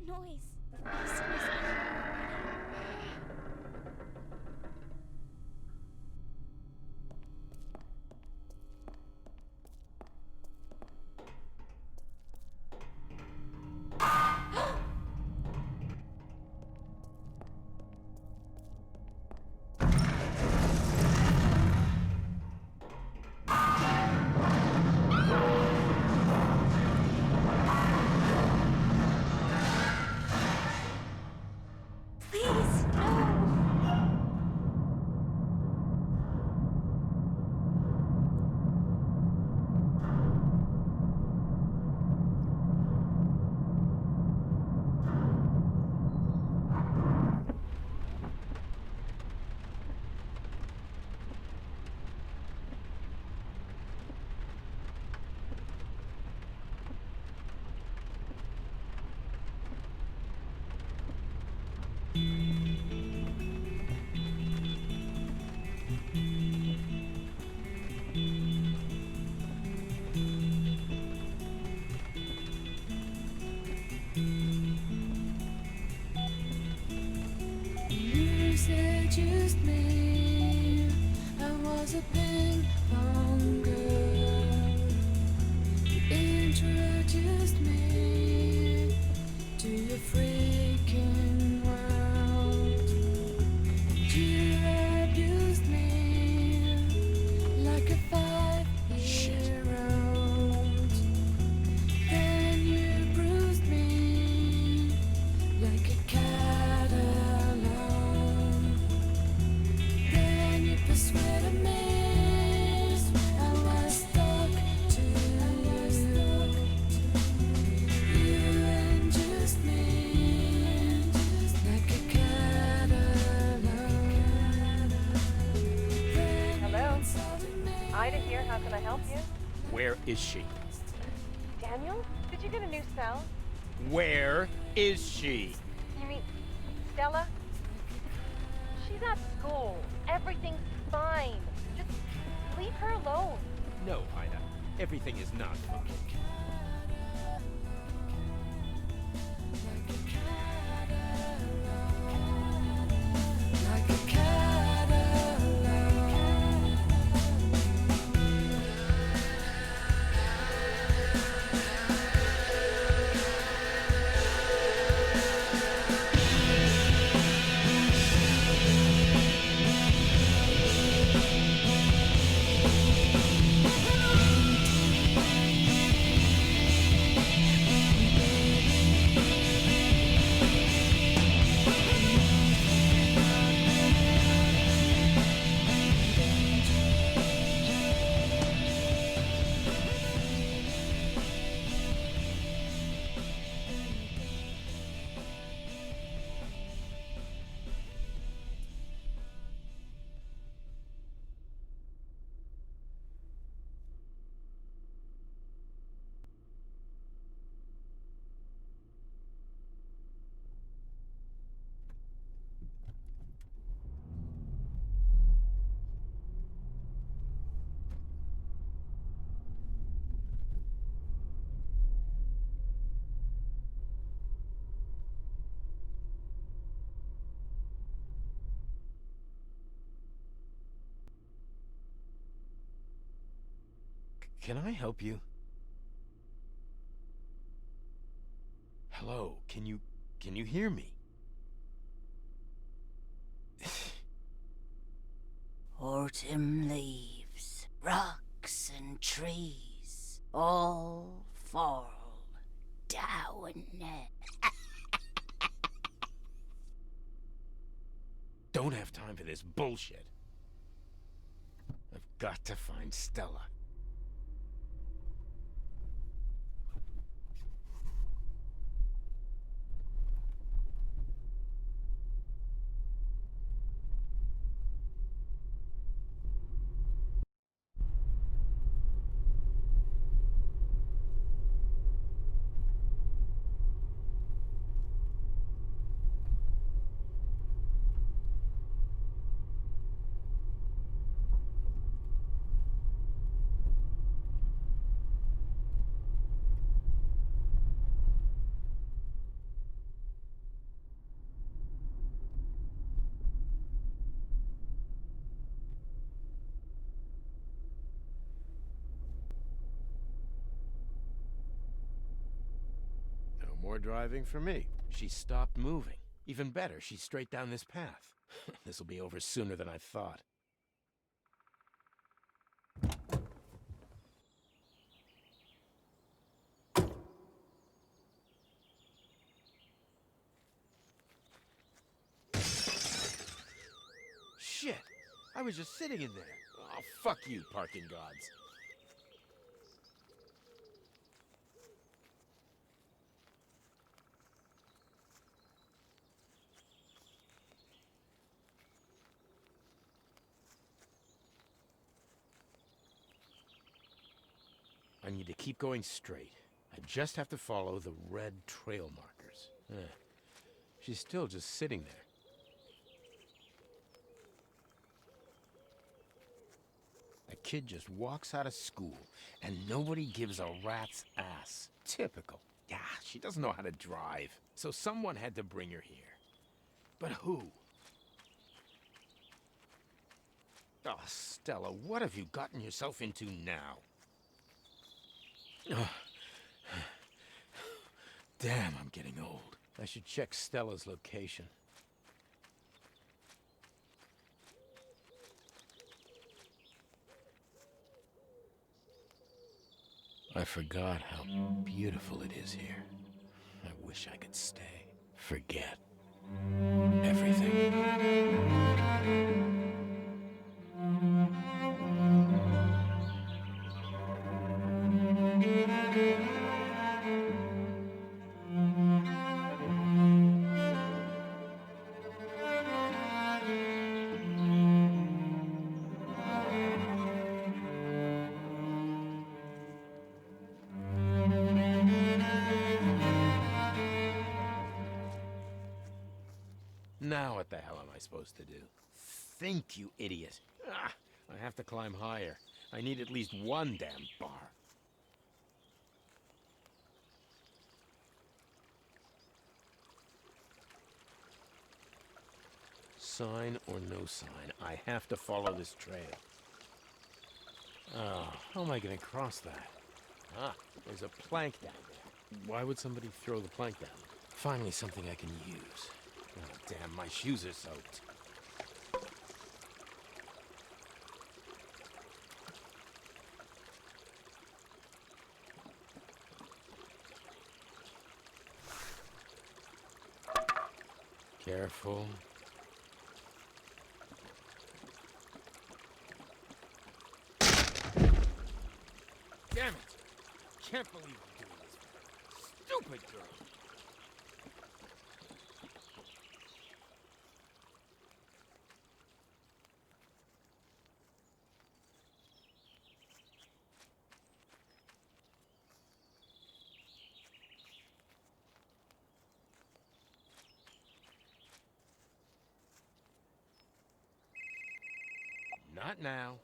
that noise? As soon as please, no. You seduced me. I was a ping pong girl. You introduced me to your freaking world. And you abused me like a 5-year-old. Then you bruised me like a cat alone. Then you persuaded me I was stuck to you. You induced me like a cat alone. Then Hello? you insulted me. Ida here, how can I help you? Where is she? Daniel? Did you get a new cell? Where is she? You mean Stella? She's at school. Everything's fine. Just leave her alone. No, Ida. Everything is not fine. Like a cat alone. Can I help you? Hello, can you hear me? Autumn leaves, rocks and trees all fall down. Don't have time for this bullshit. I've got to find Stella. more driving for me. She stopped moving. Even better, she's straight down this path. This'll be over sooner than I thought. Shit! I was just sitting in there. Oh, fuck you, parking gods. I need to keep going straight. I just have to follow the red trail markers. She's still just sitting there. A kid just walks out of school, and nobody gives a rat's ass. Typical. Yeah, she doesn't know how to drive, so someone had to bring her here. But who? Oh, Stella, what have you gotten yourself into now? Oh. Damn, I'm getting old. I should check Stella's location. I forgot how beautiful it is here. I wish I could stay. Forget everything. Now what the hell am I supposed to do? Think, you idiot. Ah, I have to climb higher. I need at least one damn bar. Sign or no sign, I have to follow this trail. Oh, how am I gonna cross that? Ah, there's a plank down there. Why would somebody throw the plank down? Finally something I can use. Oh, damn, my shoes are soaked. Careful. Damn it! Can't believe I'm doing this. Stupid girl! Not now.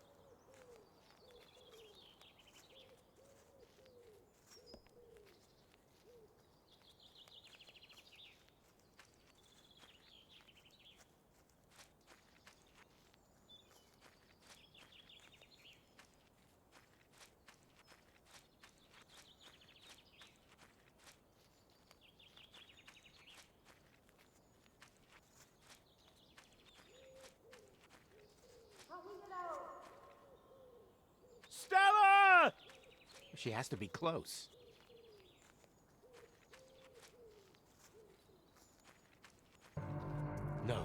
Stella! She has to be close. No,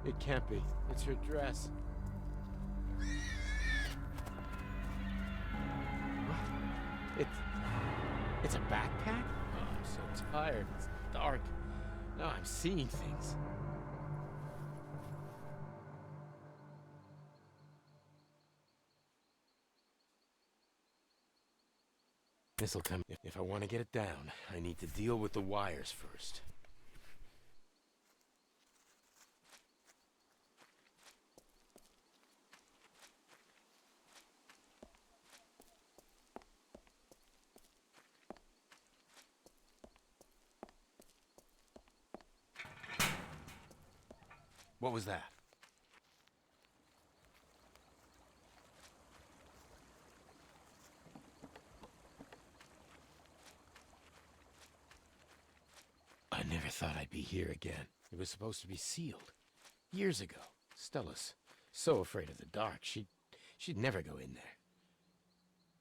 it can't be. It's her dress. What? It's a backpack? Oh, I'm so tired. It's dark. Now I'm seeing things. This'll come. If I want to get it down, I need to deal with the wires first. What was that? never thought I'd be here again. It was supposed to be sealed. Years ago. Stella's so afraid of the dark, she'd never go in there.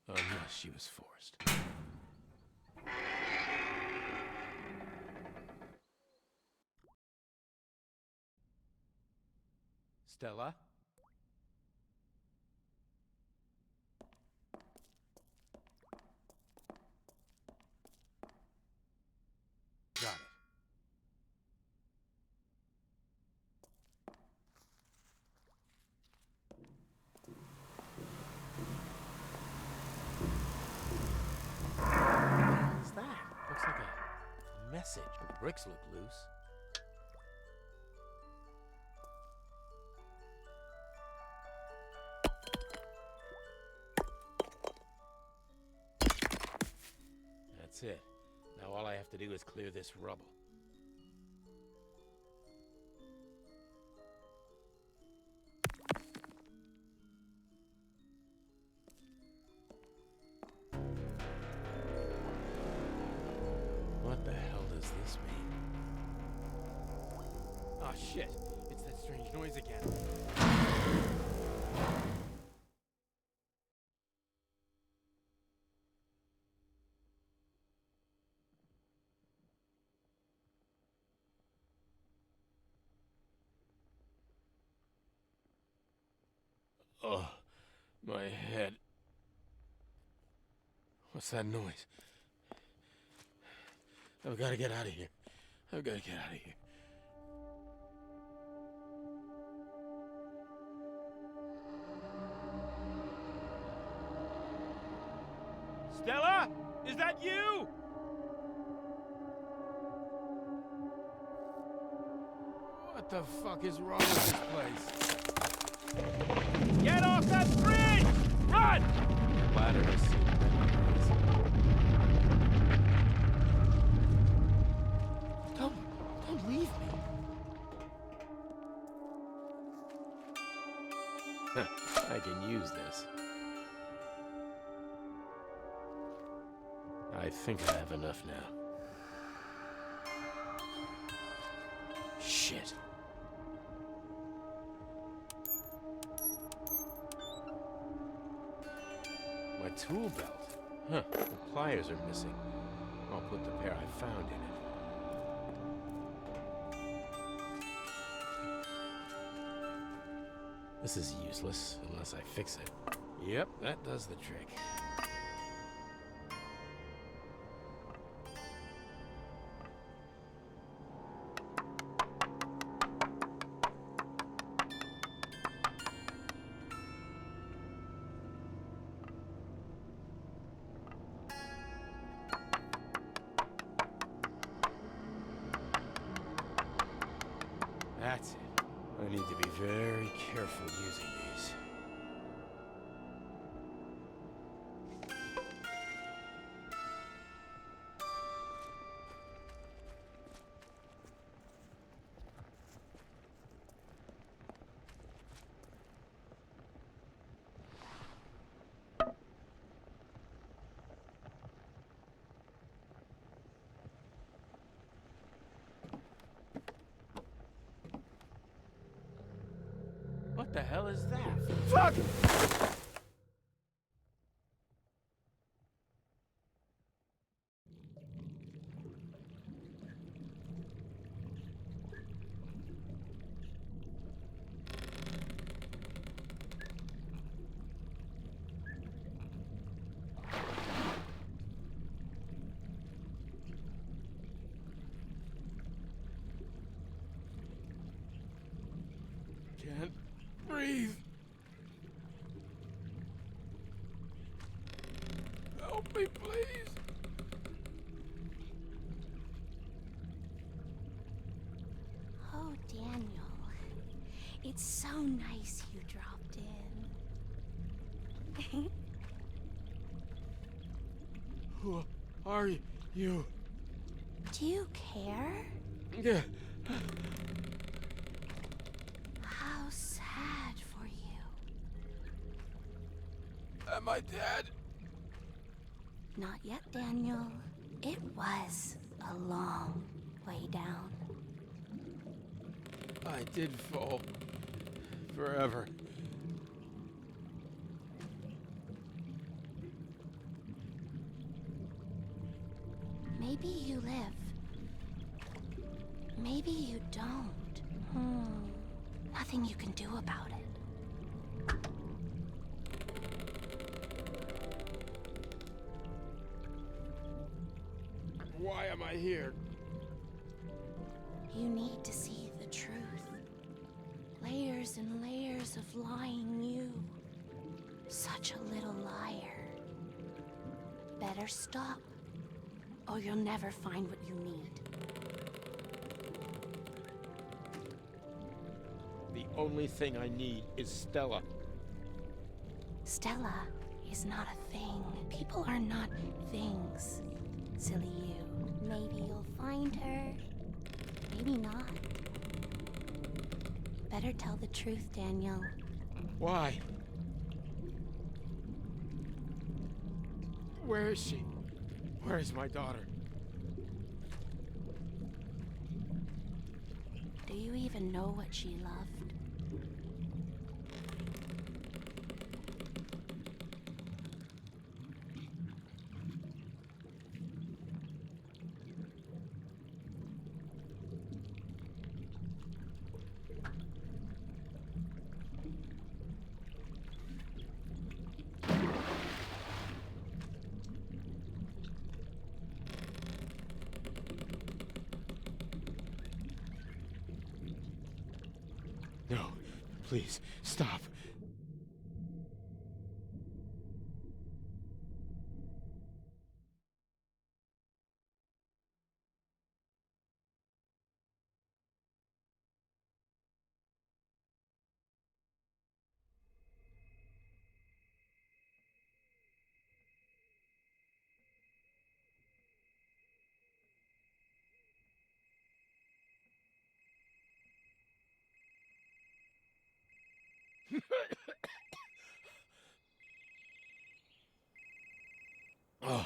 Unless she was forced. Stella? Got it. What's that? Looks like a message. The bricks look loose. That's it. Now all I have to do is clear this rubble. What the hell does this mean? Oh shit! It's that strange noise again. Oh, my head. What's that noise? I've got to get out of here. I've got to get out of here. Stella? Is that you? What the fuck is wrong with this place? Get off that bridge! Run! Ladder is sealed. Don't leave me. I can use this. I think I have enough now. Shit. My tool belt. Huh, the pliers are missing. I'll put the pair I found in it. This is useless, unless I fix it. Yep, that does the trick. That's it. I need to be very careful using these. What the hell is that? Fuck! Can't breathe. Help me, please. Oh, Daniel. It's so nice you dropped in. Who are you? Do you care? Yeah. How sad for you. Am I dead? Not yet, Daniel. It was a long way down. I did fall. Forever. Maybe you live. Maybe you don't. Nothing you can do about it. Why am I here? You need to see the truth. Layers and layers of lying you. Such a little liar. Better stop, or you'll never find what you need. The only thing I need is Stella. Stella is not a thing. People are not things. Silly you. Maybe you'll find her. Maybe not. Better tell the truth, Daniel. Why? Where is she? Where is my daughter? Do you even know what she loved? No, please, stop. Oh,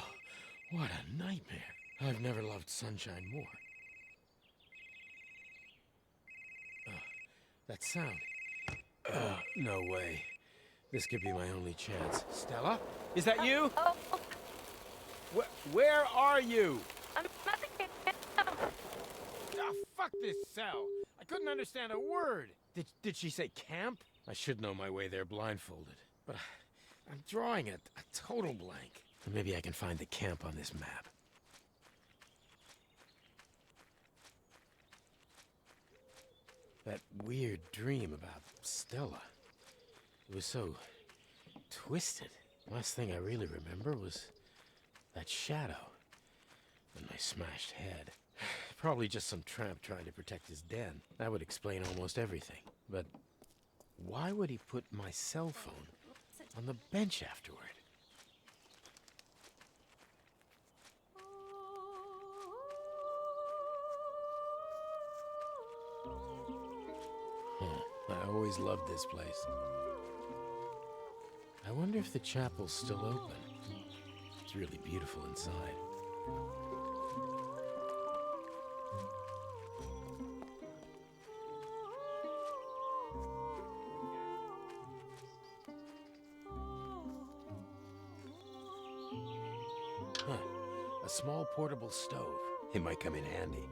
what a nightmare. I've never loved sunshine more. That sound. No way. This could be my only chance. Stella? Is that you? Oh, Where are you? I'm nothing. Ah, fuck this cell. I couldn't understand a word. Did she say camp? I should know my way there blindfolded. But I'm drawing a total blank. Maybe I can find the camp on this map. That weird dream about Stella. It was so twisted. Last thing I really remember was that shadow and my smashed head. Probably just some tramp trying to protect his den. That would explain almost everything. But why would he put my cell phone on the bench afterward? I always loved this place. I wonder if the chapel's still open. It's really beautiful inside. Huh. A small portable stove. It might come in handy.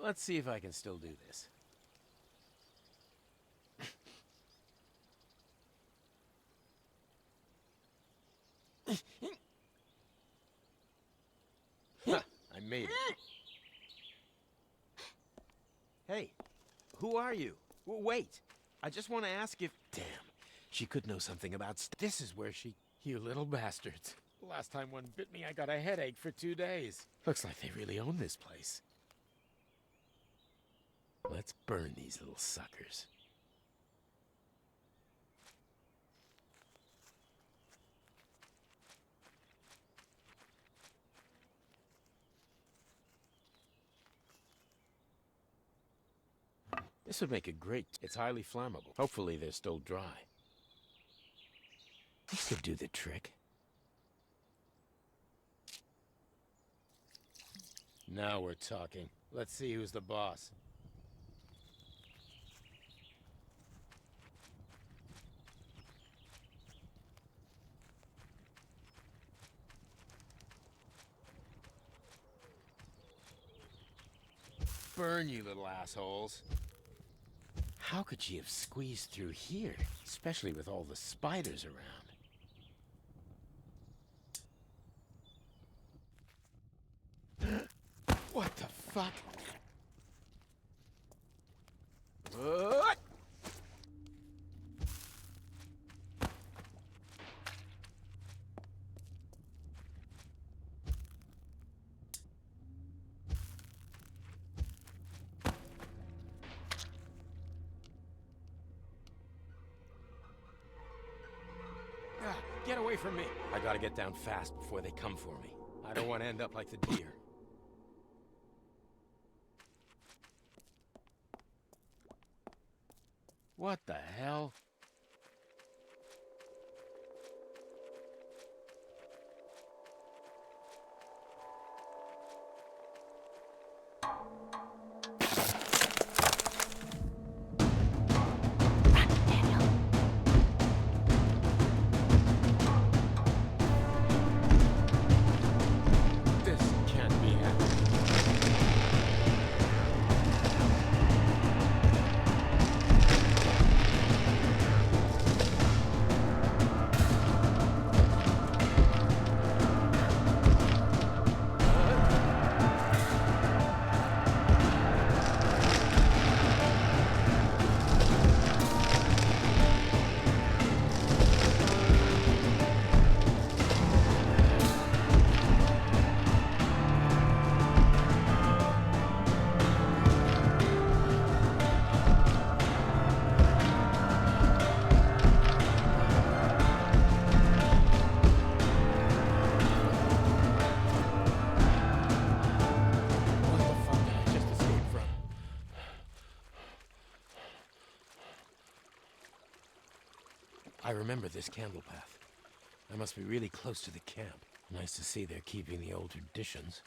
Let's see if I can still do this. waiting. Hey, who are you? Wait, I just want to ask if... Damn, she could know something about... This is where she... You little bastards. Last time one bit me, I got a headache for 2 days. Looks like they really own this place. Let's burn these little suckers. This would make a great... It's highly flammable. Hopefully they're still dry. This could do the trick. Now we're talking. Let's see who's the boss. Burn, you little assholes. How could she have squeezed through here, especially with all the spiders around? What the fuck? What? Get away from me! I gotta get down fast before they come for me. I don't want to end up like the deer. What the hell? This can't be happening. What the fuck did I just escape from? I remember this candle path. I must be really close to the camp. Nice to see they're keeping the old traditions.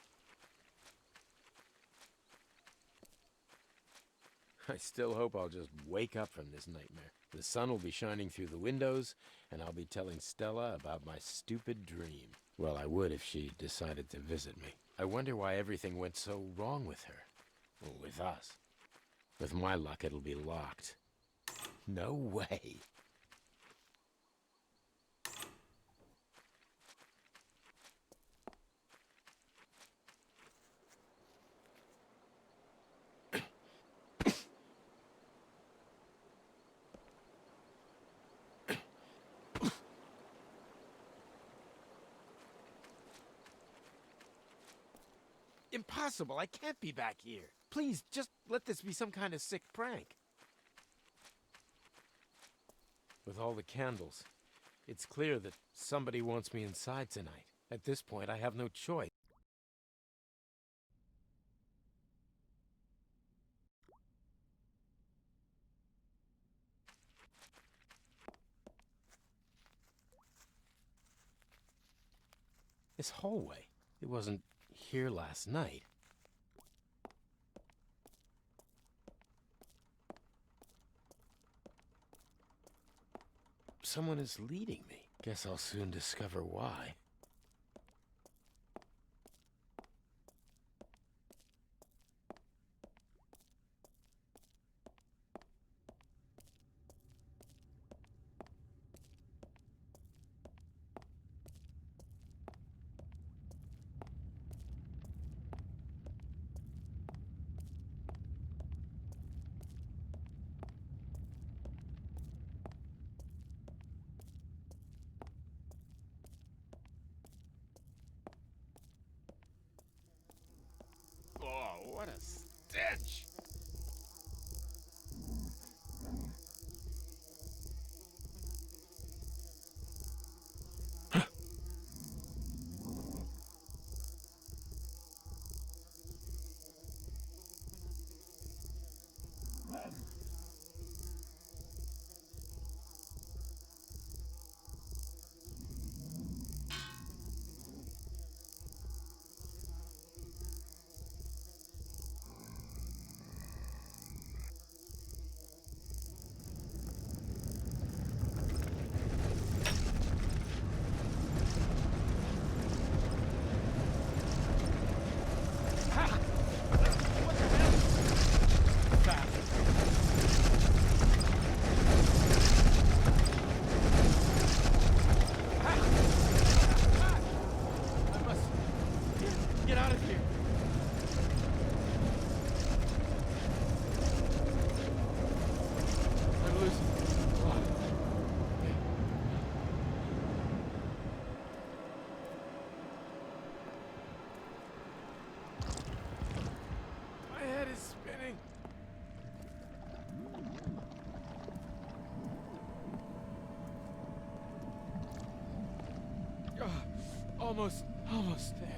I still hope I'll just wake up from this nightmare. The sun will be shining through the windows, and I'll be telling Stella about my stupid dream. Well, I would if she decided to visit me. I wonder why everything went so wrong with her. Well, with us. With my luck, it'll be locked. No way. Impossible! I can't be back here. Please, just let this be some kind of sick prank. With all the candles, it's clear that somebody wants me inside tonight. At this point, I have no choice. This hallway, it wasn't here last night. Someone is leading me. Guess I'll soon discover why. what a stench! I must get out of here. I'm losing. My head is spinning. Almost there.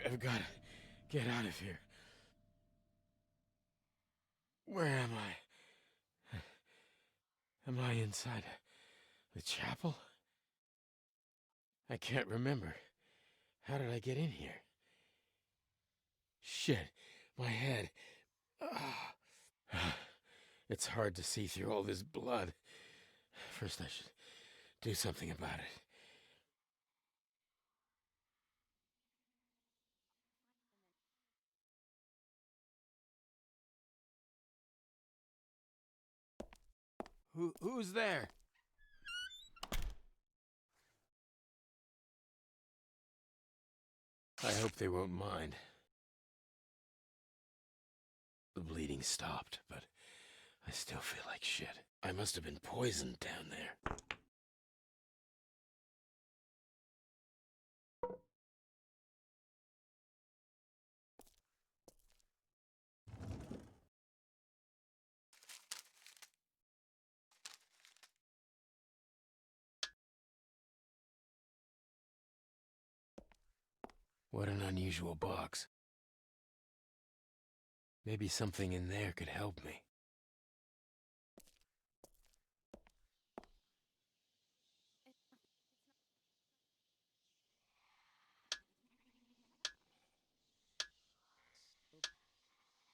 I've got to get out of here. Where am I? Am I inside the chapel? I can't remember. How did I get in here? Shit, my head. It's hard to see through all this blood. First I should do something about it. Who's there? I hope they won't mind. The bleeding stopped, but I still feel like shit. I must have been poisoned down there. What an unusual box. Maybe something in there could help me.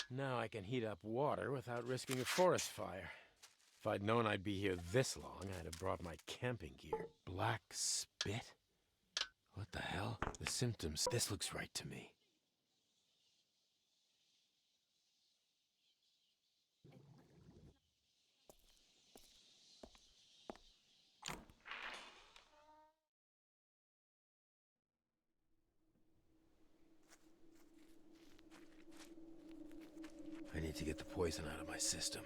Now I can heat up water without risking a forest fire. If I'd known I'd be here this long, I'd have brought my camping gear. Black spit? What the hell? The symptoms. This looks right to me. I need to get the poison out of my system.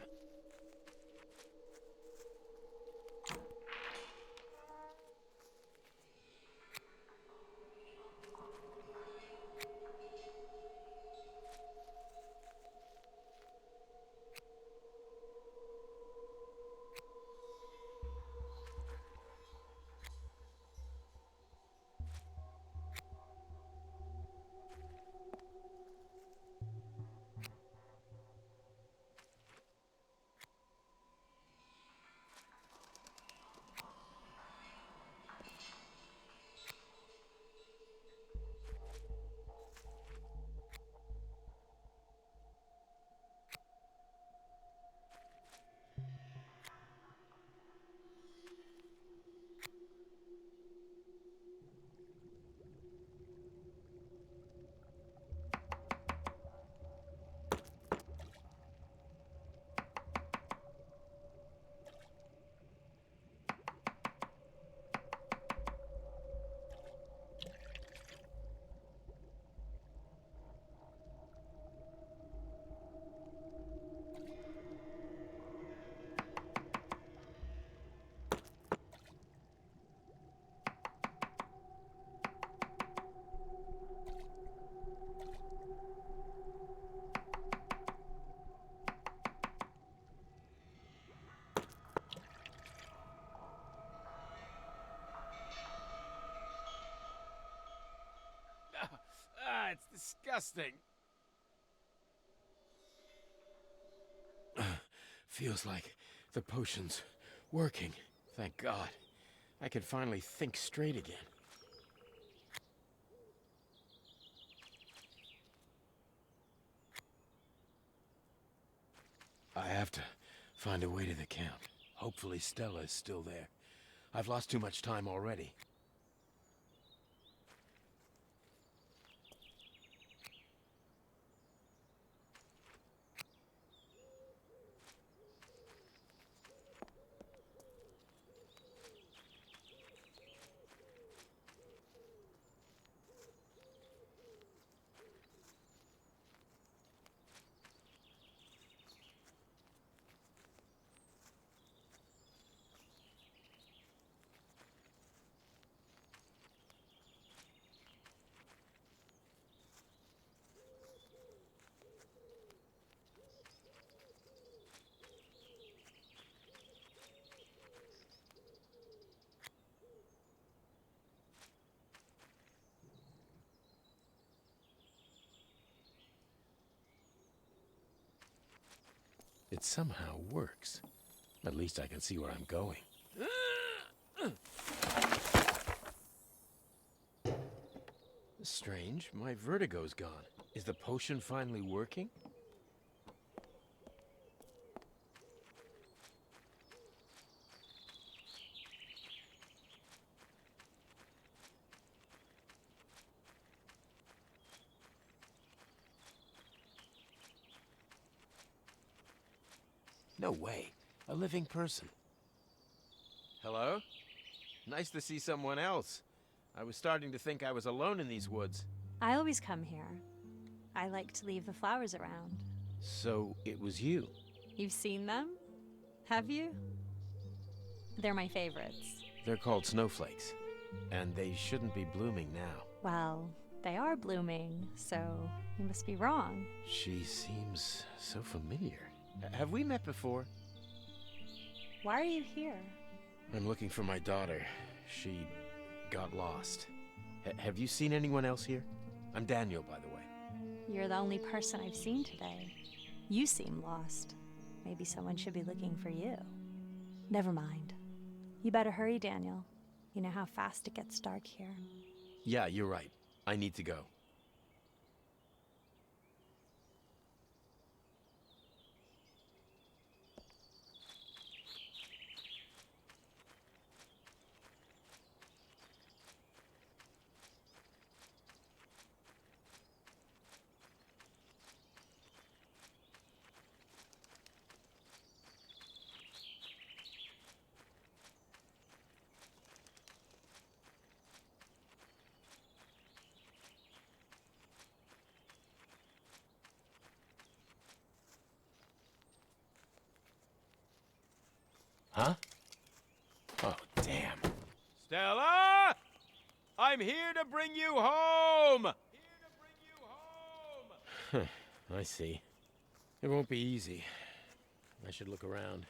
disgusting! Feels like the potion's working. Thank God. I can finally think straight again. I have to find a way to the camp. Hopefully Stella is still there. I've lost too much time already. It somehow works. At least I can see where I'm going. Strange, my vertigo's gone. Is the potion finally working? No way. A living person. Hello? Nice to see someone else. I was starting to think I was alone in these woods. I always come here. I like to leave the flowers around. So it was you? You've seen them? Have you? They're my favorites. They're called snowflakes. And they shouldn't be blooming now. Well, they are blooming, so you must be wrong. She seems so familiar. Have we met before? Why are you here? I'm looking for my daughter. She got lost. Have you seen anyone else here? I'm Daniel, by the way. You're the only person I've seen today. You seem lost. Maybe someone should be looking for you. Never mind. You better hurry, Daniel. You know how fast it gets dark here. Yeah, you're right. I need to go. Huh? Oh, damn. Stella! I'm here to bring you home! I see. It won't be easy. I should look around.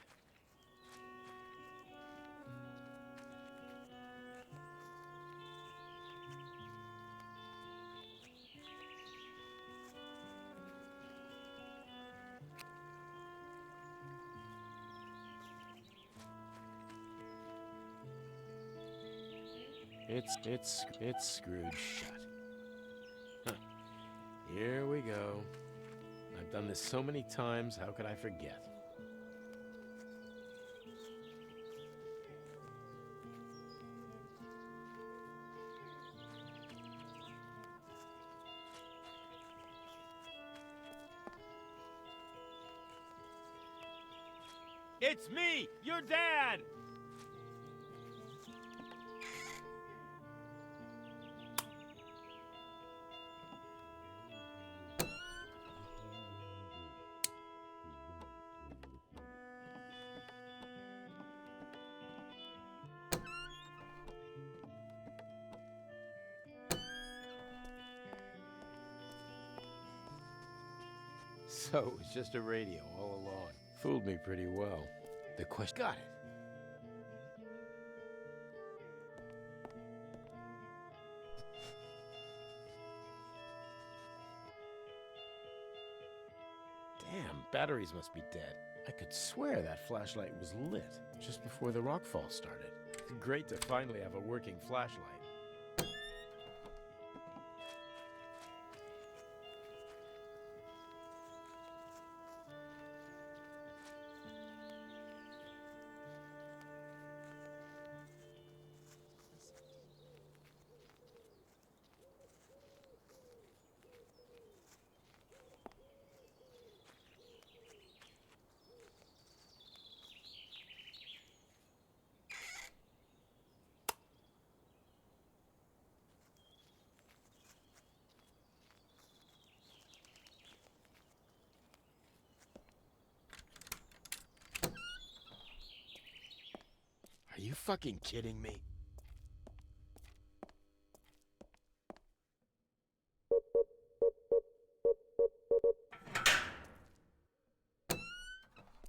It's screwed shut. Huh. Here we go. I've done this so many times, how could I forget? It's me, your dad! So it was just a radio all along. Fooled me pretty well. The question... Got it. Damn, batteries must be dead. I could swear that flashlight was lit just before the rockfall started. Great to finally have a working flashlight. Are you fucking kidding me?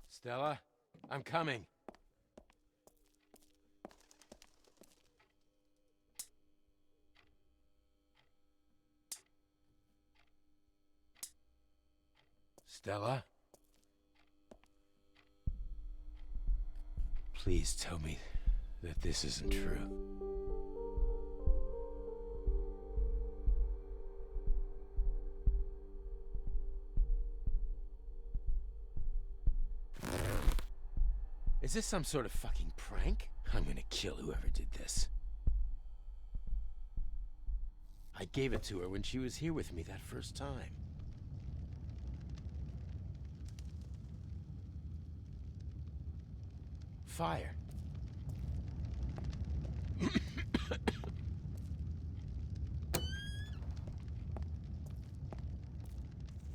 Stella, I'm coming. Stella? Please tell me that this isn't true. Is this some sort of fucking prank? I'm gonna kill whoever did this. I gave it to her when she was here with me that first time. Fire.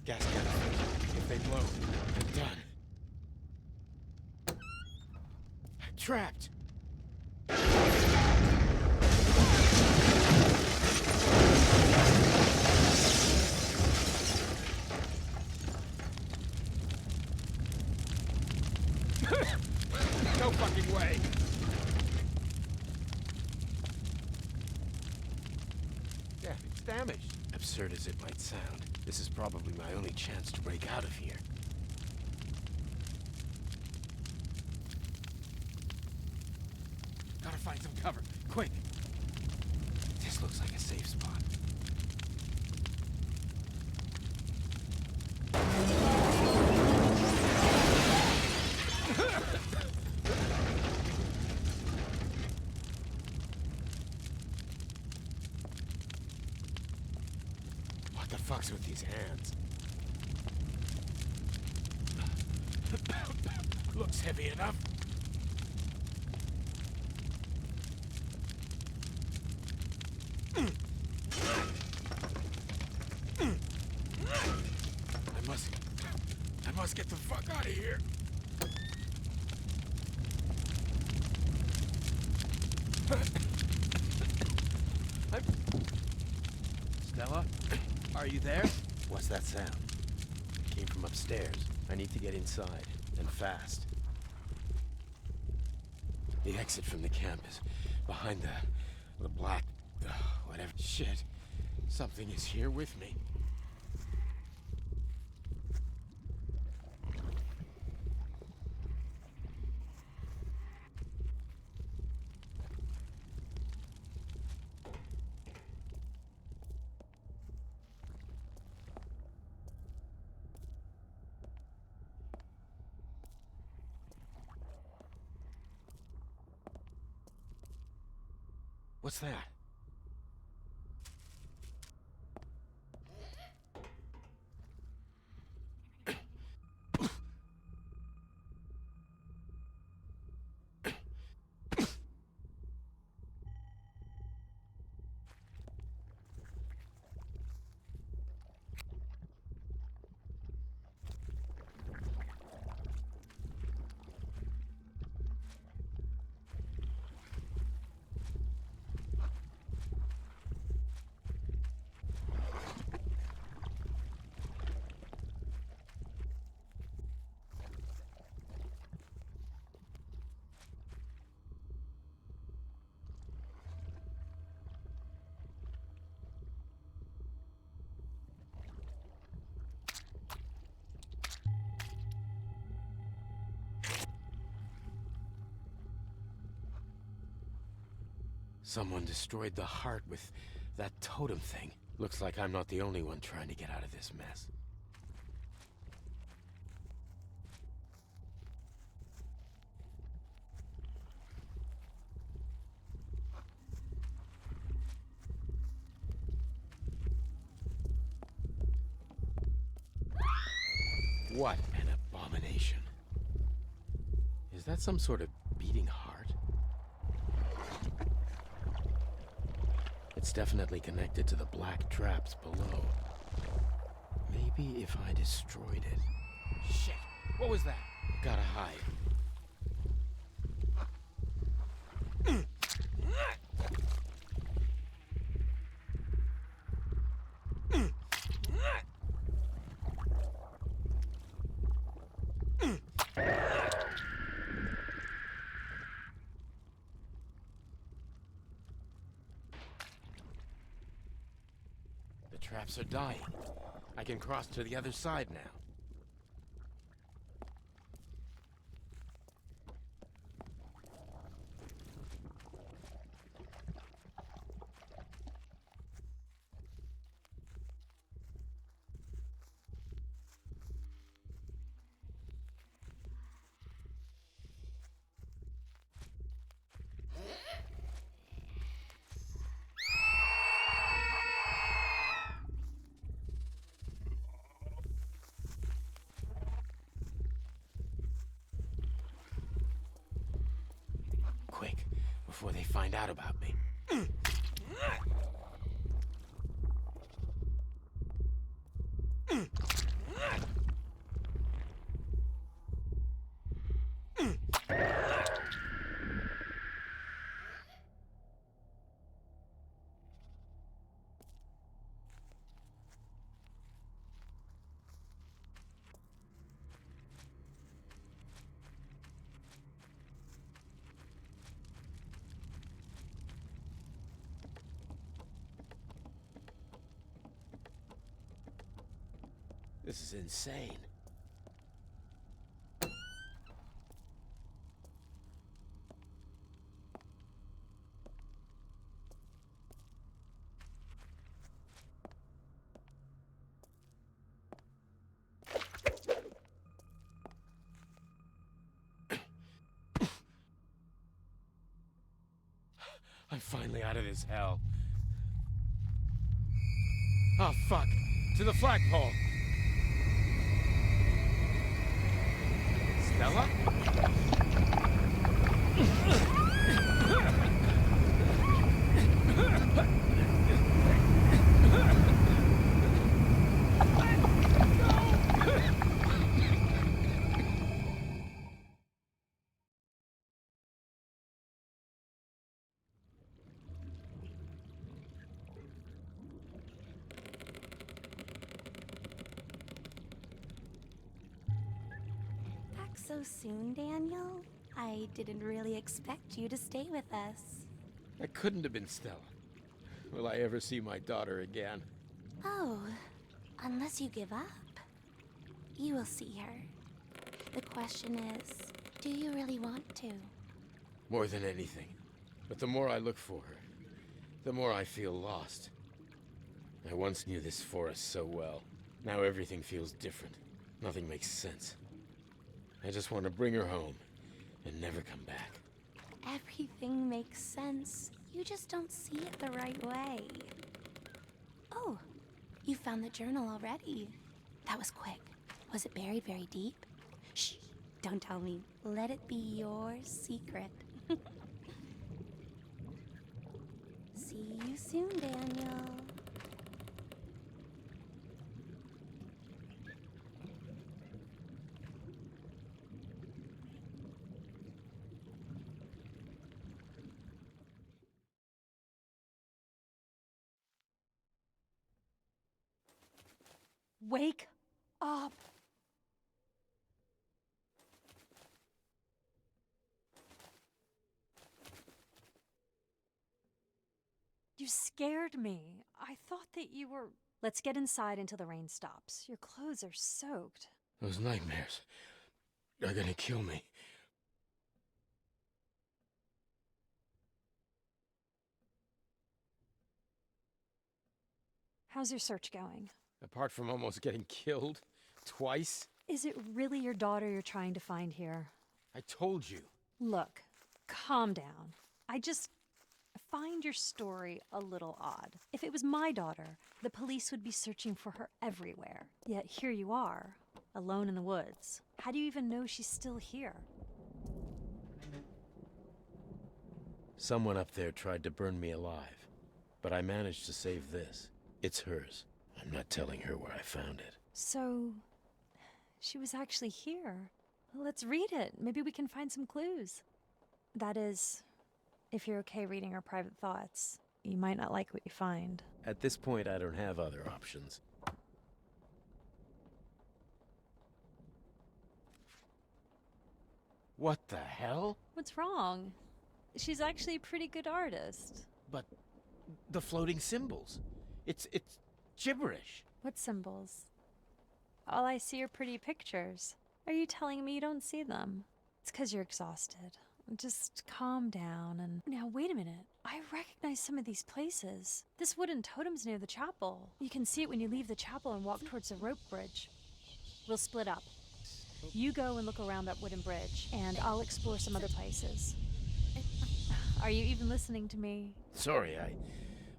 Gas canister. If they blow, I'm done. I'm trapped. No fucking way. Yeah, it's damaged. Absurd as it might sound, this is probably my only chance to break out of here. Gotta find some cover, quick! This looks like a safe spot. What the fuck's with these hands? Looks heavy enough. I must get the fuck out of here. Stella? Are you there? What's that sound? It came from upstairs. I need to get inside, and fast. The exit from the camp is behind the black... whatever. Shit. Something is here with me. What's that? Someone destroyed the heart with that totem thing. Looks like I'm not the only one trying to get out of this mess. What an abomination. Is that some sort of beating heart? It's definitely connected to the black traps below. Maybe if I destroyed it. Shit! What was that? Gotta hide. The traps are dying. I can cross to the other side now. Quick, before they find out about me. This is insane. I'm finally out of this hell. Oh, fuck. To the flagpole. Stella? Back so soon, Daniel? I didn't really expect you to stay with us. That couldn't have been Stella. Will I ever see my daughter again? Oh, unless you give up. You will see her. The question is, do you really want to? More than anything. But the more I look for her, the more I feel lost. I once knew this forest so well. Now everything feels different. Nothing makes sense. I just want to bring her home and never come back. Everything makes sense. You just don't see it the right way. Oh, you found the journal already. That was quick. Was it buried very deep? Shh, don't tell me. Let it be your secret. See you soon, Daniel. Wake up! You scared me. I thought that you were... Let's get inside until the rain stops. Your clothes are soaked. Those nightmares are gonna kill me. How's your search going? Apart from almost getting killed twice, Is it really your daughter you're trying to find here? I told you. Look, calm down. I just find your story a little odd. If it was my daughter, the police would be searching for her everywhere. Yet here you are, alone in the woods. How do you even know she's still here? Someone up there tried to burn me alive, but I managed to save this. It's hers. I'm not telling her where I found it. So, she was actually here. Let's read it. Maybe we can find some clues. That is, if you're okay reading her private thoughts. You might not like what you find. At this point, I don't have other options. What the hell? What's wrong? She's actually a pretty good artist. But the floating symbols. It's gibberish. What symbols? All I see are pretty pictures. Are you telling me you don't see them? It's 'cause you're exhausted. Just calm down and... Now, wait a minute. I recognize some of these places. This wooden totem's near the chapel. You can see it when you leave the chapel and walk towards the rope bridge. We'll split up. You go and look around that wooden bridge, and I'll explore some other places. Are you even listening to me? Sorry,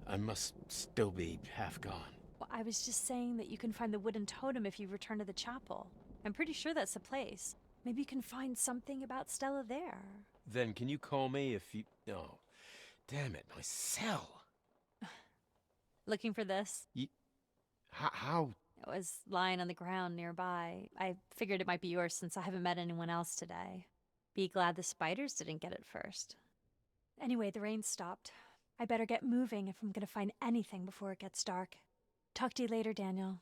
I must still be half gone. Well, I was just saying that you can find the wooden totem if you return to the chapel. I'm pretty sure that's the place. Maybe you can find something about Stella there. Then can you call me if you... Oh, damn it, my cell. Looking for this? How? It was lying on the ground nearby. I figured it might be yours since I haven't met anyone else today. Be glad the spiders didn't get it first. Anyway, the rain stopped. I better get moving if I'm gonna find anything before it gets dark. Talk to you later, Daniel.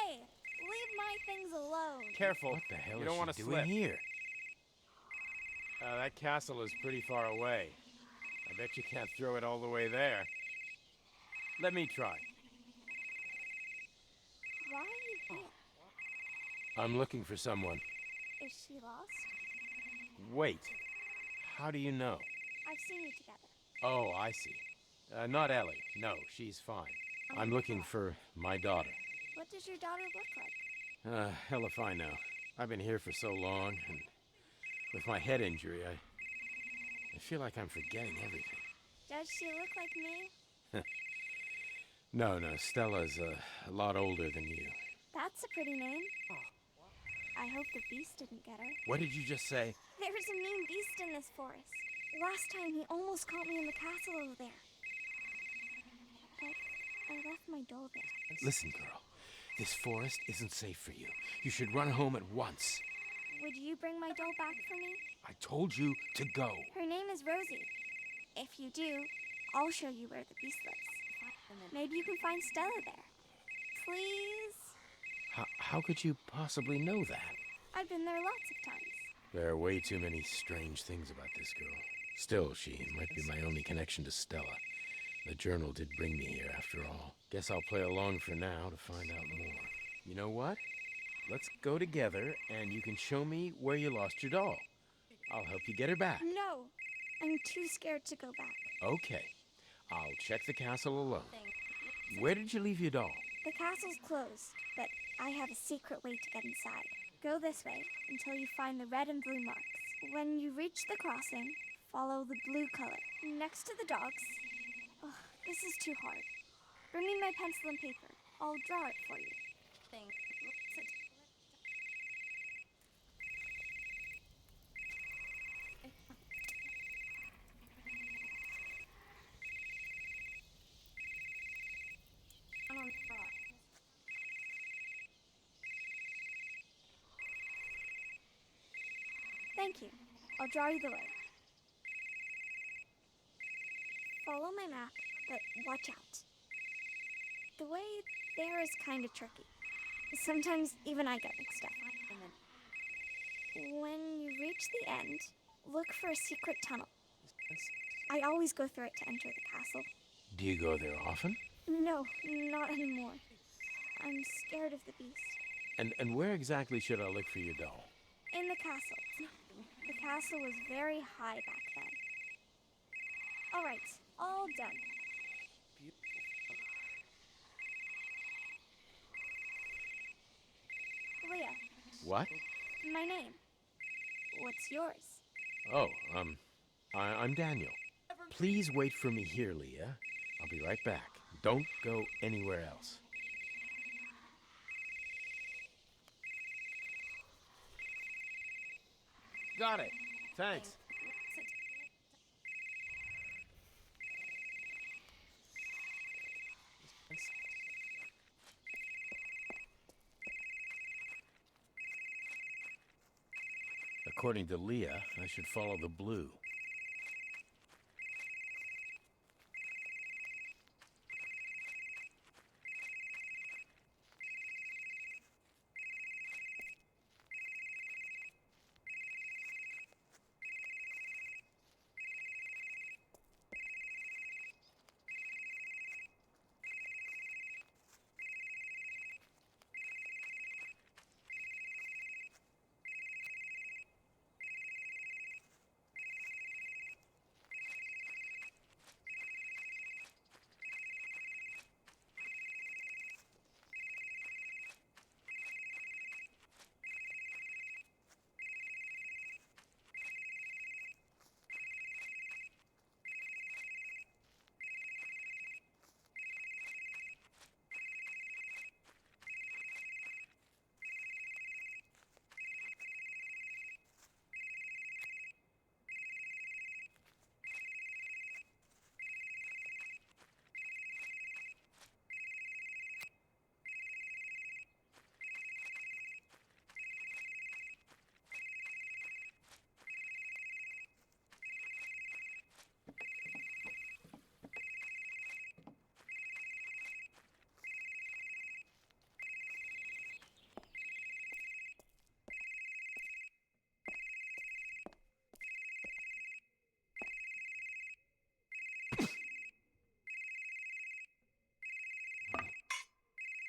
Hey, leave my things alone. Careful. What the hell You is don't she wanna doing slip. here? That castle is pretty far away. I bet you can't throw it all the way there. Let me try. Why are you here? I'm looking for someone. Is she lost? Wait. How do you know? I've seen you together. Oh, I see. Not Ellie. No, she's fine. I'm looking for my daughter. What does your daughter look like? Hell if I know. I've been here for so long, and with my head injury, I feel like I'm forgetting everything. Does she look like me? No, Stella's a lot older than you. That's a pretty name. I hope the beast didn't get her. What did you just say? There's a mean beast in this forest. Last time he almost caught me in the castle over there. But I left my doll there. Listen, girl. This forest isn't safe for you. You should run home at once. Would you bring my doll back for me? I told you to go. Her name is Rosie. If you do, I'll show you where the beast lives. Maybe you can find Stella there. Please? How could you possibly know that? I've been there lots of times. There are way too many strange things about this girl. Still, she might be my only connection to Stella. The journal did bring me here, after all. Guess I'll play along for now to find out more. You know what? Let's go together, and you can show me where you lost your doll. I'll help you get her back. No, I'm too scared to go back. Okay. I'll check the castle alone. Where did you leave your doll? The castle's closed, but I have a secret way to get inside. Go this way until you find the red and blue marks. When you reach the crossing, follow the blue color. Next to the dogs. Ugh, this is too hard. Bring me my pencil and paper. I'll draw it for you. Thank you. I'll draw you the way. Follow my map, but watch out. The way there is kind of tricky. Sometimes even I get mixed up. When you reach the end, look for a secret tunnel. I always go through it to enter the castle. Do you go there often? No, not anymore. I'm scared of the beast. And where exactly should I look for your doll? In the castle. The castle was very high back then. All right, all done. Leah, What? my name. What's yours? Oh, I'm Daniel. Please wait for me here, Leah. I'll be right back. Don't go anywhere else. Got it. Thanks. According to Leah, I should follow the blue.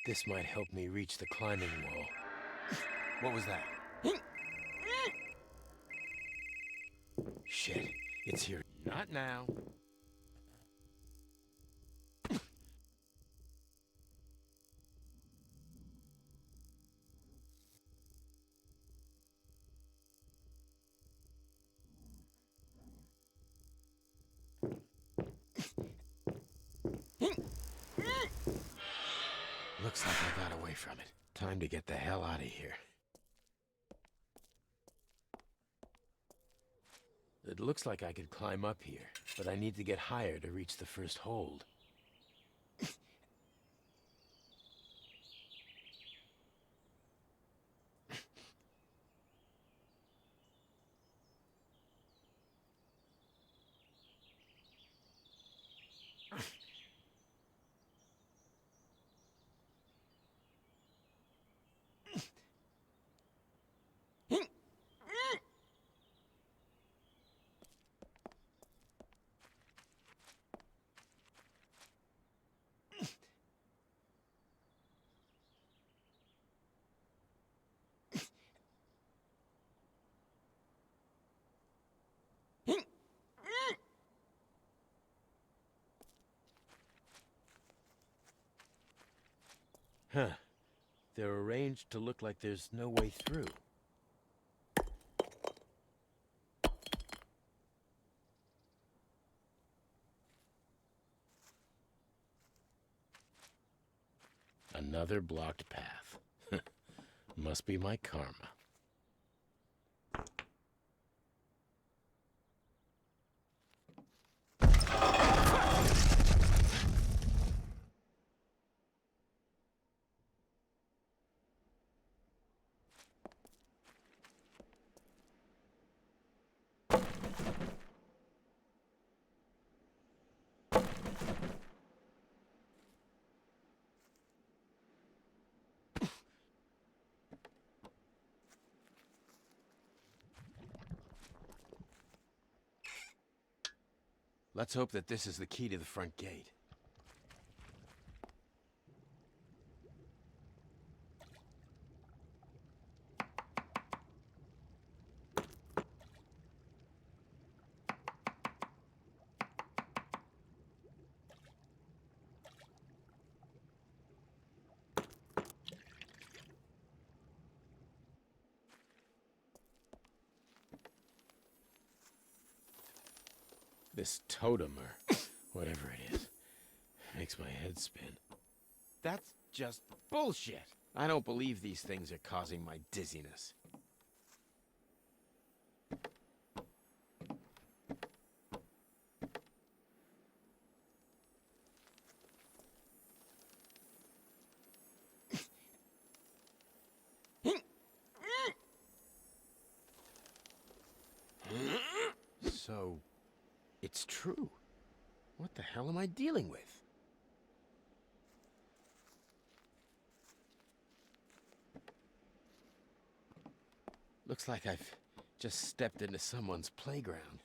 This might help me reach the climbing wall. What was that? Shit, it's here. Not now. Looks like I got away from it. Time to get the hell out of here. It looks like I could climb up here, but I need to get higher to reach the first hold. Huh. They're arranged to look like there's no way through. Another blocked path. Must be my karma. Let's hope that this is the key to the front gate. This totem, or whatever it is, makes my head spin. That's just bullshit. I don't believe these things are causing my dizziness. So, it's true. What the hell am I dealing with? Looks like I've just stepped into someone's playground.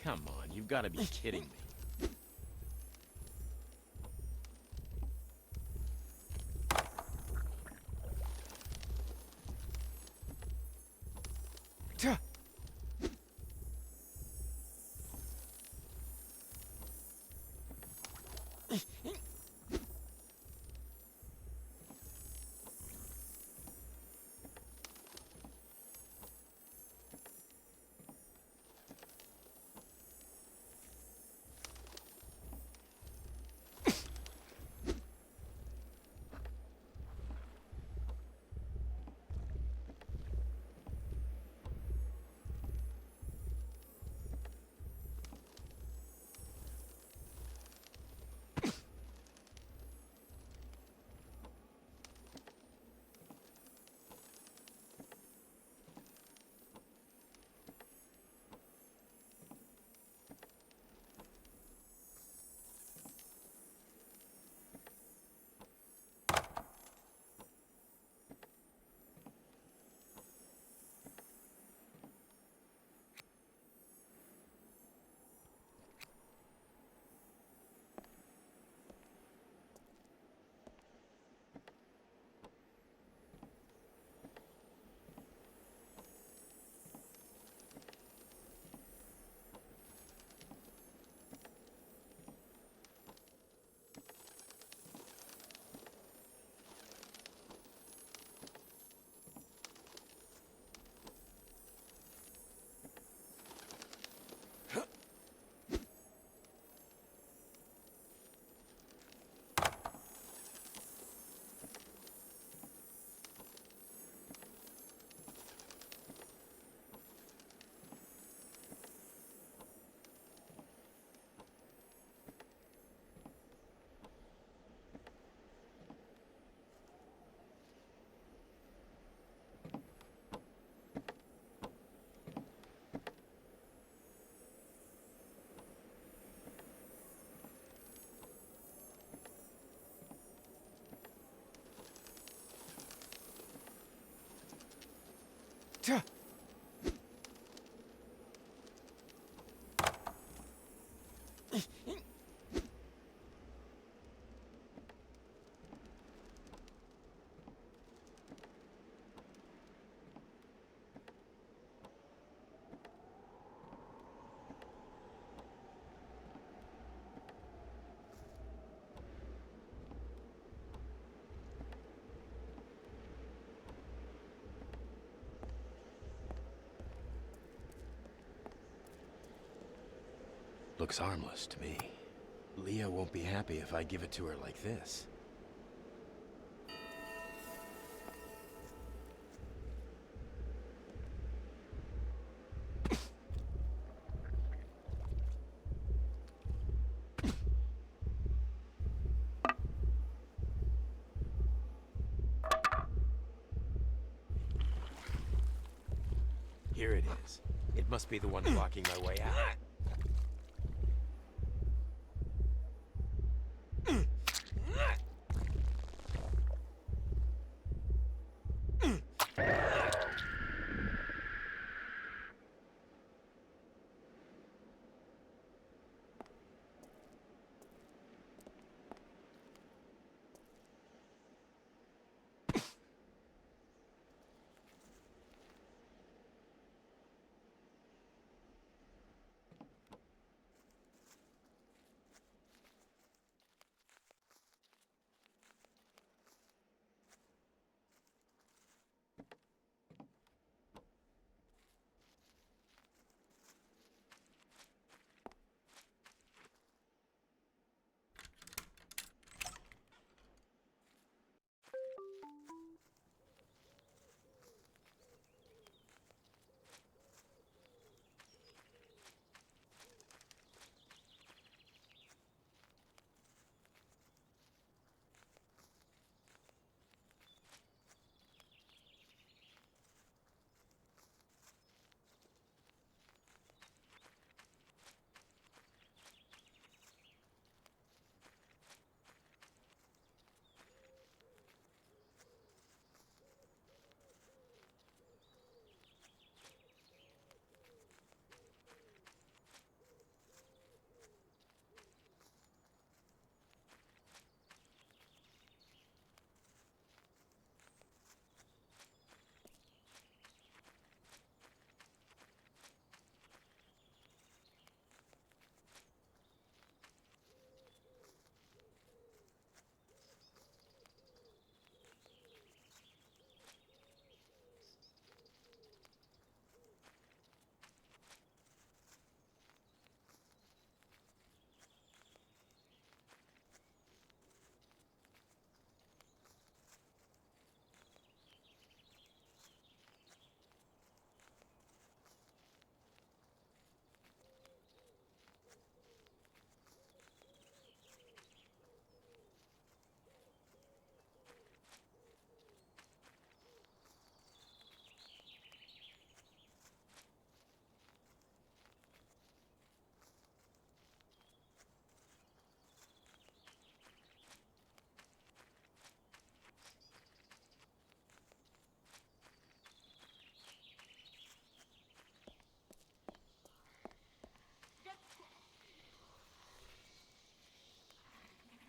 Come on, you've got to be kidding me. Tuh. Tuh. Looks harmless to me. Leah won't be happy if I give it to her like this. Here it is. It must be the one blocking my way out.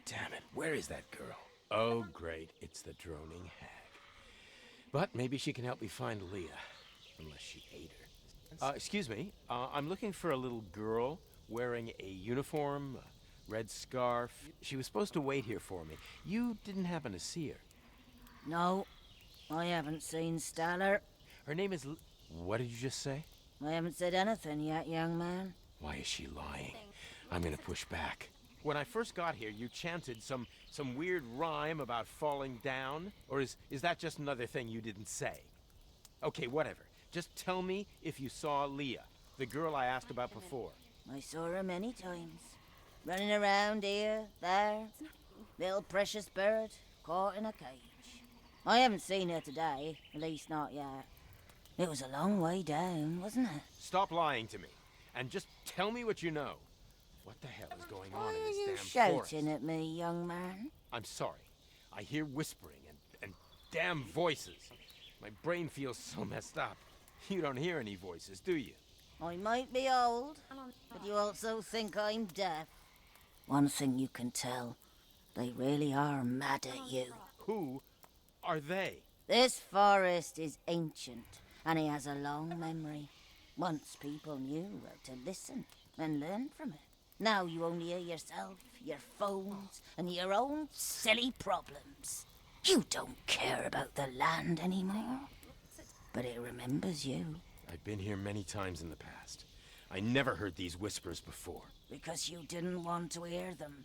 Damn it, where is that girl? Oh, great, it's the droning hag. But maybe she can help me find Leah, unless she ate her. Excuse me, I'm looking for a little girl wearing a uniform, a red scarf. She was supposed to wait here for me. You didn't happen to see her. No, I haven't seen Stella. Her name is What did you just say? I haven't said anything yet, young man. Why is she lying? I'm gonna push back. When I first got here, you chanted some weird rhyme about falling down? Or is that just another thing you didn't say? Okay, whatever. Just tell me if you saw Leah, the girl I asked about before. I saw her many times. Running around here, there. Little precious bird, caught in a cage. I haven't seen her today, at least not yet. It was a long way down, wasn't it? Stop lying to me, and just tell me what you know. What the hell is going on Why in are this you damn forest? shouting at me, young man? I'm sorry. I hear whispering and damn voices. My brain feels so messed up. You don't hear any voices, do you? I might be old, but you also think I'm deaf. One thing you can tell, they really are mad at you. Who are they? This forest is ancient, and it has a long memory. Once people knew how to listen and learn from it. Now you only hear yourself, your phones, and your own silly problems. You don't care about the land anymore, but it remembers you. I've been here many times in the past. I never heard these whispers before. Because you didn't want to hear them.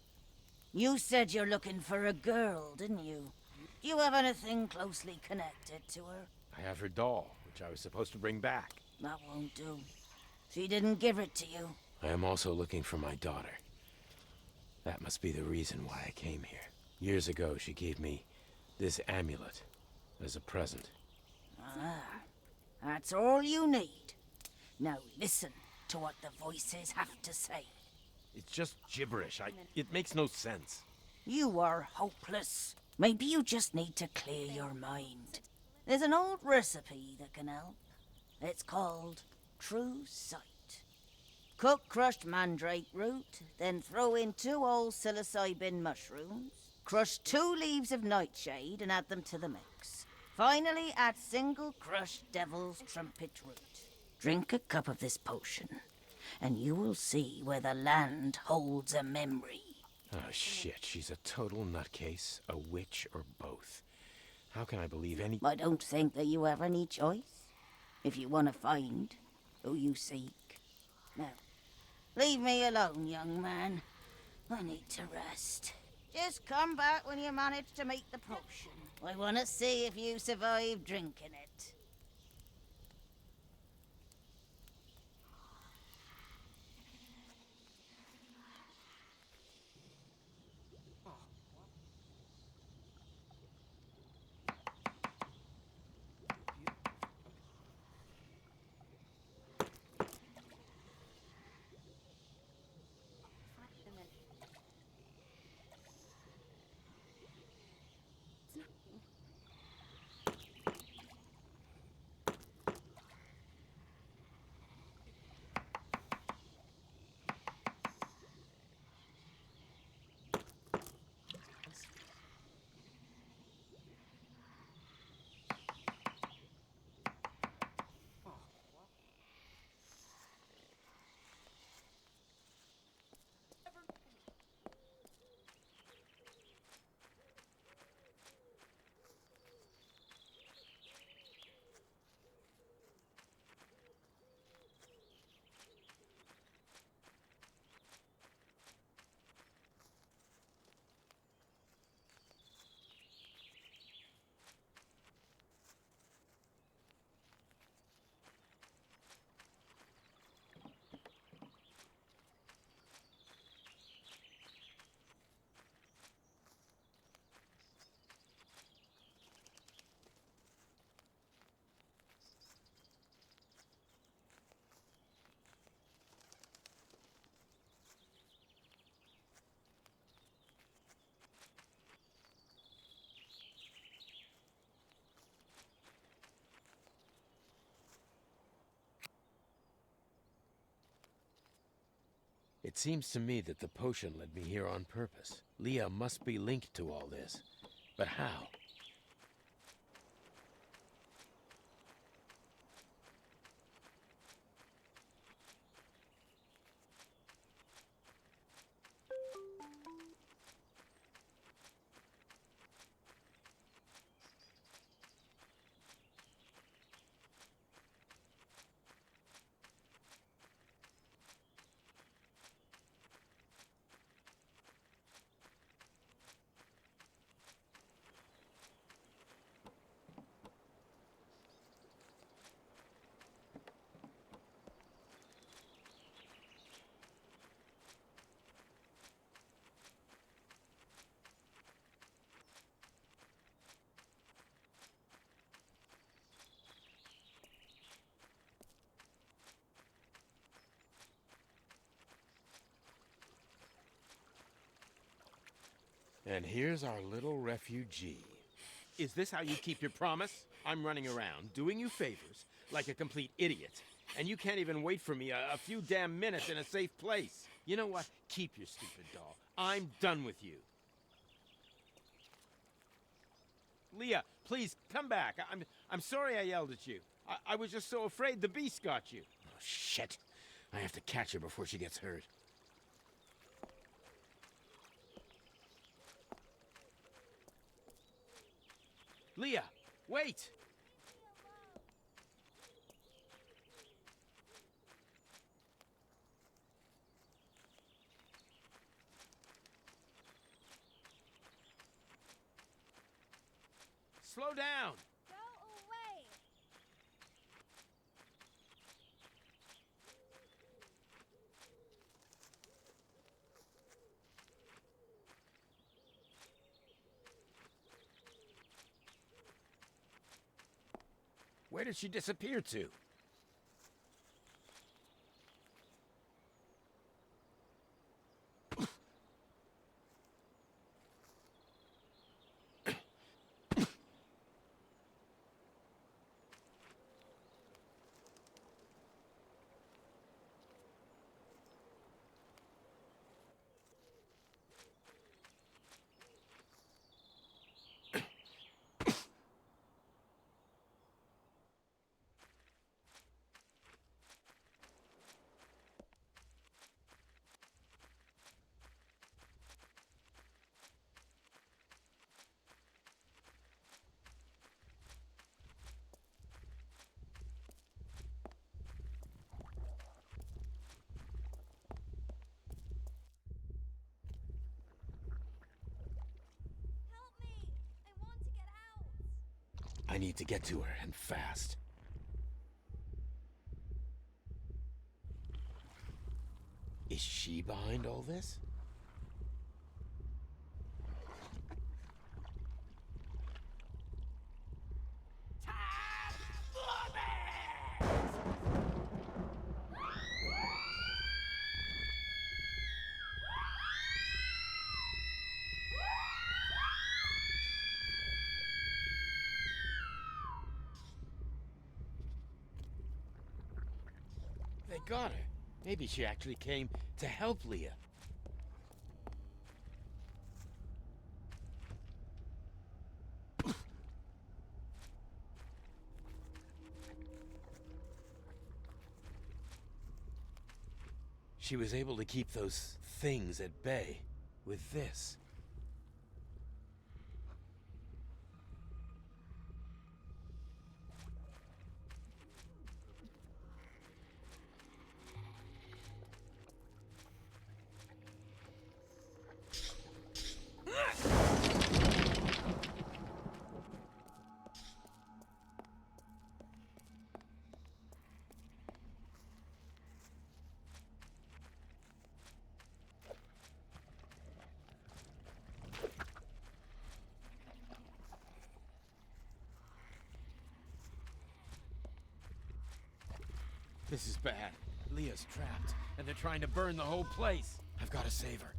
You said you're looking for a girl, didn't you? Do you have anything closely connected to her? I have her doll, which I was supposed to bring back. That won't do. She didn't give it to you. I am also looking for my daughter. That must be the reason why I came here. Years ago, she gave me this amulet as a present. Ah, that's all you need. Now listen to what the voices have to say. It's just gibberish. It makes no sense. You are hopeless. Maybe you just need to clear your mind. There's an old recipe that can help. It's called True Sight. Cook crushed mandrake root, then throw in 2 whole psilocybin mushrooms. Crush 2 leaves of nightshade and add them to the mix. Finally, add single crushed devil's trumpet root. Drink a cup of this potion, and you will see where the land holds a memory. Oh shit, she's a total nutcase, a witch, or both. How can I believe any... I don't think that you have any choice, if you want to find who you seek. Now, leave me alone, young man. I need to rest. Just come back when you manage to make the potion. I want to see if you survive drinking it. It seems to me that the potion led me here on purpose. Leah must be linked to all this. But how? And here's our little refugee. Is this how you keep your promise? I'm running around, doing you favors, like a complete idiot. And you can't even wait for me a few damn minutes in a safe place. You know what? Keep your stupid doll. I'm done with you. Leah, please, come back. I'm sorry I yelled at you. I was just so afraid the beast got you. Oh, shit. I have to catch her before she gets hurt. Leah, wait! Slow down! Go away! Where did she disappear to? Help me! I want to get out! I need to get to her, and fast. Is she behind all this? They got her. Maybe she actually came to help Leah. She was able to keep those things at bay with this. This is bad. Leah's trapped, and they're trying to burn the whole place. I've got to save her.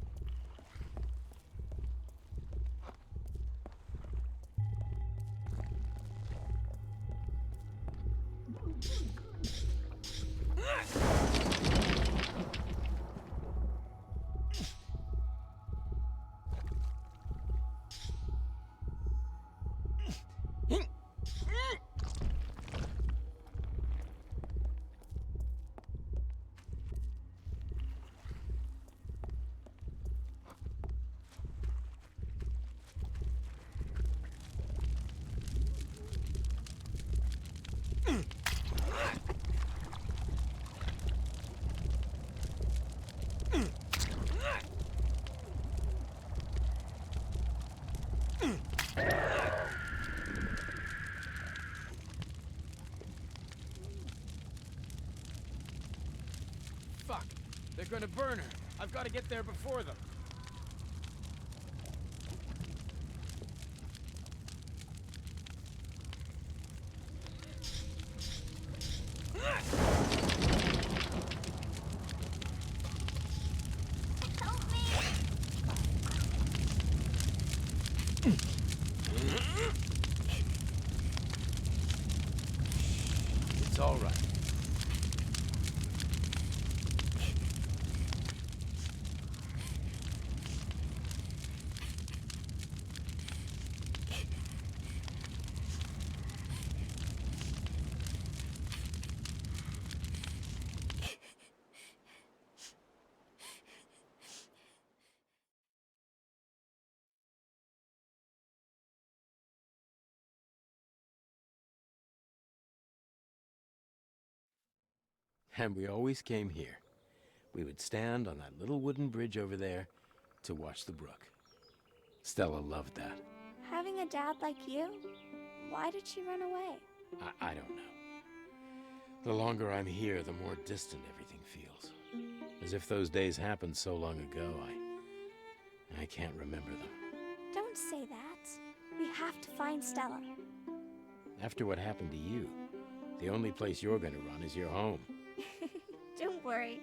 Fuck! They're gonna burn her. I've got to get there before them. Help me! It's all And we always came here. We would stand on that little wooden bridge over there to watch the brook. Stella loved that. Having a dad like you? Why did she run away? I don't know. The longer I'm here, the more distant everything feels. As if those days happened so long ago, I can't remember them. Don't say that. We have to find Stella. After what happened to you, the only place you're gonna run is your home. Don't worry.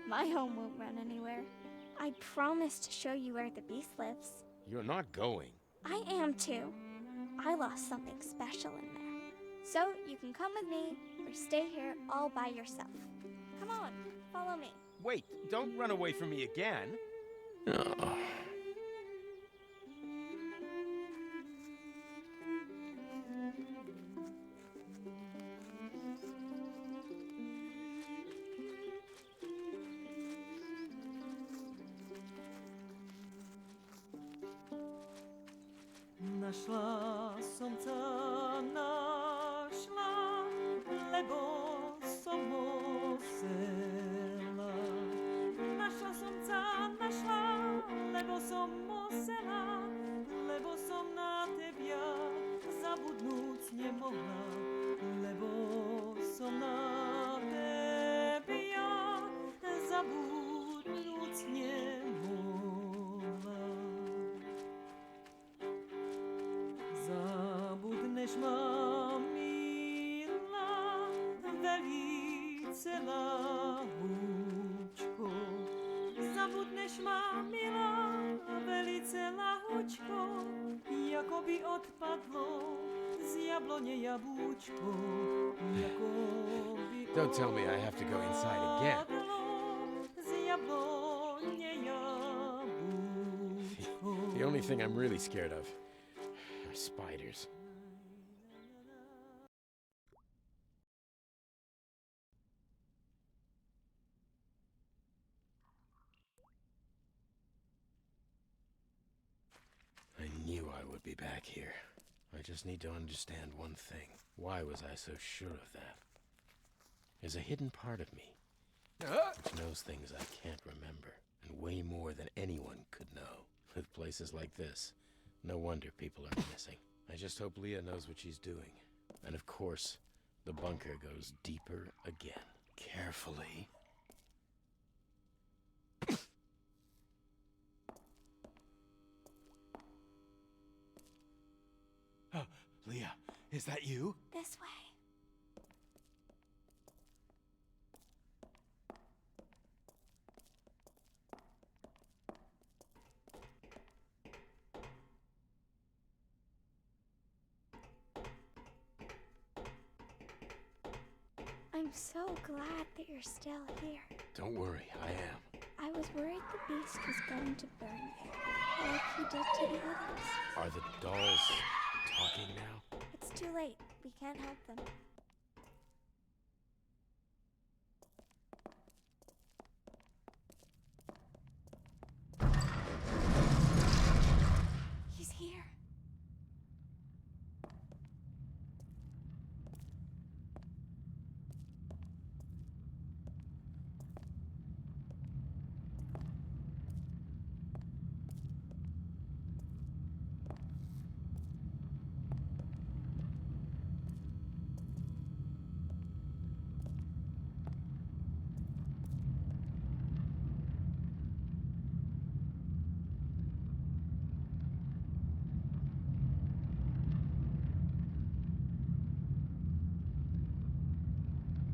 My home won't run anywhere. I promise to show you where the beast lives. You're not going. I am too. I lost something special in there. So you can come with me or stay here all by yourself. Come on, follow me. Wait, don't run away from me again. Oh. Našla som ťa, našla, lebo som musela. Našla som ťa, našla, lebo som musela, lebo som na tebia zabudnúť nemohla, lebo som na tebia zabudnúť nemohla. Zabudneš ma, milá, velice lahúčko. Zabudneš ma, milá, velice lahúčko, jako by odpadlo z jablone jabúčko. Jako by Don't tell me I have to go inside again. odpadlo z jablone jabúčko. The only thing I'm really scared of are spiders. I knew I would be back here. I just need to understand one thing. Why was I so sure of that? There's a hidden part of me which knows things I can't remember, and way more than anyone could know. With places like this, no wonder people are missing. I just hope Leah knows what she's doing. And of course, the bunker goes deeper again. Carefully. Leah, is that you? This way. I'm so glad that you're still here. Don't worry, I am. I was worried the beast was going to burn you, like he did to the others. Are the dolls talking now? It's too late. We can't help them. He's here.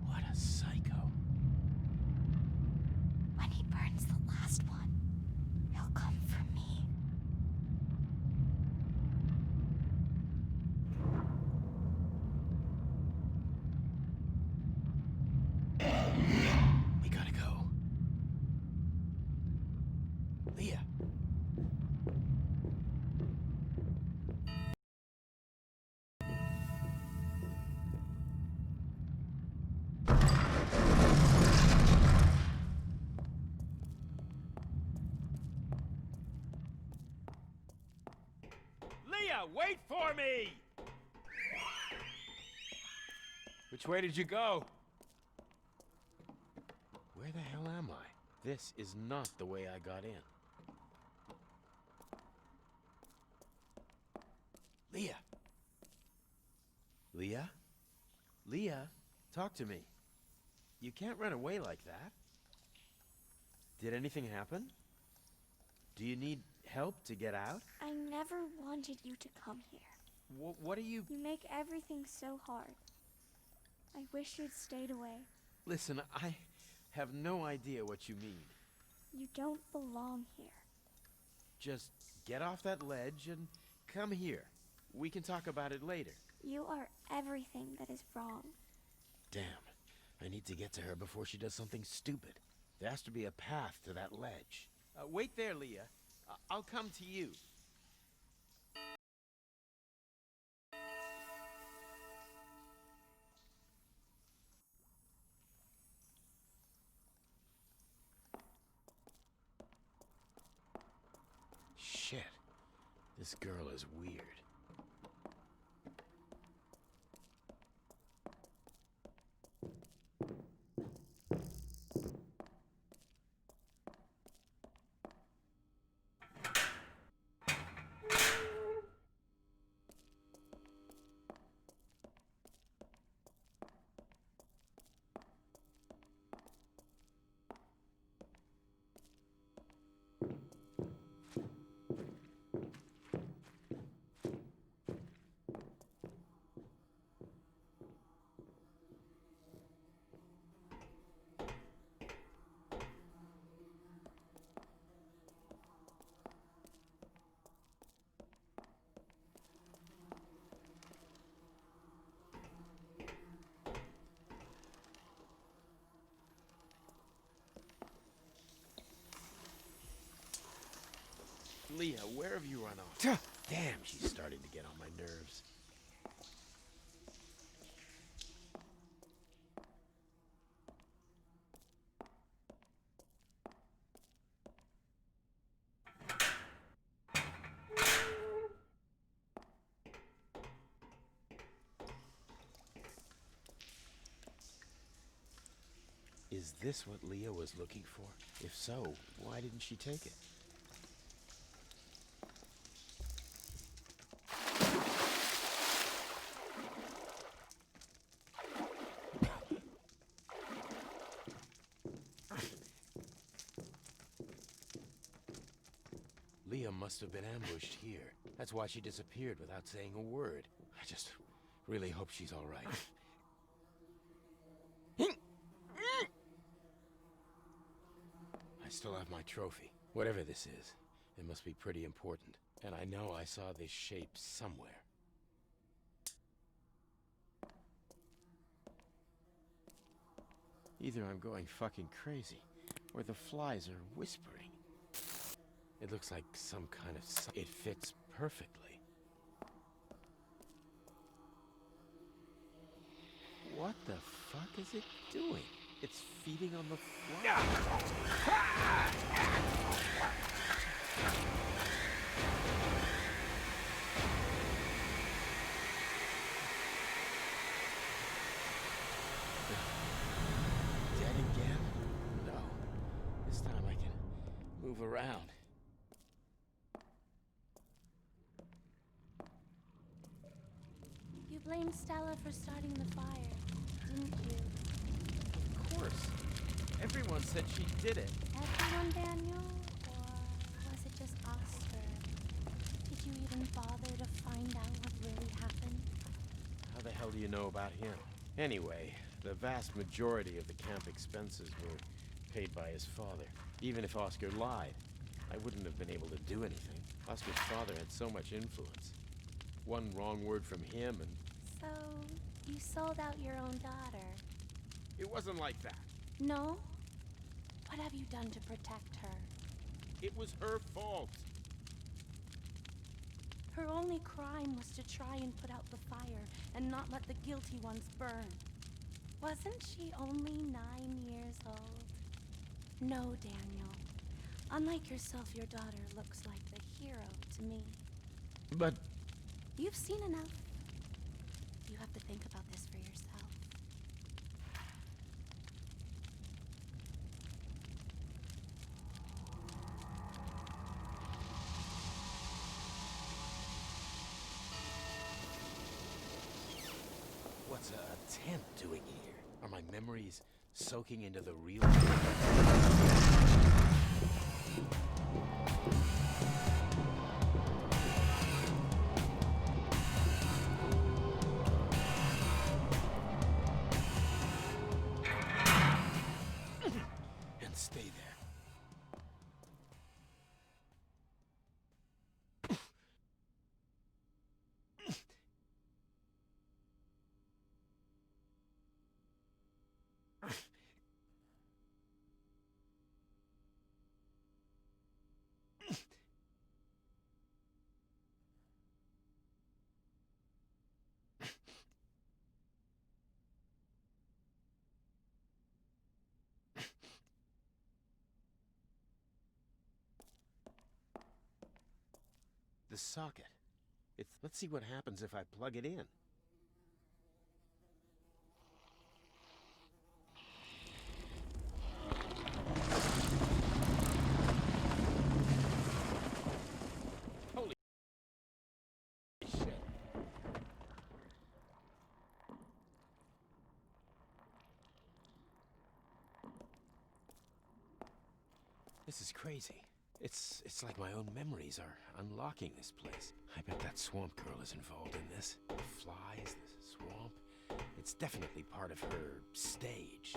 What a psycho. When he burns the last one, he'll come for me. We gotta go. Leah. Leah, wait for me! Which way did you go? This is not the way I got in. Leah! Leah? Leah, talk to me. You can't run away like that. Did anything happen? Do you need help to get out? I never wanted you to come here. What are you... You make everything so hard. I wish you'd stayed away. Listen, I have no idea what you mean. You don't belong here. Just get off that ledge and come here. We can talk about it later. You are everything that is wrong. Damn. I need to get to her before she does something stupid. There has to be a path to that ledge. Wait there, Leah. I'll come to you. Shit. This girl is weird. Leah, where have you run off? Damn, she's starting to get on my nerves. Is this what Leah was looking for? If so, why didn't she take it? Leah must have been ambushed here. That's why she disappeared without saying a word. I just really hope she's all right. I still have my trophy. Whatever this is, it must be pretty important. And I know I saw this shape somewhere. Either I'm going fucking crazy, or the flies are whispering. It looks like some kind of... It fits perfectly. What the fuck is it doing? It's feeding on the fly. Dead again? No. This time I can move around. You blamed Stella for starting the fire, didn't you? Of course. Everyone said she did it. Everyone, Daniel? Or was it just Oscar? Did you even bother to find out what really happened? How the hell do you know about him? Anyway, the vast majority of the camp expenses were paid by his father. Even if Oscar lied, I wouldn't have been able to do anything. Oscar's father had so much influence. One wrong word from him and... So, you sold out your own daughter? It wasn't like that. No? What have you done to protect her? It was her fault. Her only crime was to try and put out the fire and not let the guilty ones burn. Wasn't she only 9 years old? No, Daniel. Unlike yourself, your daughter looks like the hero to me. But... You've seen enough. You have to think about this for yourself. tent doing here? Are my memories soaking into the real? And stay there. The socket. Let's see what happens if I plug it in. Holy shit. This is crazy. It's like my own memories are unlocking this place. I bet that swamp girl is involved in this. The flies, the swamp. It's definitely part of her stage.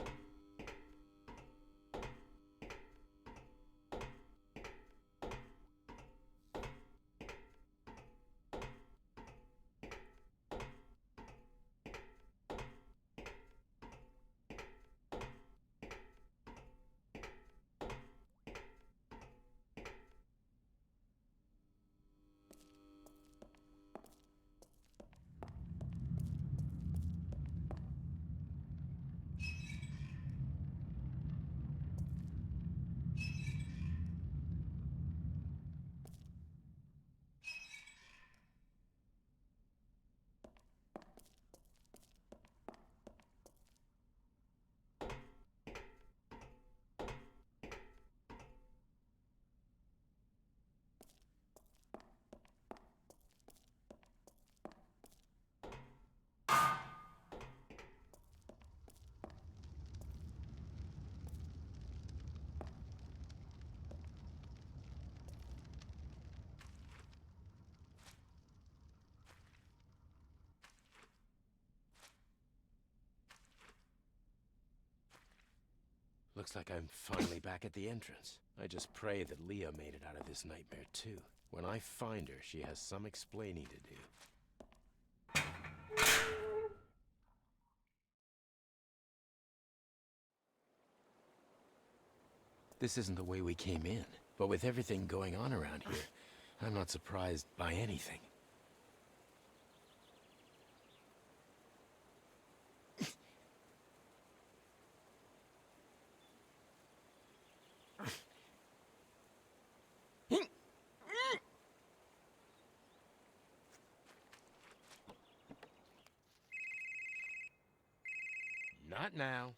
Looks like I'm finally back at the entrance. I just pray that Leah made it out of this nightmare too. When I find her, she has some explaining to do. This isn't the way we came in, but with everything going on around here, I'm not surprised by anything. Not now.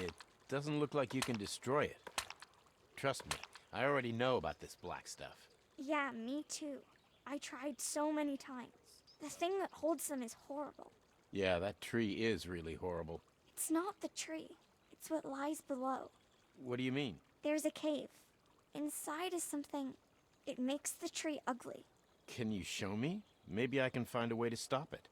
It doesn't look like you can destroy it. Trust me, I already know about this black stuff. Yeah, me too. I tried so many times. The thing that holds them is horrible. Yeah, that tree is really horrible. It's not the tree. It's what lies below. What do you mean? There's a cave. Inside is something. It makes the tree ugly. Can you show me? Maybe I can find a way to stop it.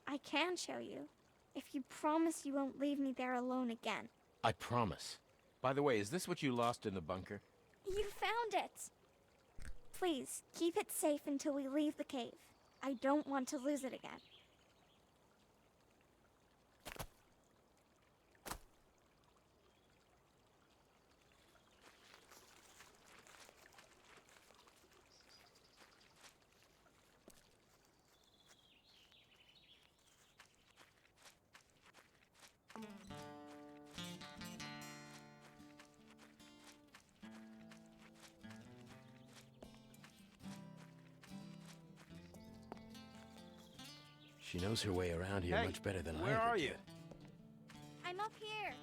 I can show you. If you promise you won't leave me there alone again. I promise. By the way, is this what you lost in the bunker? You found it! Please, keep it safe until we leave the cave. I don't want to lose it again. She knows her way around here Hey, much better than I where ever are did. you? I'm up here.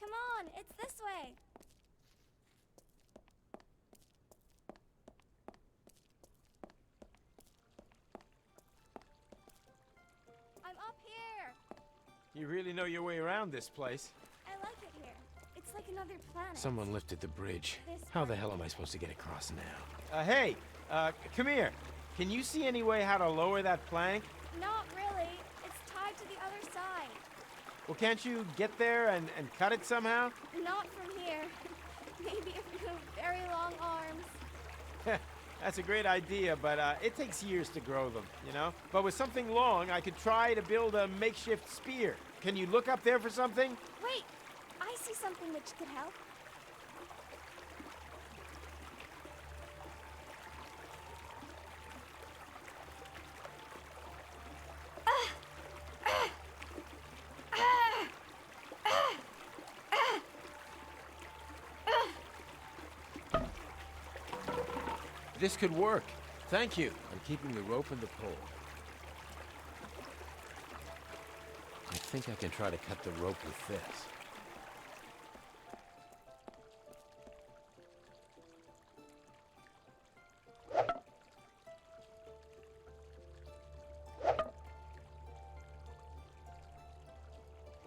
Come on, it's this way. I'm up here. You really know your way around this place. I like it here. It's like another planet. Someone lifted the bridge. This How the part- hell am I supposed to get across now? Hey, come here. Can you see any way how to lower that plank? Not really. It's tied to the other side. Well, can't you get there and cut it somehow? Not from here. Maybe if you have very long arms. That's a great idea, but it takes years to grow them, you know? But with something long, I could try to build a makeshift spear. Can you look up there for something? Wait, I see something which could help. This could work. Thank you. I'm keeping the rope and the pole. I think I can try to cut the rope with this.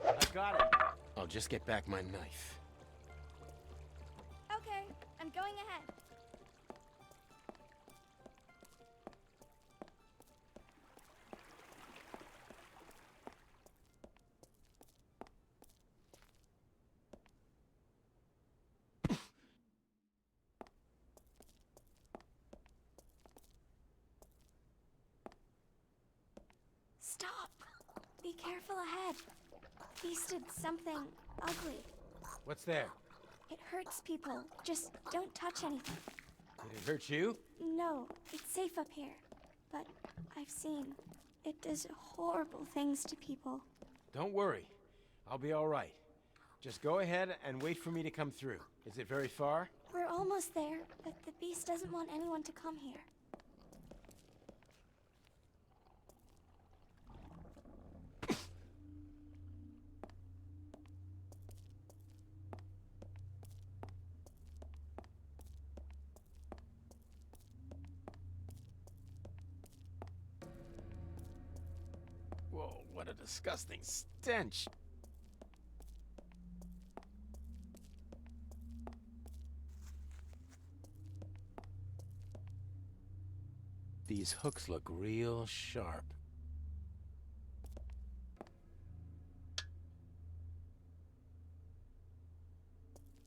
I've got it. I'll just get back my knife. Okay, I'm going ahead. Stop! Be careful ahead. Beast did something ugly. What's there? It hurts people. Just don't touch anything. Did it hurt you? No, it's safe up here. But I've seen it does horrible things to people. Don't worry. I'll be all right. Just go ahead and wait for me to come through. Is it very far? We're almost there, but the beast doesn't want anyone to come here. Whoa, what a disgusting stench. These hooks look real sharp.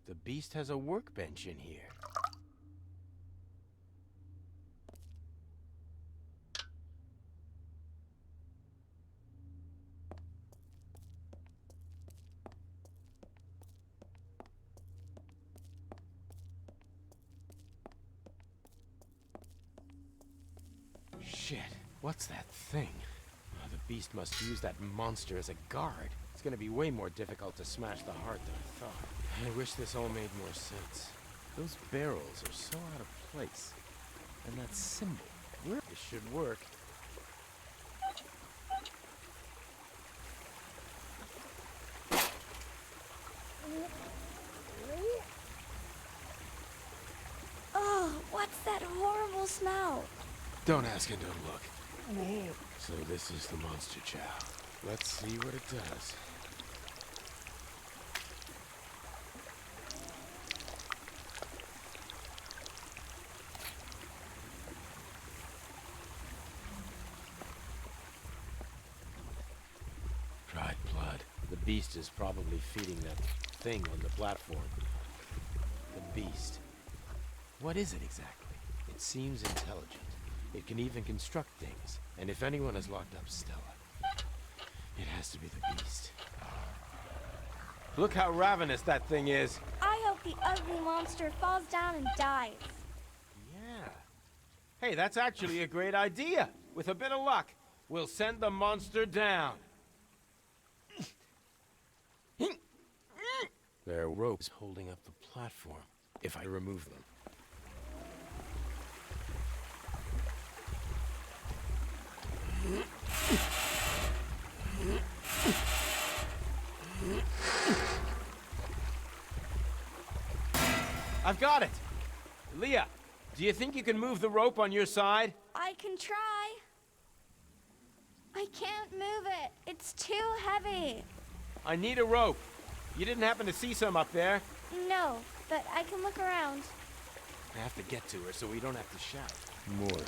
The beast has a workbench in here. Shit, what's that thing? Oh, the beast must use that monster as a guard. It's gonna be way more difficult to smash the heart than I thought. I wish this all made more sense. Those barrels are so out of place. And that symbol, where this should work. Oh, what's that horrible smell? Don't ask and don't look. Wait. So this is the monster chow. Let's see what it does. Dried blood. The beast is probably feeding that thing on the platform. The beast. What is it exactly? It seems intelligent. It can even construct things. And if anyone has locked up Stella, it has to be the beast. Look how ravenous that thing is. I hope the ugly monster falls down and dies. Yeah. Hey, that's actually a great idea. With a bit of luck, we'll send the monster down. There are ropes holding up the platform, if I remove them. I've got it! Leah, do you think you can move the rope on your side? I can try. I can't move it. It's too heavy. I need a rope. You didn't happen to see some up there? No, but I can look around. I have to get to her so we don't have to shout. More.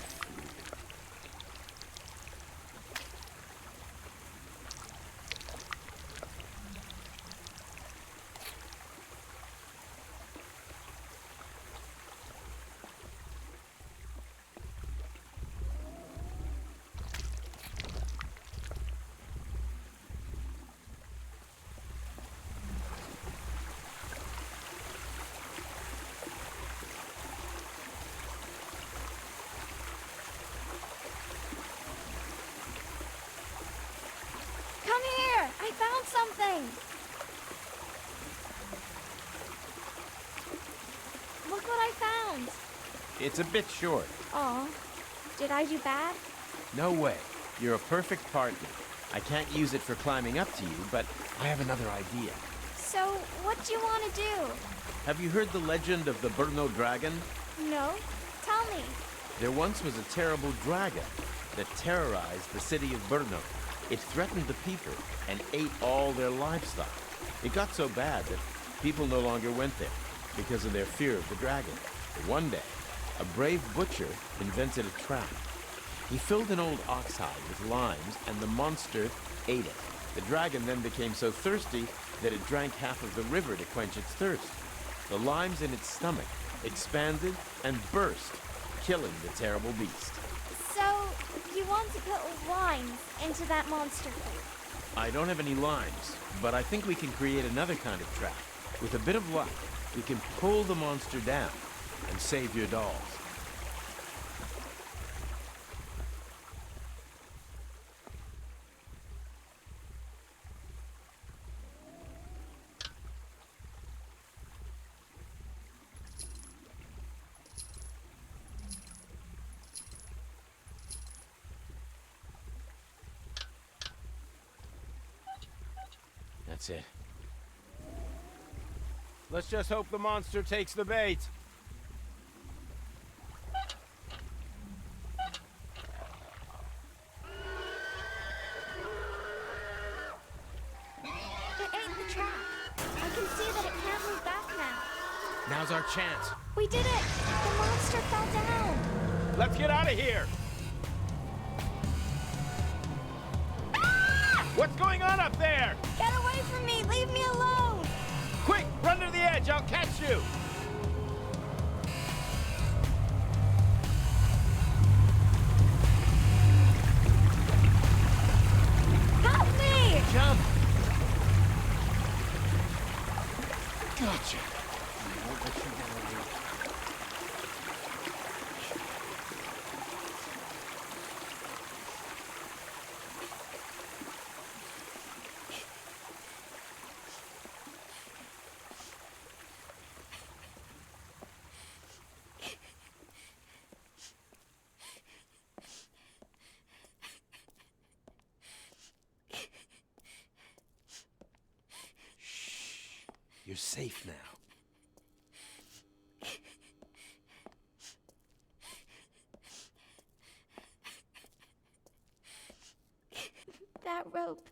Come here! I found something! Look what I found! It's a bit short. Aw, did I do bad? No way. You're a perfect partner. I can't use it for climbing up to you, but I have another idea. So, what do you want to do? Have you heard the legend of the Brno dragon? No? Tell me. There once was a terrible dragon that terrorized the city of Brno. It threatened the people and ate all their livestock. It got so bad that people no longer went there because of their fear of the dragon. But one day, a brave butcher invented a trap. He filled an old ox hide with limes and the monster ate it. The dragon then became so thirsty that it drank half of the river to quench its thirst. The limes in its stomach expanded and burst, killing the terrible beast. So, you want to put limes into that monster food? I don't have any limes, but I think we can create another kind of trap. With a bit of luck, we can pull the monster down and save your dolls. That's it. Let's just hope the monster takes the bait. It ate the trap. I can see that it can't move back now. Now's our chance. We did it! The monster fell down! Let's get out of here! What's going on up there? Get away from me! Leave me alone! Quick, run to the edge, I'll catch you! Help me! Jump! Gotcha. I won't let you get away. You're safe now. That rope.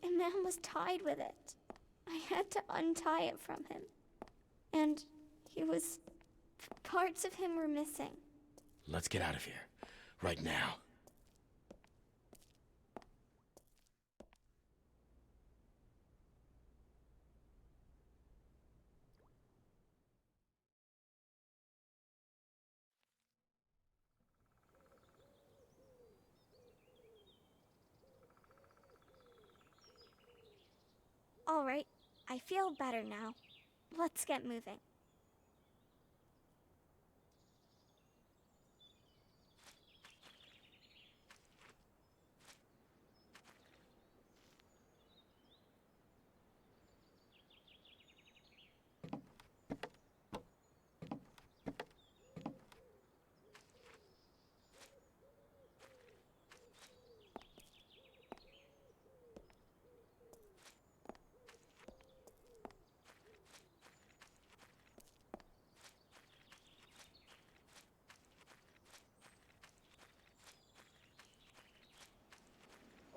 A man was tied with it. I had to untie it from him. And he was... parts of him were missing. Let's get out of here. Right now. All right, I feel better now. Let's get moving.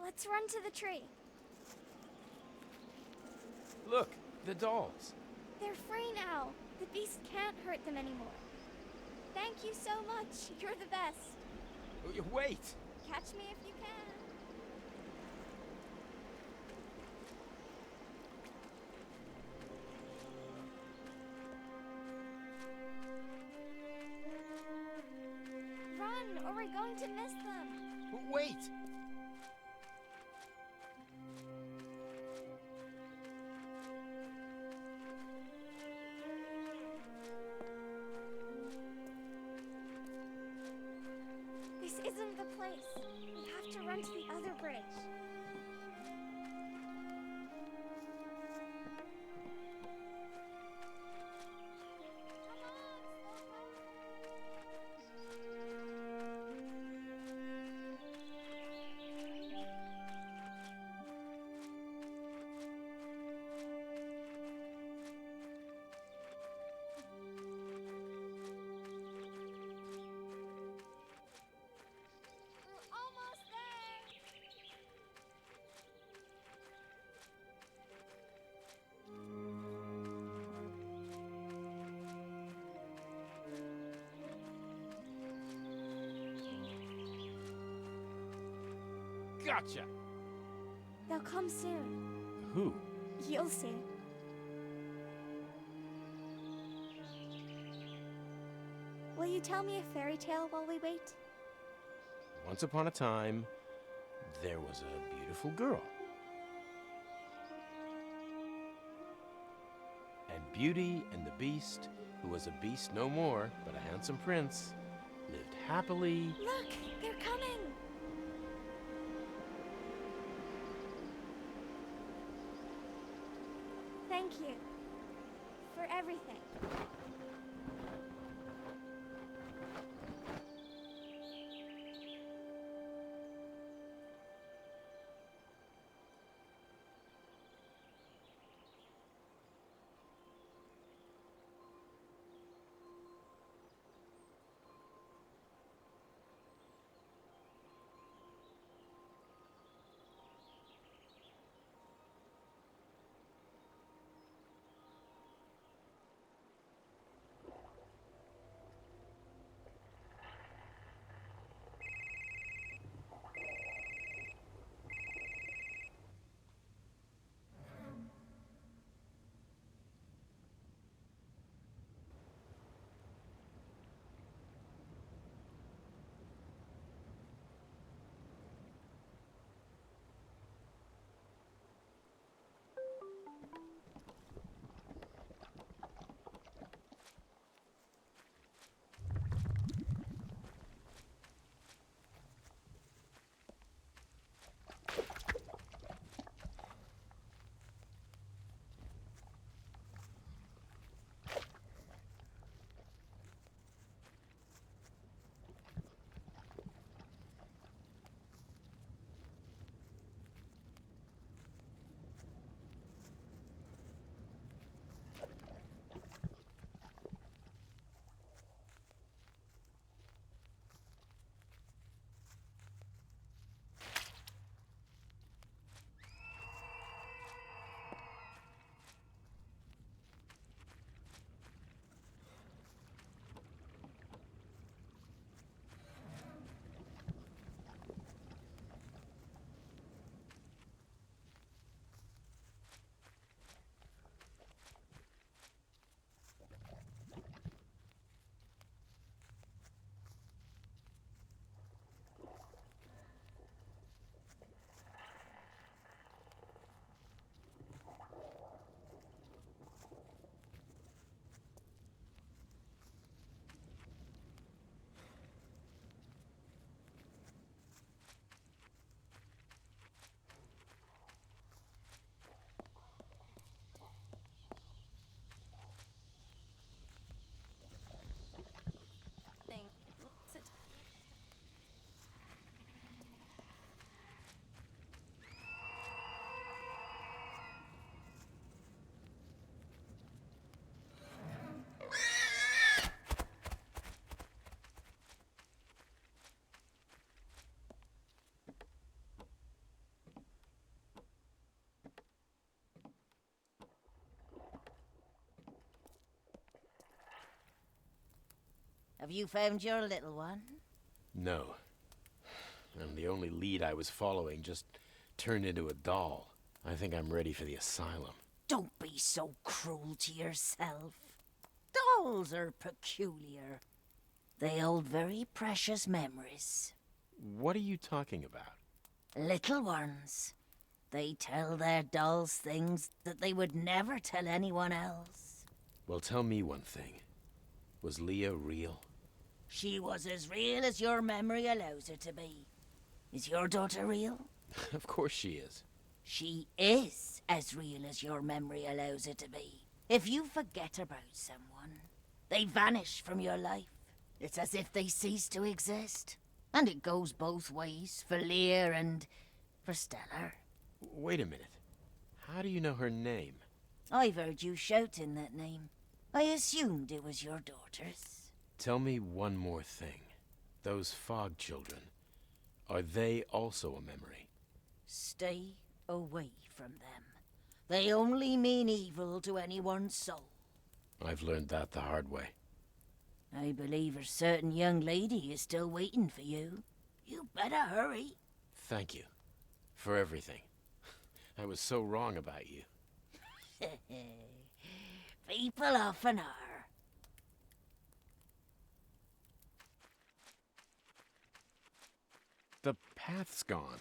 Let's run to the tree. Look, the dolls. They're free now. The beast can't hurt them anymore. Thank you so much. You're the best. Wait! Catch me if you can. Run, or we're going to miss them. Wait! This isn't the place. We have to run to the other bridge. We're almost there. Gotcha! They'll come soon. Who? You'll see. Will you tell me a fairy tale while we wait? Once upon a time, there was a beautiful girl. And Beauty and the Beast, who was a beast no more, but a handsome prince, lived happily. Look, they're coming. Thank you for everything. Have you found your little one? No. And the only lead I was following just turned into a doll. I think I'm ready for the asylum. Don't be so cruel to yourself. Dolls are peculiar. They hold very precious memories. What are you talking about? Little ones. They tell their dolls things that they would never tell anyone else. Well, tell me one thing. Was Leah real? She was as real as your memory allows her to be. Is your daughter real? Of course she is. She is as real as your memory allows her to be. If you forget about someone, they vanish from your life. It's as if they cease to exist. And it goes both ways for Leah and for Stella. Wait a minute. How do you know her name? I've heard you shouting that name. I assumed it was your daughter's. Tell me one more thing. Those fog children, are they also a memory? Stay away from them. They only mean evil to anyone's soul. I've learned that the hard way. I believe a certain young lady is still waiting for you. You better hurry. Thank you. For everything. I was so wrong about you. People often are. The path's gone.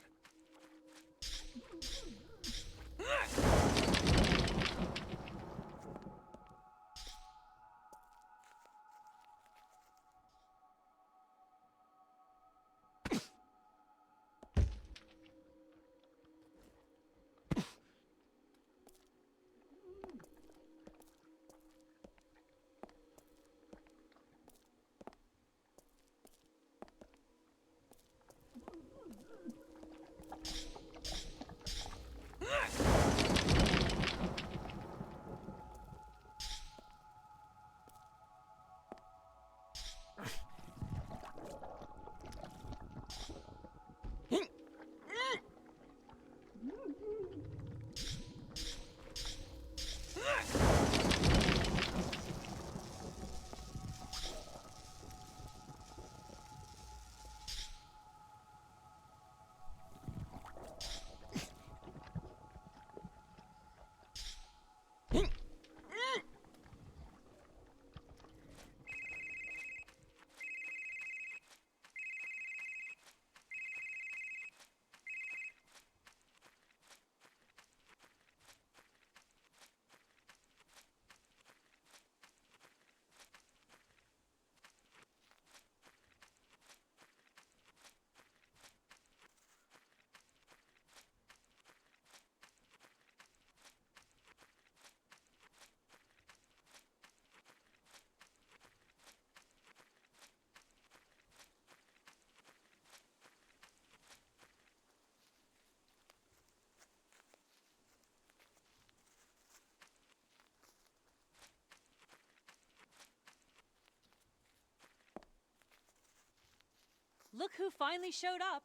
Look who finally showed up.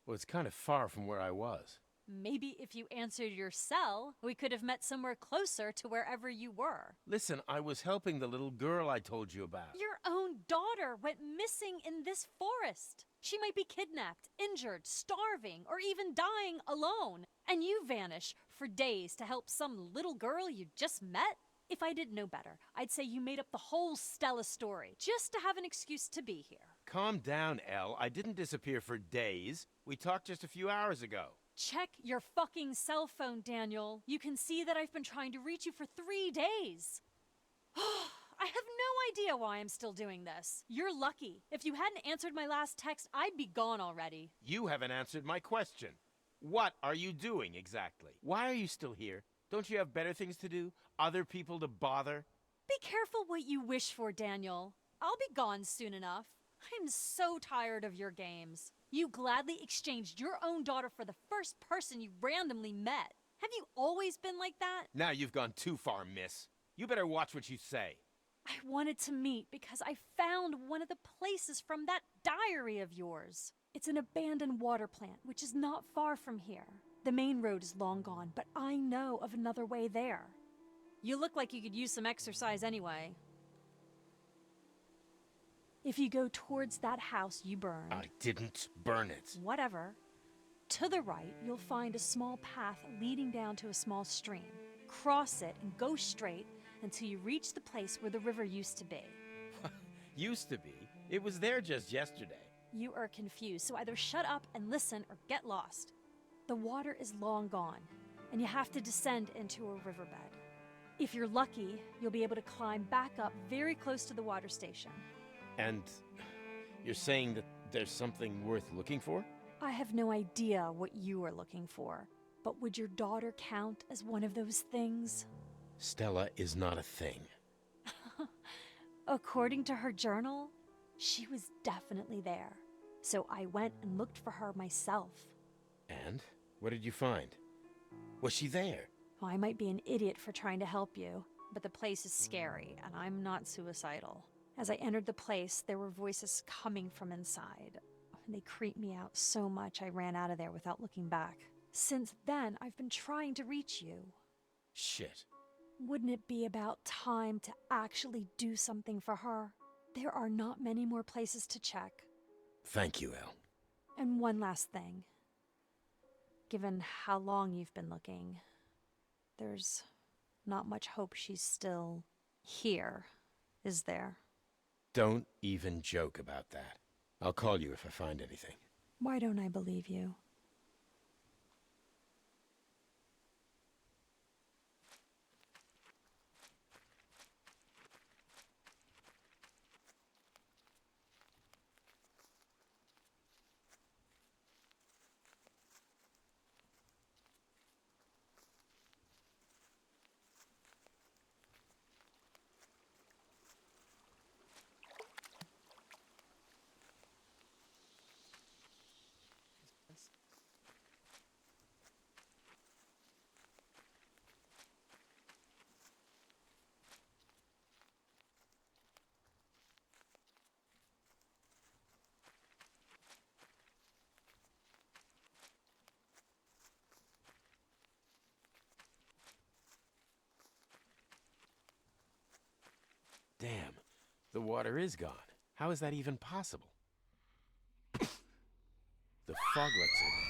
Well, it's kind of far from where I was. Maybe if you answered your cell, we could have met somewhere closer to wherever you were. Listen, I was helping the little girl I told you about. Your own daughter went missing in this forest. She might be kidnapped, injured, starving, or even dying alone. And you vanish for days to help some little girl you just met? If I didn't know better, I'd say you made up the whole Stella story just to have an excuse to be here. Calm down, Elle. I didn't disappear for days. We talked just a few hours ago. Check your fucking cell phone, Daniel. You can see that I've been trying to reach you for 3 days. I have no idea why I'm still doing this. You're lucky. If you hadn't answered my last text, I'd be gone already. You haven't answered my question. What are you doing exactly? Why are you still here? Don't you have better things to do? Other people to bother? Be careful what you wish for, Daniel. I'll be gone soon enough. I'm so tired of your games. You gladly exchanged your own daughter for the first person you randomly met. Have you always been like that? Now you've gone too far, miss. You better watch what you say. I wanted to meet because I found one of the places from that diary of yours. It's an abandoned water plant, which is not far from here. The main road is long gone, but I know of another way there. You look like you could use some exercise anyway. If you go towards that house you burned, I didn't burn it. whatever, to the right, you'll find a small path leading down to a small stream. Cross it and go straight until you reach the place where the river used to be. Used to be. It was there just yesterday. You are confused, so either shut up and listen or get lost. The water is long gone, and you have to descend into a riverbed. If you're lucky, you'll be able to climb back up very close to the water station. And you're saying that there's something worth looking for? I have no idea what you are looking for, but would your daughter count as one of those things? Stella is not a thing. According to her journal, she was definitely there. So I went and looked for her myself. And? What did you find? Was she there? Well, I might be an idiot for trying to help you, but the place is scary, and I'm not suicidal. As I entered the place, there were voices coming from inside. And they creeped me out so much I ran out of there without looking back. Since then, I've been trying to reach you. Shit. Wouldn't it be about time to actually do something for her? There are not many more places to check. Thank you, El. And one last thing. Given how long you've been looking, there's not much hope she's still here, is there? Don't even joke about that. I'll call you if I find anything. Why don't I believe you? Damn, the water is gone. How is that even possible? The foglets are...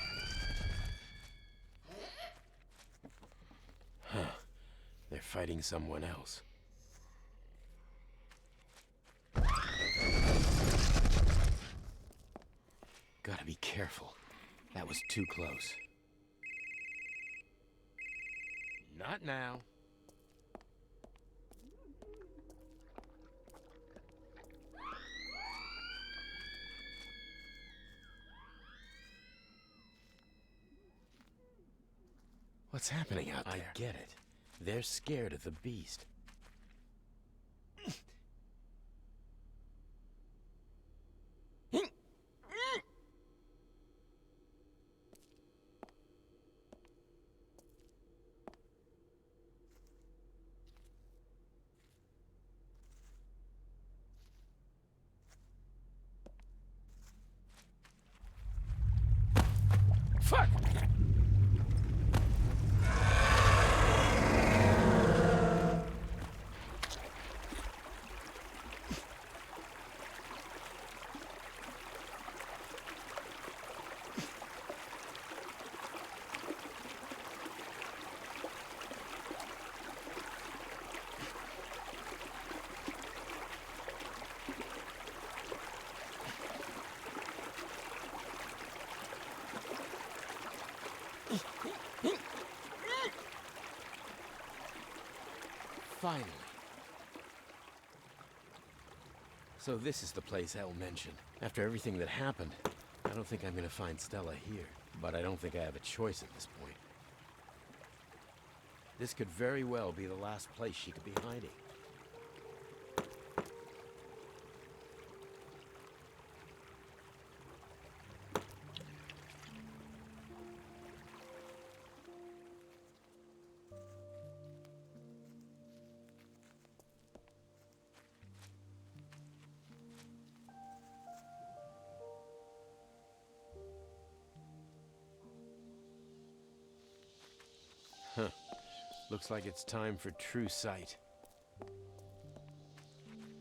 Huh. They're fighting someone else. Gotta be careful. That was too close. Not now. What's happening out there? I get it. They're scared of the beast. Fuck! Finally. So this is the place El mentioned. After everything that happened, I don't think I'm gonna find Stella here. But I don't think I have a choice at this point. This could very well be the last place she could be hiding. Huh. Looks like it's time for true sight.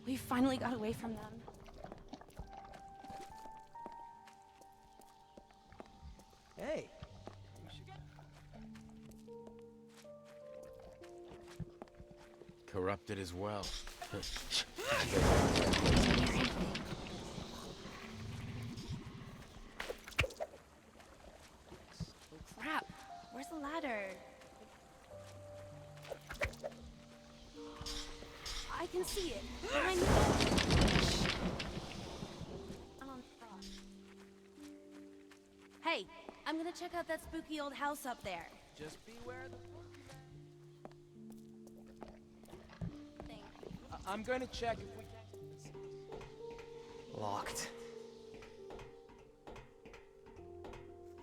We finally got away from them. corrupted as well. Crap. Where's the ladder? I can see it. Behind the door. Hey, I'm gonna check out that spooky old house up there. Just beware the Thank you. I'm going to check if we can. Locked.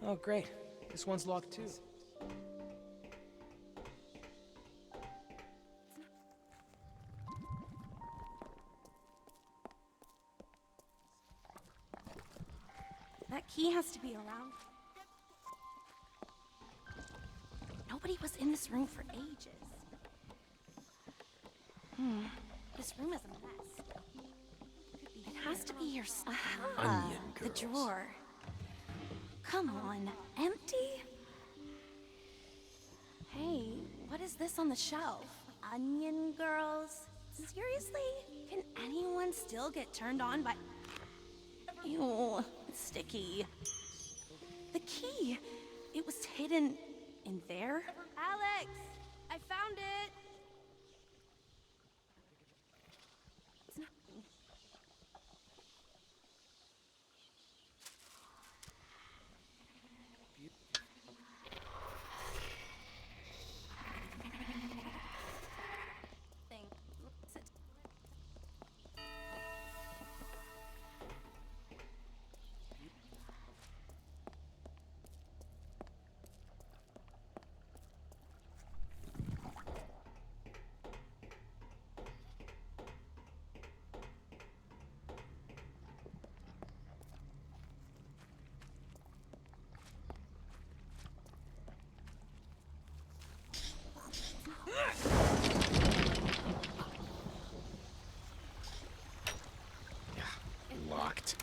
Oh, great. This one's locked too. That key has to be around. Nobody was in this room for ages. This room is a mess. It has to be here. Onion The girls. drawer. Come on, empty? Hey, what is this on the shelf? Onion girls? Seriously? Can anyone still get turned on by... Ew, it's sticky. The key! It was hidden in there? Alex! I found it! It's not... Sit. Locked.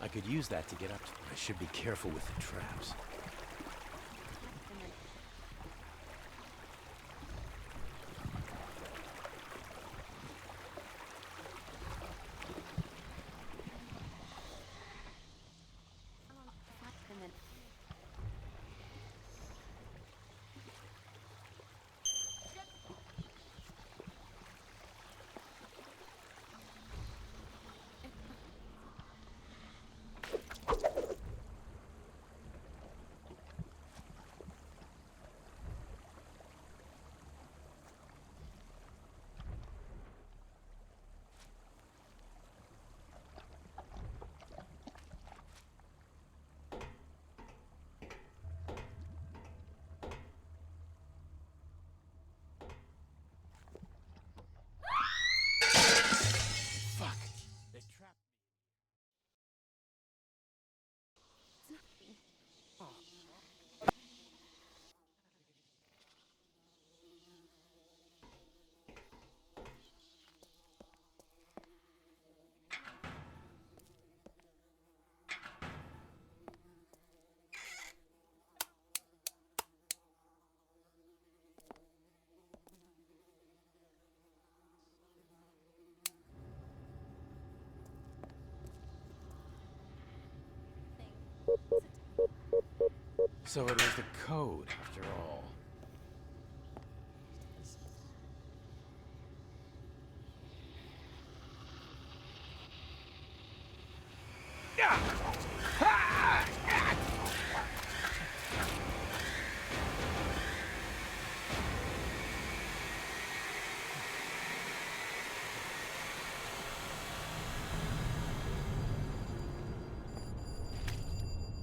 I could use that to get up. I should be careful with the traps. Fuck! They trapped me. So it was the code, after all.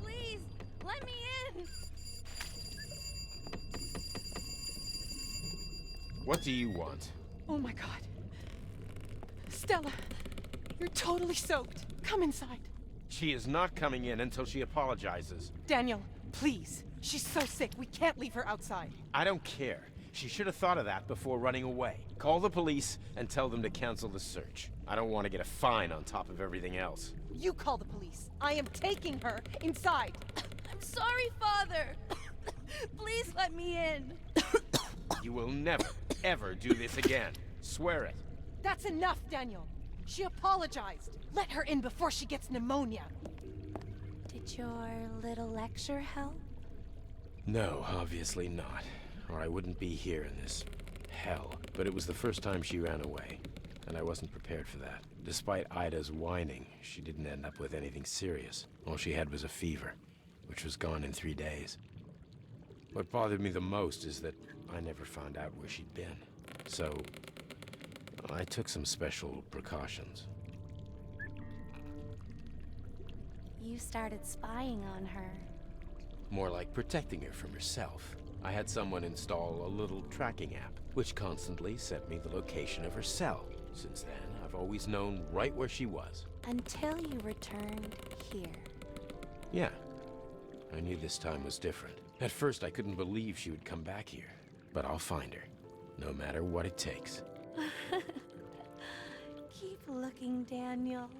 Please, let me in! What do you want? Oh my god. Stella, you're totally soaked. Come inside. She is not coming in until she apologizes. Daniel, please. She's so sick, we can't leave her outside. I don't care. She should have thought of that before running away. Call the police and tell them to cancel the search. I don't want to get a fine on top of everything else. You call the police. I am taking her inside. I'm sorry, Father! Please let me in! You will never, ever do this again. Swear it. That's enough, Daniel. She apologized. Let her in before she gets pneumonia. Did your little lecture help? No, obviously not. Or I wouldn't be here in this hell. But it was the first time she ran away, and I wasn't prepared for that. Despite Ida's whining, she didn't end up with anything serious. All she had was a fever, which was gone in 3 days. What bothered me the most is that I never found out where she'd been. So, I took some special precautions. You started spying on her. More like protecting her from herself. I had someone install a little tracking app, which constantly sent me the location of her cell. Since then, I've always known right where she was. Until you returned here. Yeah, I knew this time was different. At first, I couldn't believe she would come back here. But I'll find her, no matter what it takes. Keep looking, Daniel.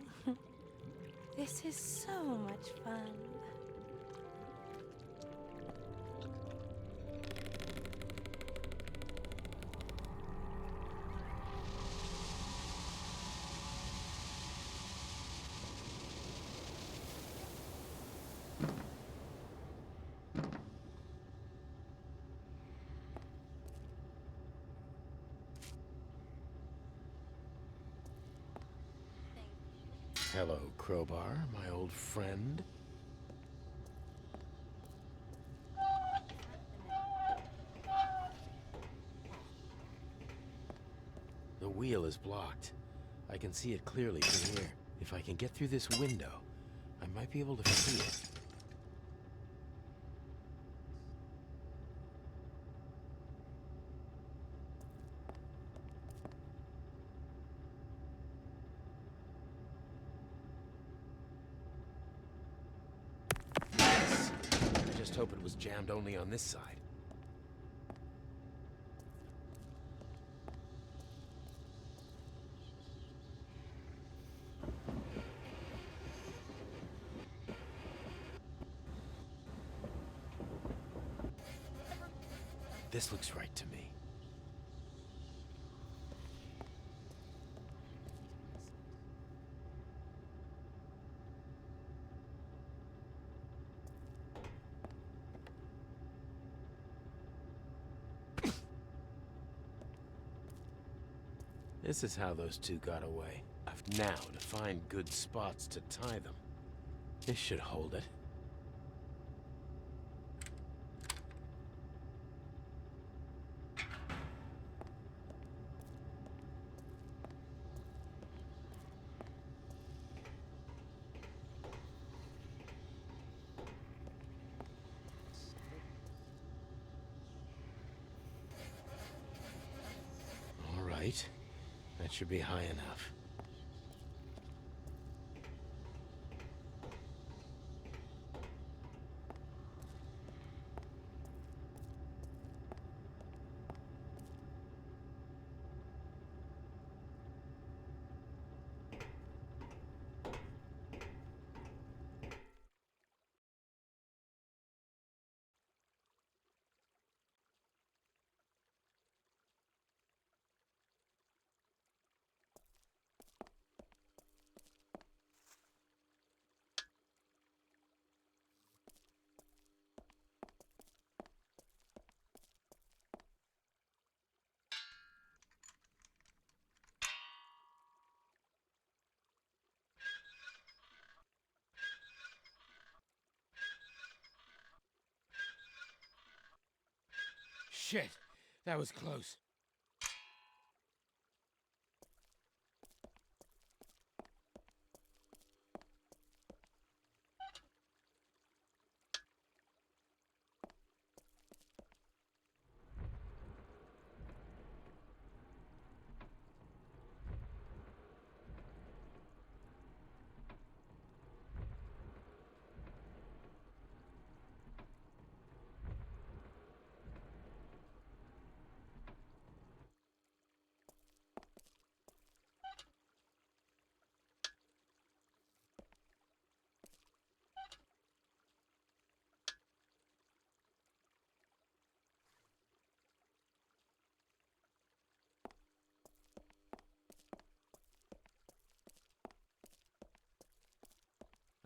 This is so much fun. Hello, Crowbar, my old friend. The wheel is blocked. I can see it clearly from here. If I can get through this window, I might be able to see it. Yes! I just hope it was jammed only on this side. This looks right to me. This is how those two got away. I've now to find good spots to tie them. This should hold it. All right. That should be high enough. Shit! That was close.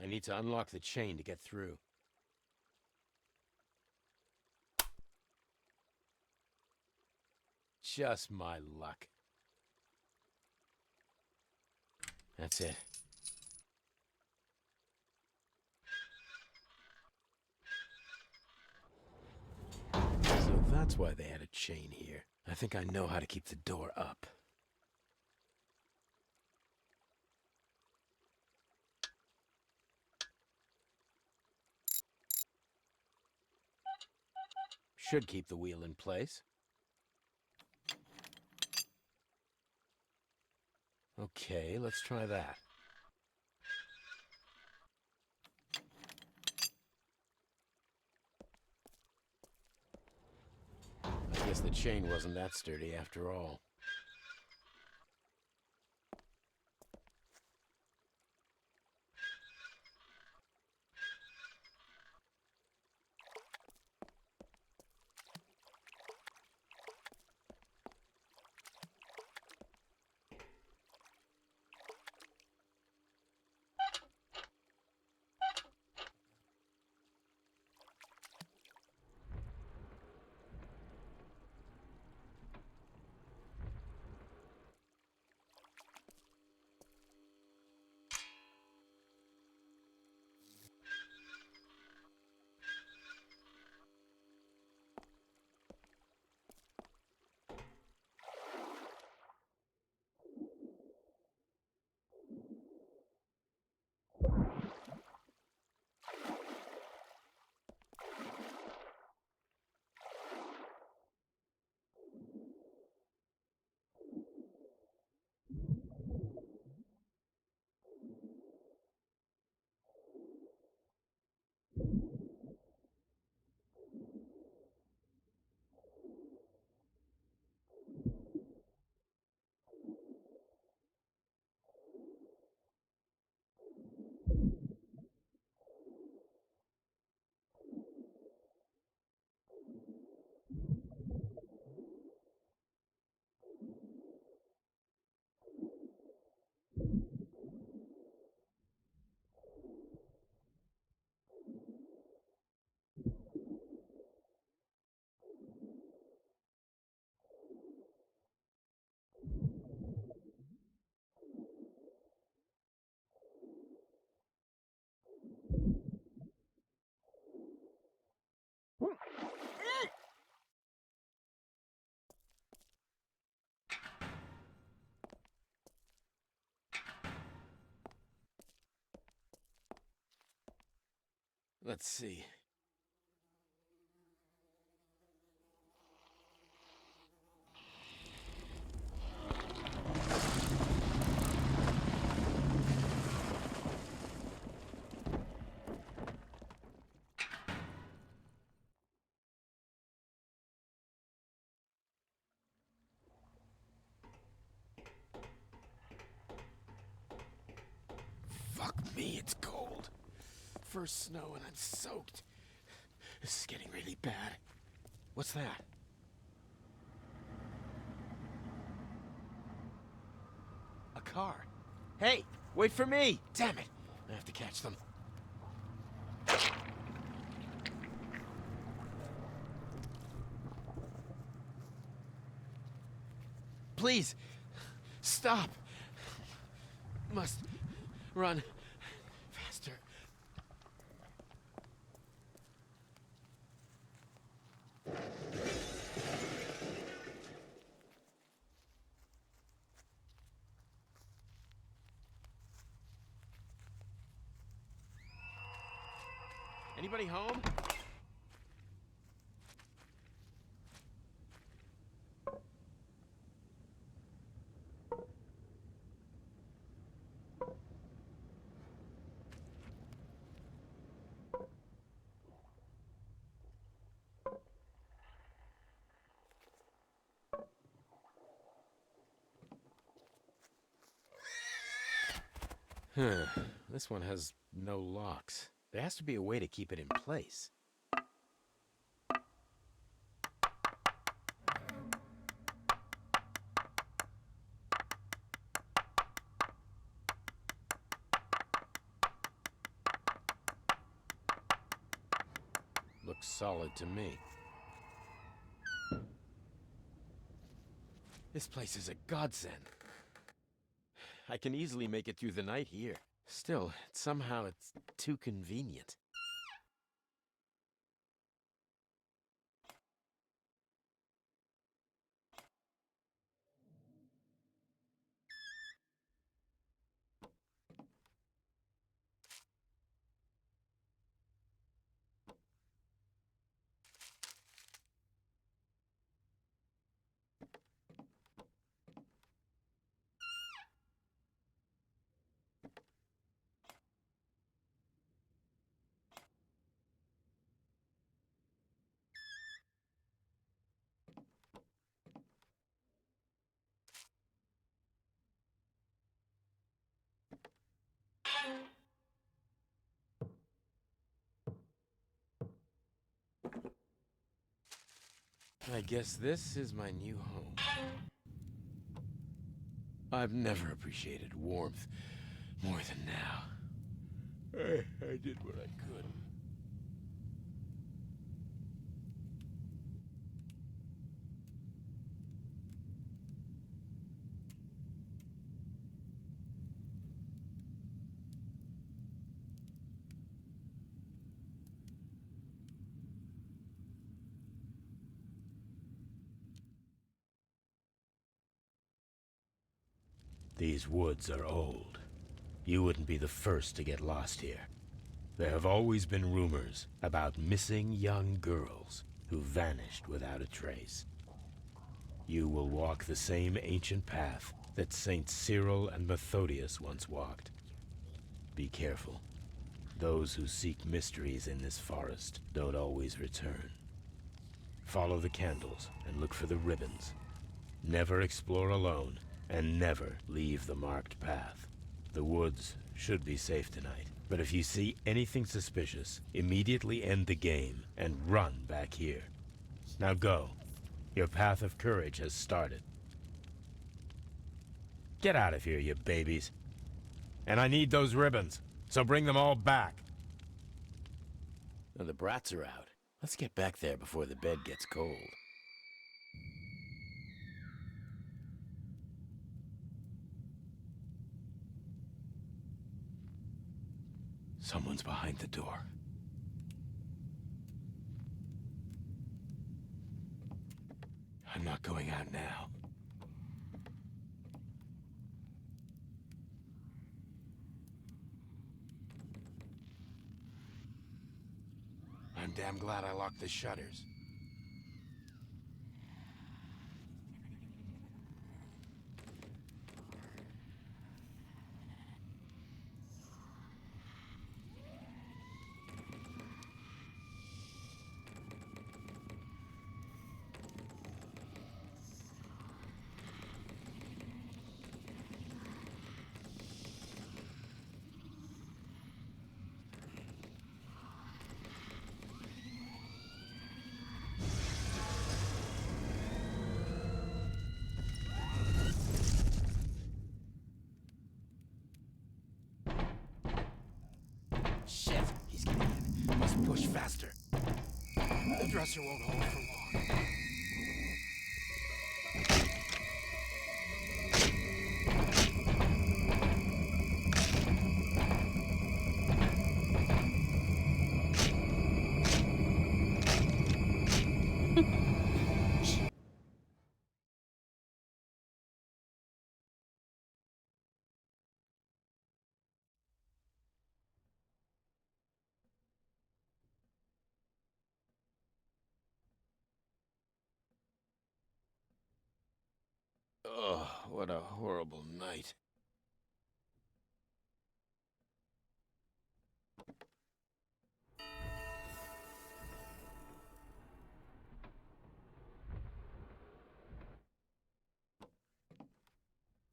I need to unlock the chain to get through. Just my luck. That's it. So that's why they had a chain here. I think I know how to keep the door up. Should keep the wheel in place. Okay, let's try that. I guess the chain wasn't that sturdy after all. Let's see. Fuck me, it's cold. First snow and I'm soaked. This is getting really bad. What's that? A car. Hey, wait for me! Damn it! I have to catch them. Please, stop. Must run faster. Anybody home? Huh. This one has no locks. There has to be a way to keep it in place. Looks solid to me. This place is a godsend. I can easily make it through the night here. Still, somehow it's too convenient. I guess this is my new home. I've never appreciated warmth more than now. I did what I could. These woods are old. You wouldn't be the first to get lost here. There have always been rumors about missing young girls who vanished without a trace. You will walk the same ancient path that Saints Cyril and Methodius once walked. Be careful. Those who seek mysteries in this forest don't always return. Follow the candles and look for the ribbons. Never explore alone, and never leave the marked path. The woods should be safe tonight, but if you see anything suspicious, immediately end the game and run back here. Now go. Your path of courage has started. Get out of here, you babies. And I need those ribbons, so bring them all back. Now the brats are out. Let's get back there before the bed gets cold. Someone's behind the door. I'm not going out now. I'm damn glad I locked the shutters. Shit, he's getting in. Must push faster. The dresser won't hold for long. Oh, what a horrible night.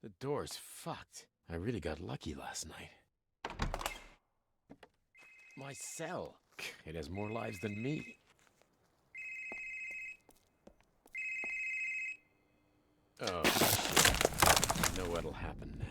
The door's fucked. I really got lucky last night. My cell. It has more lives than me. Oh, shit. I know what'll happen now.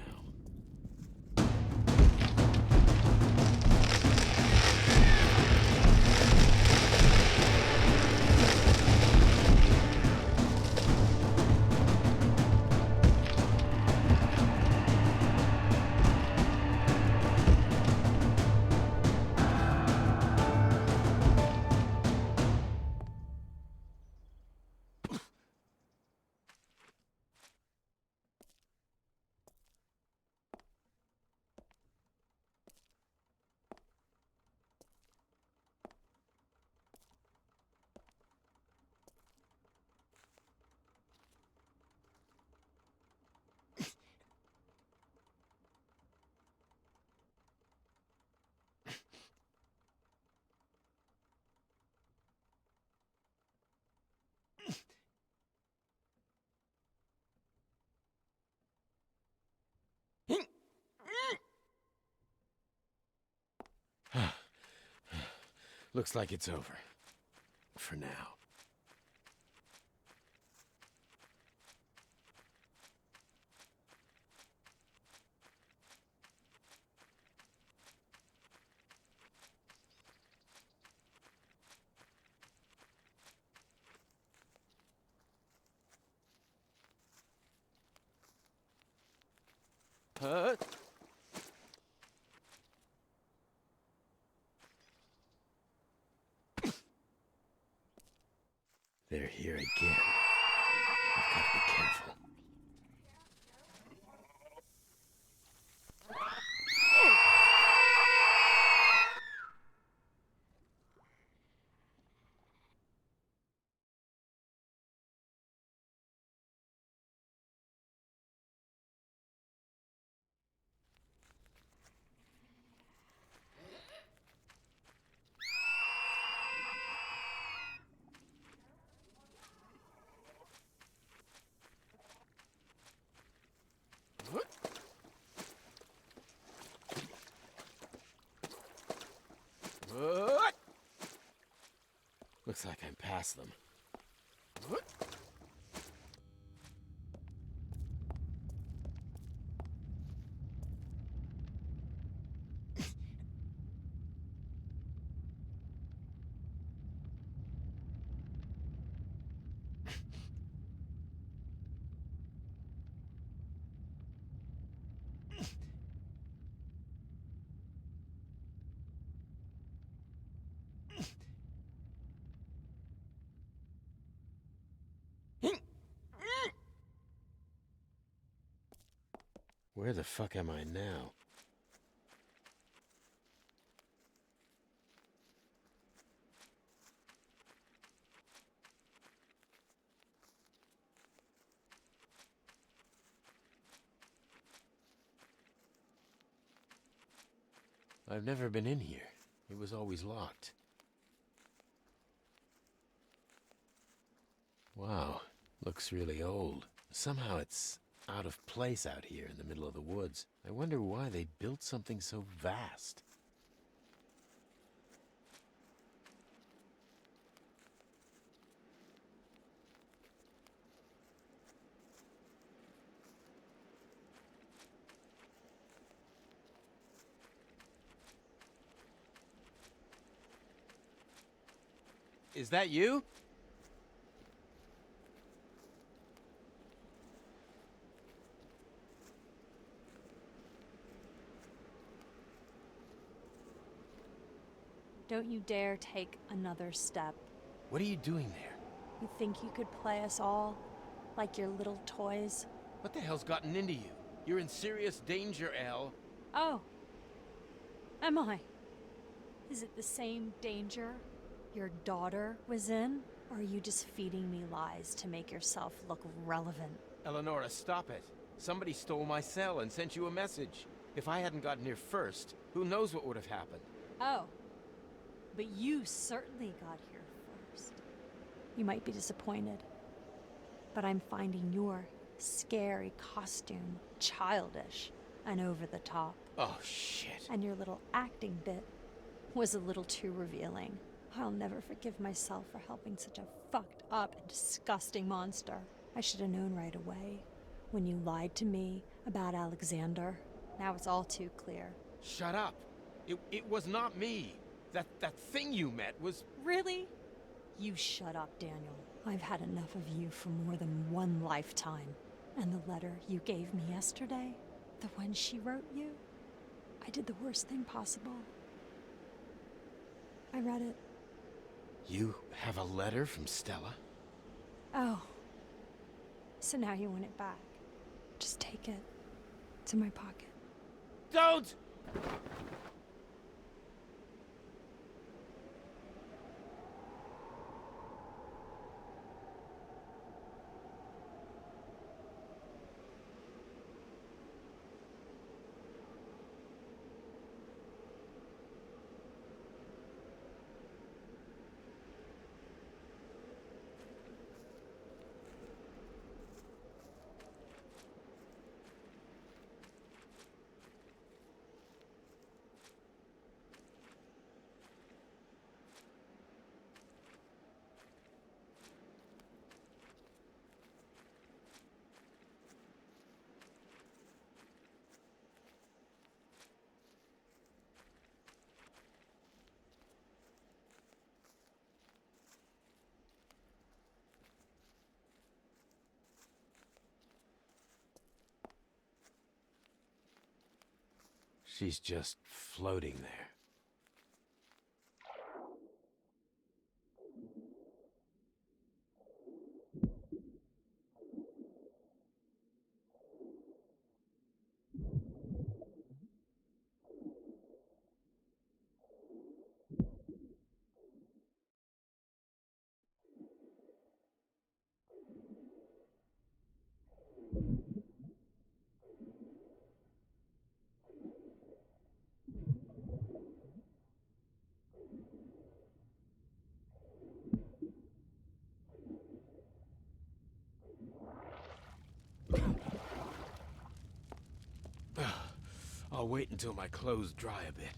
Looks like it's over. For now. They're here again. I've got to be careful. Looks like I'm past them. Where the fuck am I now? I've never been in here. It was always locked. Wow, looks really old. Somehow it's out of place out here in the middle of the woods. I wonder why they built something so vast. Is that you? Don't you dare take another step. What are you doing there? You think you could play us all like your little toys? What the hell's gotten into you? You're in serious danger, Elle. Oh. Am I? Is it the same danger your daughter was in? Or are you just feeding me lies to make yourself look relevant? Eleonora, stop it. Somebody stole my cell and sent you a message. If I hadn't gotten here first, who knows what would have happened? Oh. But you certainly got here first. You might be disappointed, but I'm finding your scary costume childish and over the top. Oh, shit. And your little acting bit was a little too revealing. I'll never forgive myself for helping such a fucked up and disgusting monster. I should have known right away when you lied to me about Alexander. Now it's all too clear. Shut up. It was not me. That thing you met was... Really? You shut up, Daniel. I've had enough of you for more than one lifetime. And the letter you gave me yesterday, the one she wrote you, I did the worst thing possible. I read it. You have a letter from Stella? Oh. So now you want it back. Just take it. It's in my pocket. Don't! She's just floating there. I'll wait until my clothes dry a bit.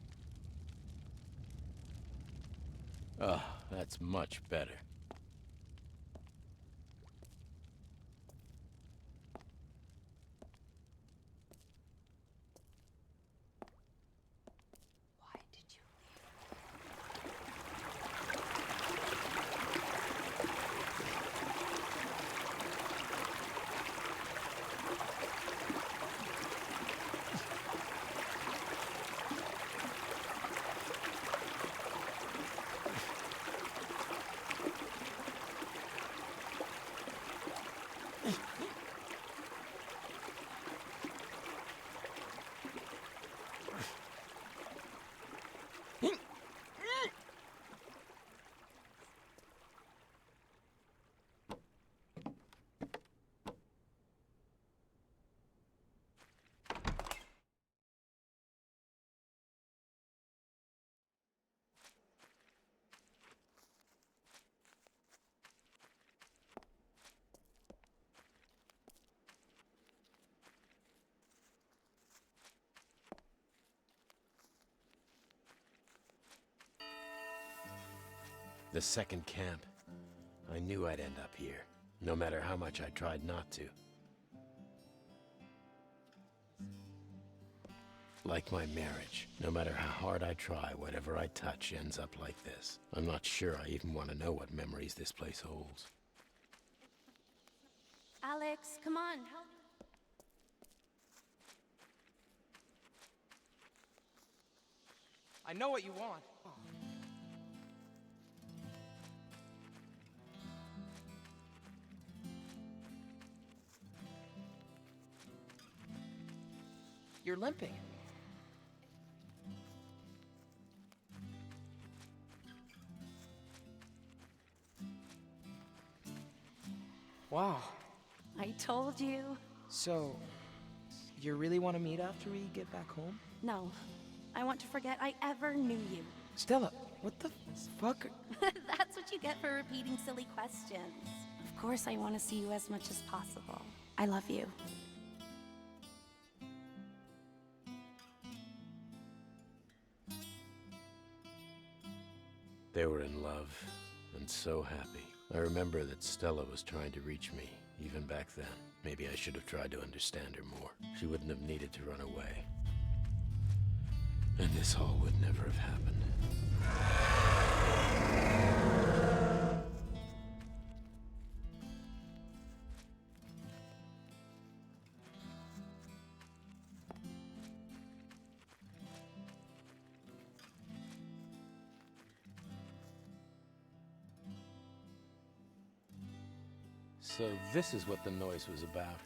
That's much better. Why did you leave? The second camp. I knew I'd end up here, no matter how much I tried not to. Like my marriage. No matter how hard I try, whatever I touch ends up like this. I'm not sure I even want to know what memories this place holds. Alex, come on, help. I know what you want. You're limping. Wow. I told you. So, you really want to meet after we get back home? No, I want to forget I ever knew you. Stella, what the fuck? That's what you get for repeating silly questions. Of course I want to see you as much as possible. I love you. They were in love, and so happy. I remember that Stella was trying to reach me, even back then. Maybe I should have tried to understand her more. She wouldn't have needed to run away. And this all would never have happened. So this is what the noise was about.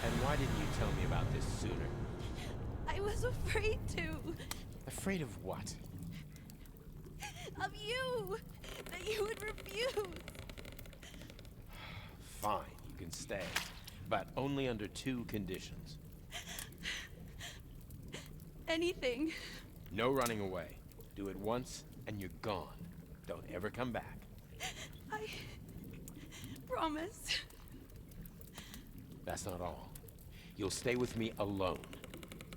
And why didn't you tell me about this sooner? I was afraid to. Afraid of what? Of you. That You would refuse. Fine, you can stay. But only under 2 conditions. Anything. No running away. Do it once, and you're gone. Don't ever come back. I promise. That's not all. You'll stay with me alone.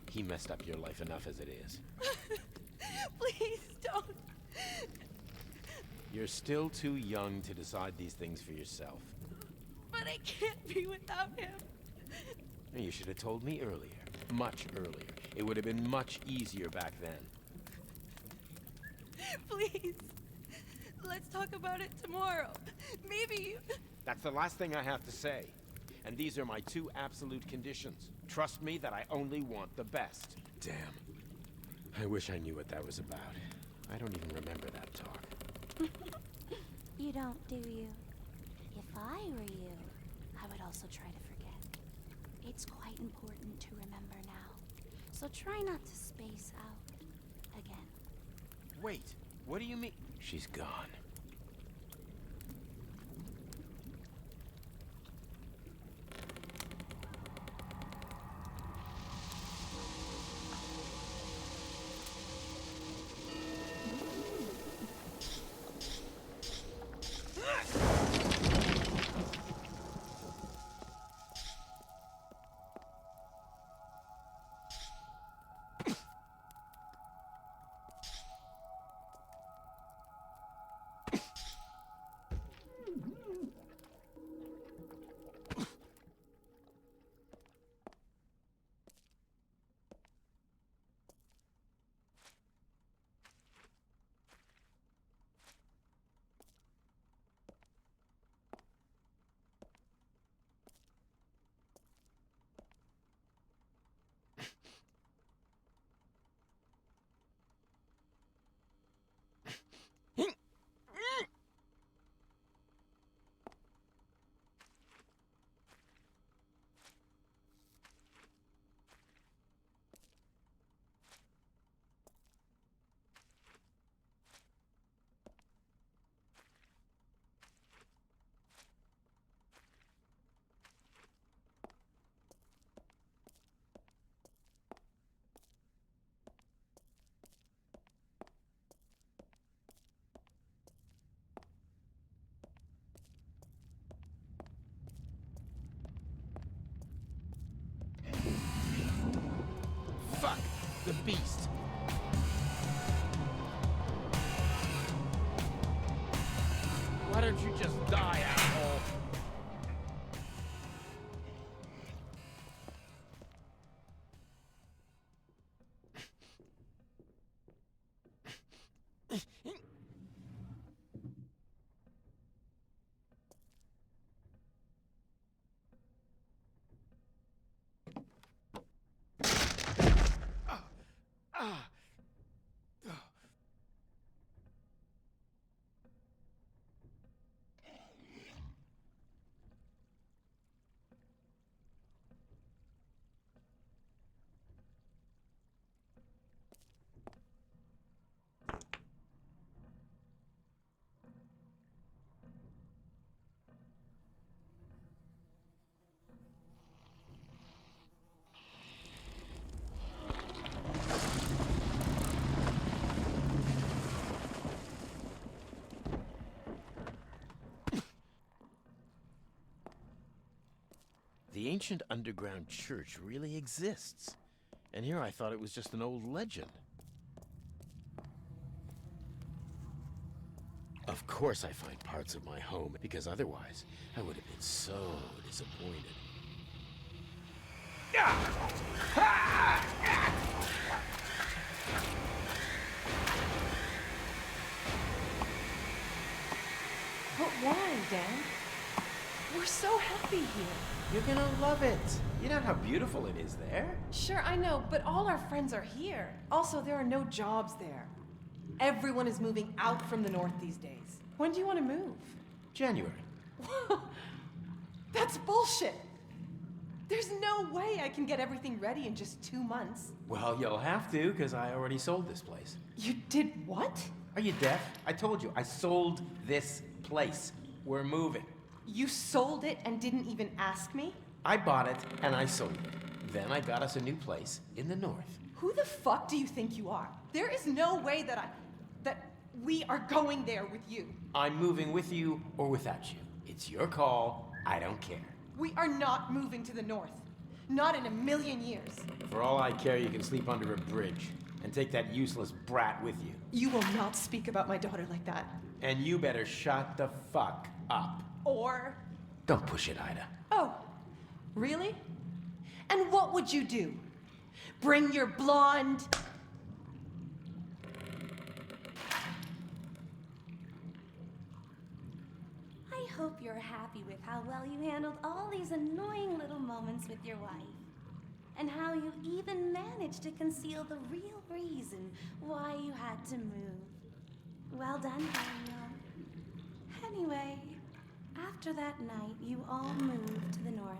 He messed up your life enough as it is. Please don't. You're still too young to decide these things for yourself. But I can't be without him. You should have told me earlier. Much earlier. It would have been much easier back then. Please. Let's talk about it tomorrow. Maybe. That's the last thing I have to say. And these are my 2 absolute conditions. Trust me that I only want the best. Damn. I wish I knew what that was about. I don't even remember that talk. You don't, do you? If I were you, I would also try to forget. It's quite important to remember now. So try not to space out again. Wait, what do you mean? She's gone. Fuck! The beast! Why don't you just die, asshole? The ancient underground church really exists. And here I thought it was just an old legend. Of course I find parts of my home, because otherwise I would have been so disappointed. But why, Dan? We're so happy here. You're gonna love it. You know how beautiful it is there? Sure, I know, but all our friends are here. Also, there are no jobs there. Everyone is moving out from the north these days. When do you want to move? January. That's bullshit. There's no way I can get everything ready in just 2 months. Well, you'll have to, because I already sold this place. You did what? Are you deaf? I told you, I sold this place. We're moving. You sold it and didn't even ask me? I bought it and I sold it. Then I got us a new place in the north. Who the fuck do you think you are? There is no way that we are going there with you. I'm moving with you or without you. It's your call. I don't care. We are not moving to the north. Not in a million years. For all I care, you can sleep under a bridge and take that useless brat with you. You will not speak about my daughter like that. And you better shut the fuck up. Or... Don't push it, Ida. Oh, really? And what would you do? Bring your blonde... I hope you're happy with how well you handled all these annoying little moments with your wife. And how you even managed to conceal the real reason why you had to move. Well done, Daniel. Anyway, after that night, you all moved to the north.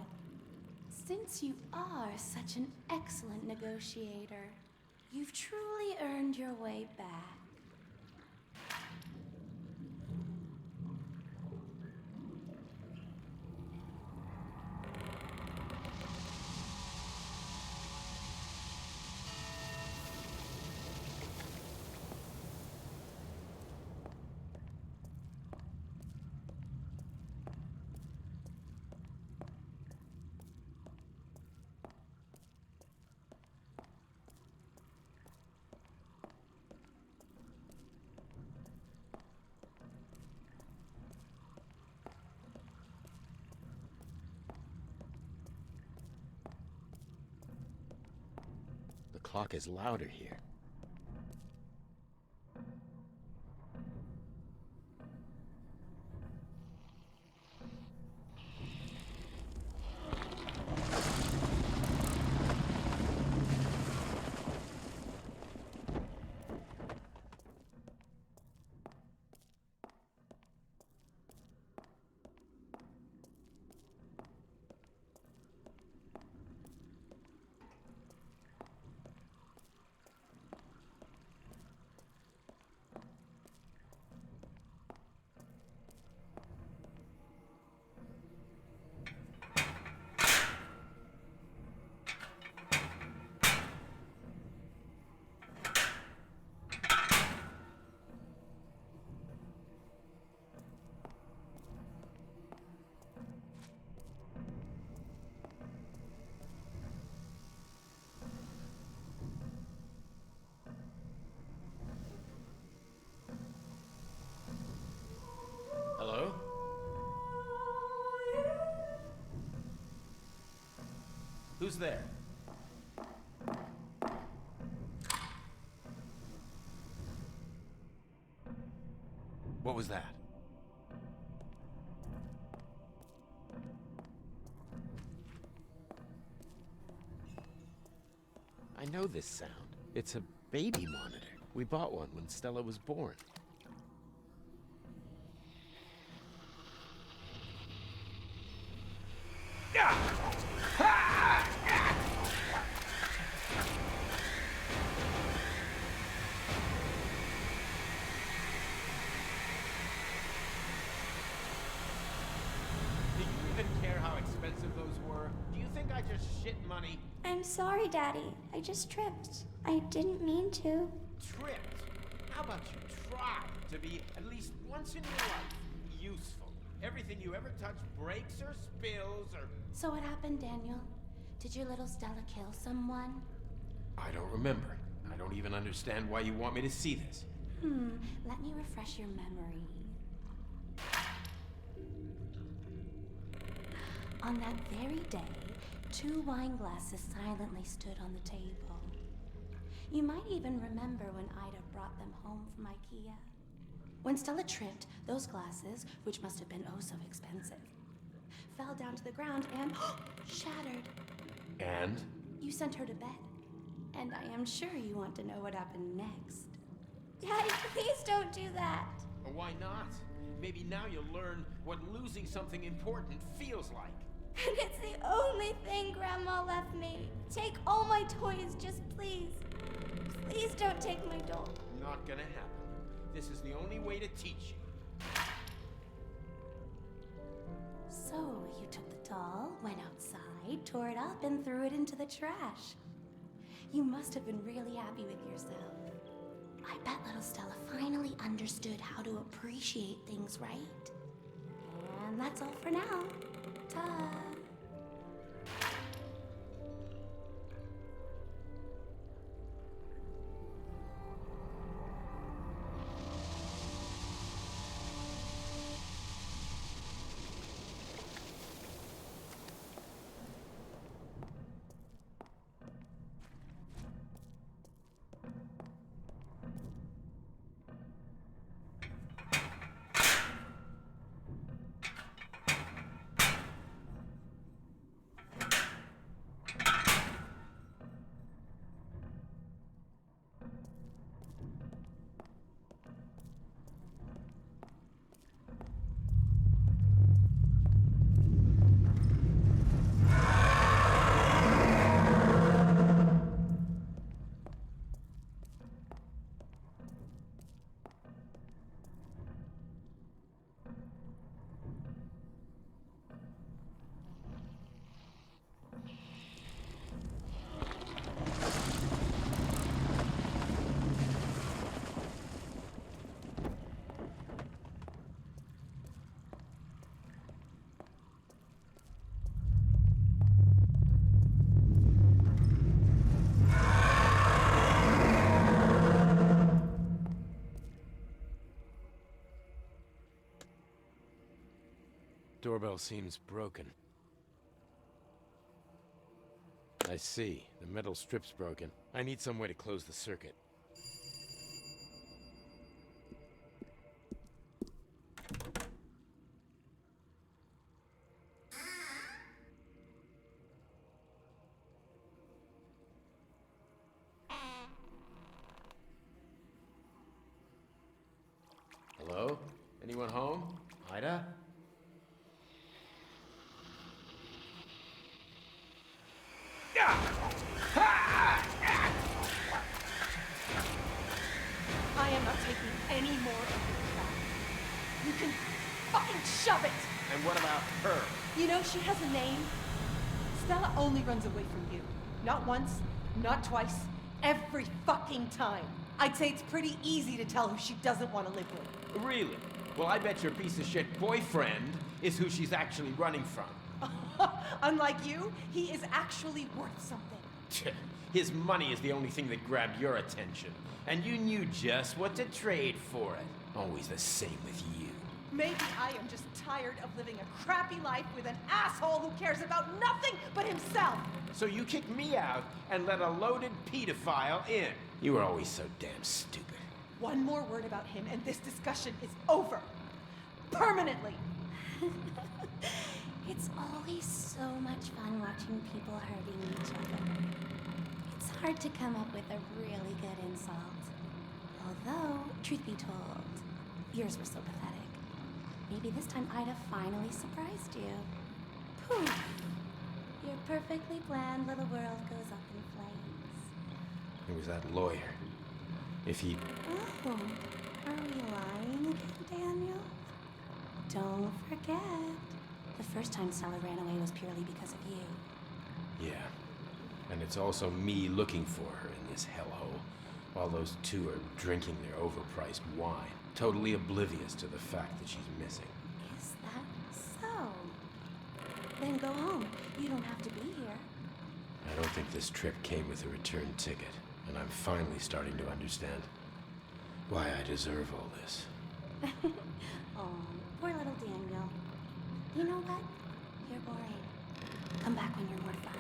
Since you are such an excellent negotiator, you've truly earned your way back. The clock is louder here. Hello? Who's there? What was that? I know this sound. It's a baby monitor. We bought one when Stella was born. Do you even care how expensive those were? Do you think I just shit money? I'm sorry, Daddy. I just tripped. I didn't mean to. Tripped? How about you try to be, at least once in your life, useful? Everything you ever touch breaks or spills or... So what happened, Daniel? Did your little Stella kill someone? I don't remember. I don't even understand why you want me to see this. Let me refresh your memory. On that very day, 2 wine glasses silently stood on the table. You might even remember when Ida brought them home from IKEA. When Stella tripped, those glasses, which must have been oh so expensive, fell down to the ground and shattered. And? You sent her to bed. And I am sure you want to know what happened next. Daddy, please don't do that. Or why not? Maybe now you'll learn what losing something important feels like. And it's the only thing Grandma left me. Take all my toys, just please. Please don't take my doll. Not gonna happen. This is the only way to teach you. So, you took the doll, went outside, tore it up, and threw it into the trash. You must have been really happy with yourself. I bet little Stella finally understood how to appreciate things, right? And that's all for now. Ta! Doorbell seems broken. I see. The metal strip's broken. I need some way to close the circuit. Hello? Anyone home? Ida? I am not taking any more of your crap. You can fucking shove it! And what about her? You know, she has a name. Stella only runs away from you. Not once, not twice, every fucking time. I'd say it's pretty easy to tell who she doesn't want to live with. Really? Well, I bet your piece of shit boyfriend is who she's actually running from. Unlike you, he is actually worth something. His money is the only thing that grabbed your attention. And you knew just what to trade for it. Always the same with you. Maybe I am just tired of living a crappy life with an asshole who cares about nothing but himself. So you kicked me out and let a loaded pedophile in. You were always so damn stupid. One more word about him and this discussion is over. Permanently. It's always so much fun watching people hurting each other. It's hard to come up with a really good insult. Although, truth be told, yours were so pathetic. Maybe this time Ida finally surprised you. Poof! Your perfectly planned little world goes up in flames. It was that lawyer. If he... Oh, are we lying again, Daniel? Don't forget. The first time Stella ran away was purely because of you. Yeah. And it's also me looking for her in this hellhole, while those two are drinking their overpriced wine, totally oblivious to the fact that she's missing. Is that so? Then go home. You don't have to be here. I don't think this trip came with a return ticket, and I'm finally starting to understand why I deserve all this. Oh, poor little Daniel. You know what? You're boring. Come back when you're more fun.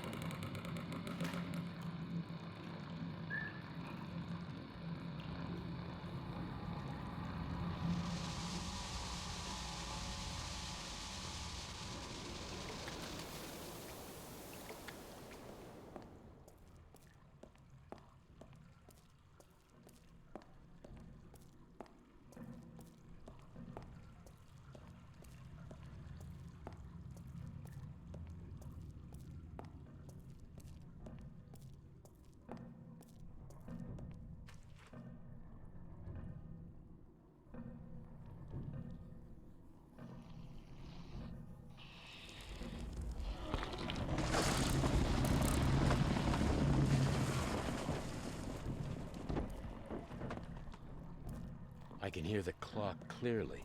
can hear the clock clearly.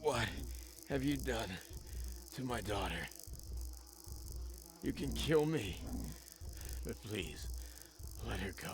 What have you done to my daughter? You can kill me, but please, let her go.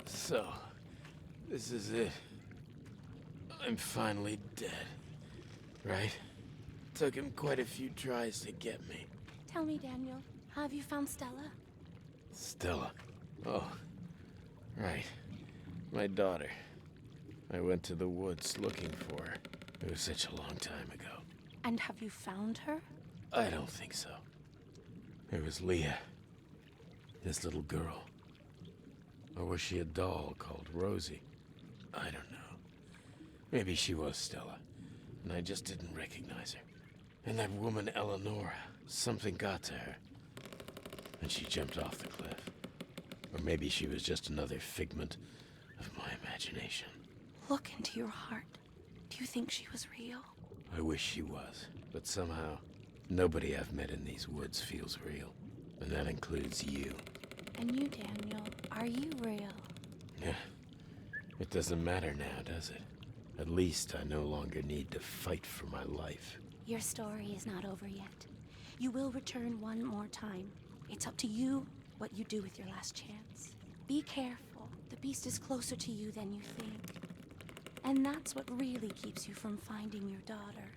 So, this is it. I'm finally dead. Right? Took him quite a few tries to get me. Tell me, Daniel, have you found Stella? Stella. Oh, right. My daughter. I went to the woods looking for her. It was such a long time ago. And have you found her? I don't think so. It was Leah. This little girl. Or was she a doll called Rosie? I don't know. Maybe she was Stella, and I just didn't recognize her. And that woman Eleanor, something got to her, and she jumped off the cliff. Or maybe she was just another figment of my imagination. Look into your heart. Do you think she was real? I wish she was, but somehow, nobody I've met in these woods feels real. And that includes you. And you, Daniel, are you real? Yeah. It doesn't matter now, does it? At least I no longer need to fight for my life. Your story is not over yet. You will return one more time. It's up to you what you do with your last chance. Be careful. The beast is closer to you than you think. And that's what really keeps you from finding your daughter.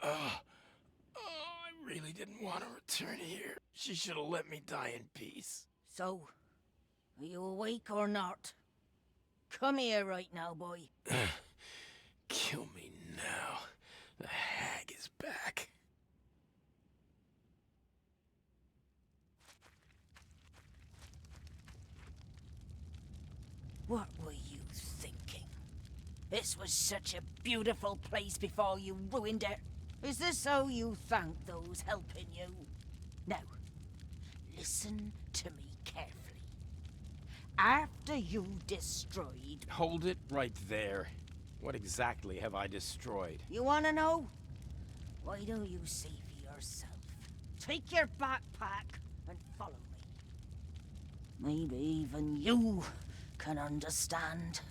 I really didn't want to return here. She should have let me die in peace. So, are you awake or not? Come here right now, boy. Kill me now. The hag is back. What were you thinking? This was such a beautiful place before you ruined it. Is this how you thank those helping you? Now, listen to me carefully. After you destroyed... Hold it right there. What exactly have I destroyed? You wanna know? Why don't you see for yourself? Take your backpack and follow me. Maybe even you can understand.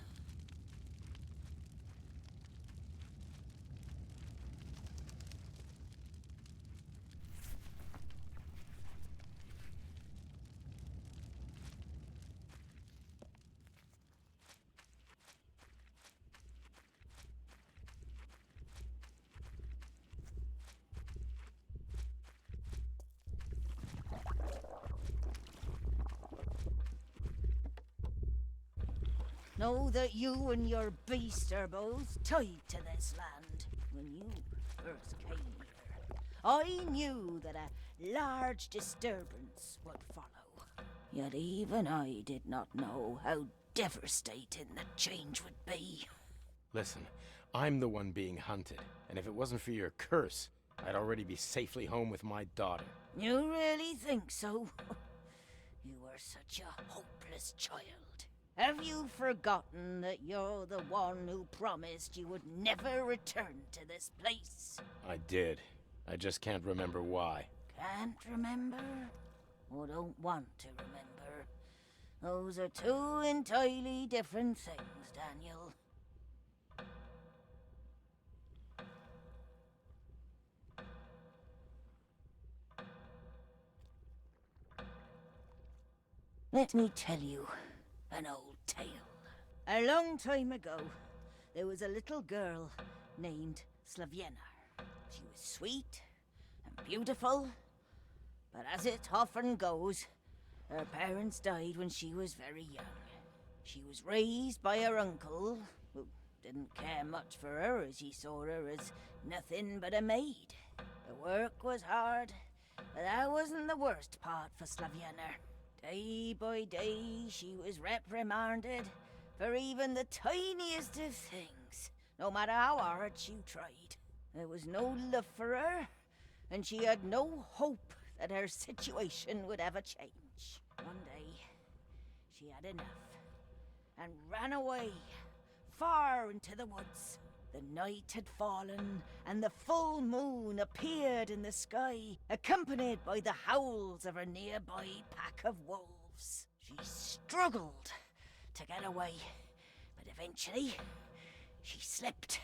know that you and your beast are both tied to this land. When you first came here, I knew that a large disturbance would follow. Yet even I did not know how devastating the change would be. Listen, I'm the one being hunted, and if it wasn't for your curse, I'd already be safely home with my daughter. You really think so? You are such a hopeless child. Have you forgotten that you're the one who promised you would never return to this place? I did. I just can't remember why. Can't remember? Or don't want to remember? Those are two entirely different things, Daniel. Let me tell you an old tale. A long time ago, there was a little girl named Slaviena. She was sweet and beautiful, but as it often goes, her parents died when she was very young. She was raised by her uncle, who didn't care much for her as he saw her as nothing but a maid. The work was hard, but that wasn't the worst part for Slaviena. Day by day, she was reprimanded for even the tiniest of things, no matter how hard she tried. There was no love for her, and she had no hope that her situation would ever change. One day, she had enough and ran away, far into the woods. The night had fallen, and the full moon appeared in the sky, accompanied by the howls of a nearby pack of wolves. She struggled to get away, but eventually she slipped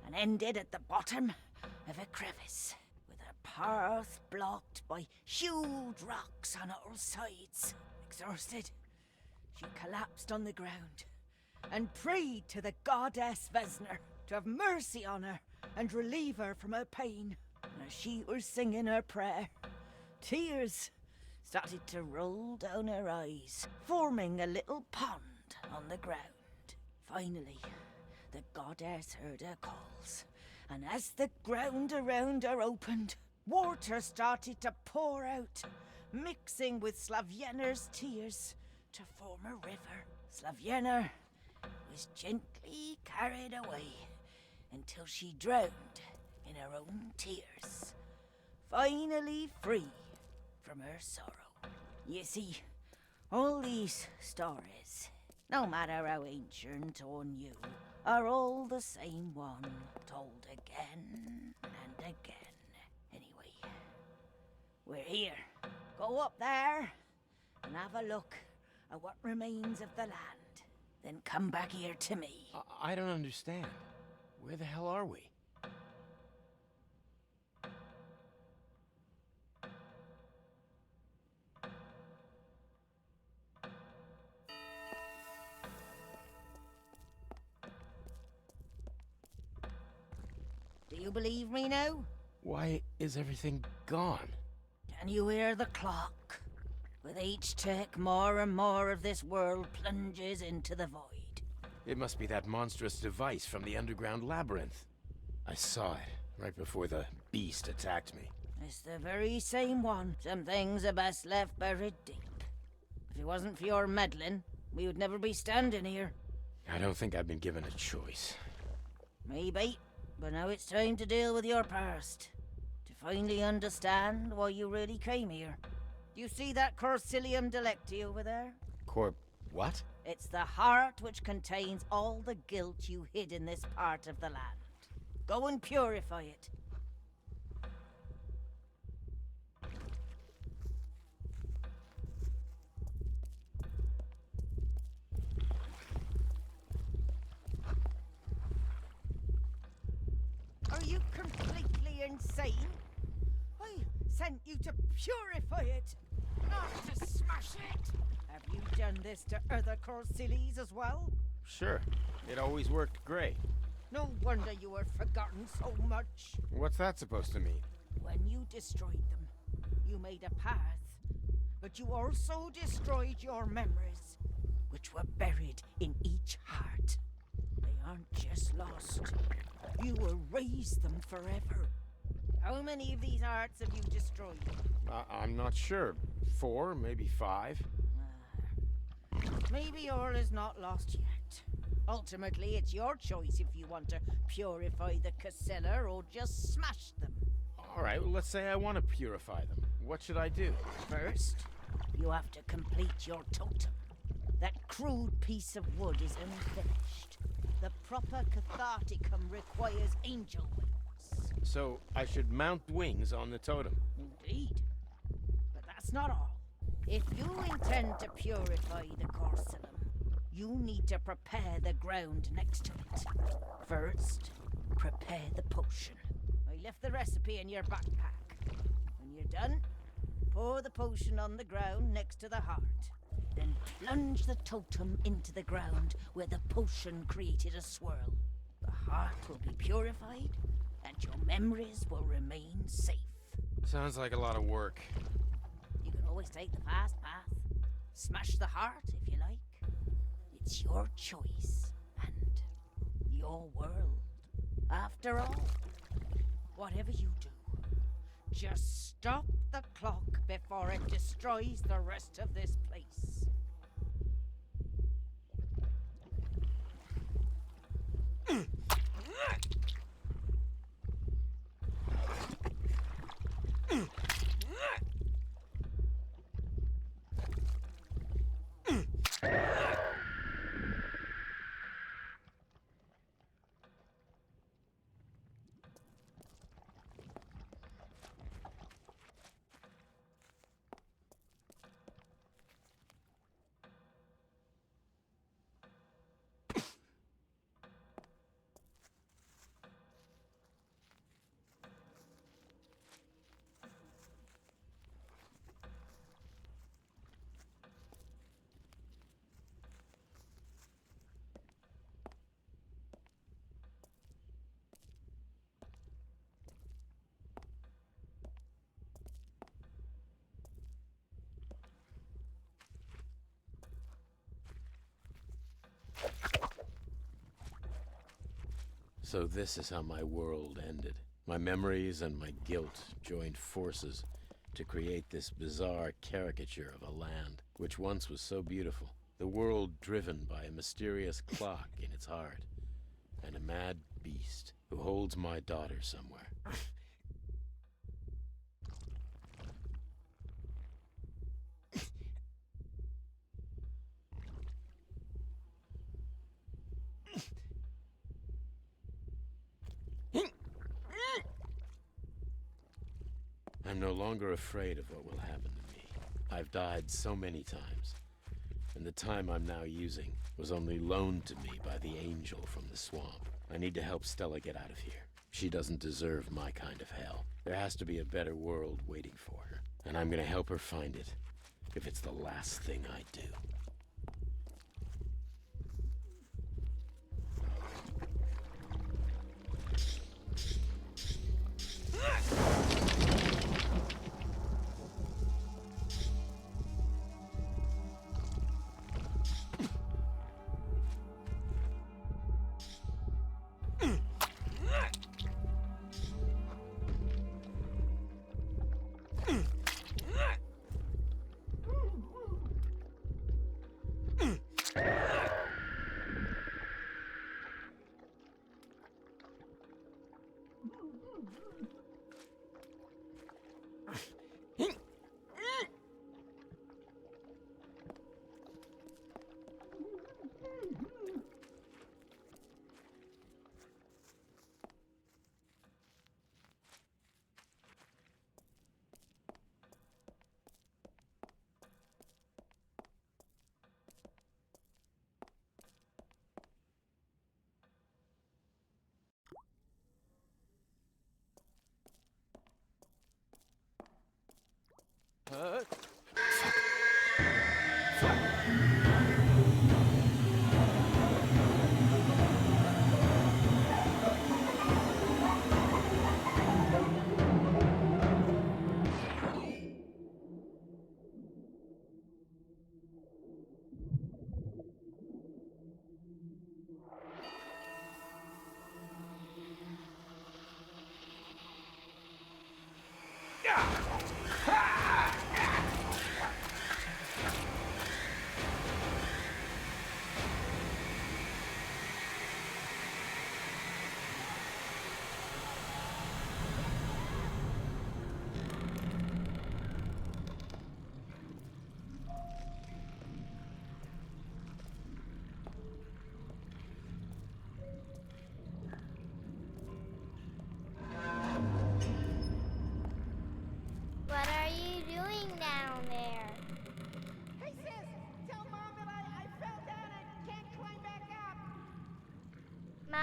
and ended at the bottom of a crevice, with her path blocked by huge rocks on all sides. Exhausted, she collapsed on the ground and prayed to the goddess Vesna to have mercy on her and relieve her from her pain. As she was singing her prayer, tears started to roll down her eyes, forming a little pond on the ground. Finally, the goddess heard her calls, and as the ground around her opened, water started to pour out, mixing with Slaviena's tears to form a river. Slaviena was gently carried away until she drowned in her own tears, finally free from her sorrow. You see, all these stories, no matter how ancient or new, are all the same one, told again and again. Anyway, we're here. Go up there and have a look at what remains of the land. Then come back here to me. I don't understand. Where the hell are we? Do you believe me now? Why is everything gone? Can you hear the clock? With each tick, more and more of this world plunges into the void. It must be that monstrous device from the underground labyrinth. I saw it right before the beast attacked me. It's the very same one. Some things are best left buried deep. If it wasn't for your meddling, we would never be standing here. I don't think I've been given a choice. Maybe, but now it's time to deal with your past. To finally understand why you really came here. Do you see that Corsilium Delecti over there? What? It's the heart which contains all the guilt you hid in this part of the land. Go and purify it. Are you completely insane? I sent you to purify it, not to smash it. Have you done this to other Corsilis as well? Sure. It always worked great. No wonder you were forgotten so much. What's that supposed to mean? When you destroyed them, you made a path, but you also destroyed your memories, which were buried in each heart. They aren't just lost. You erase them forever. How many of these hearts have you destroyed? I'm not sure. 4, maybe 5. Maybe all is not lost yet. Ultimately, it's your choice if you want to purify the Casella or just smash them. All right, well, let's say I want to purify them. What should I do? First, you have to complete your totem. That crude piece of wood is unfinished. The proper catharticum requires angel wings. So I should mount wings on the totem. Indeed. But that's not all. If you intend to purify the Corcellum, you need to prepare the ground next to it. First, prepare the potion. I left the recipe in your backpack. When you're done, pour the potion on the ground next to the heart. Then plunge the totem into the ground where the potion created a swirl. The heart will be purified, and your memories will remain safe. Sounds like a lot of work. You can always take the fast path. Smash the heart if you like. It's your choice and your world. After all, whatever you do, just stop the clock before it destroys the rest of this place. So this is how my world ended. My memories and my guilt joined forces to create this bizarre caricature of a land which once was so beautiful. The world driven by a mysterious clock in its heart, and a mad beast who holds my daughter somewhere. I'm no longer afraid of what will happen to me. I've died so many times, and the time I'm now using was only loaned to me by the angel from the swamp. I need to help Stella get out of here. She doesn't deserve my kind of hell. There has to be a better world waiting for her, and I'm gonna help her find it, if it's the last thing I do.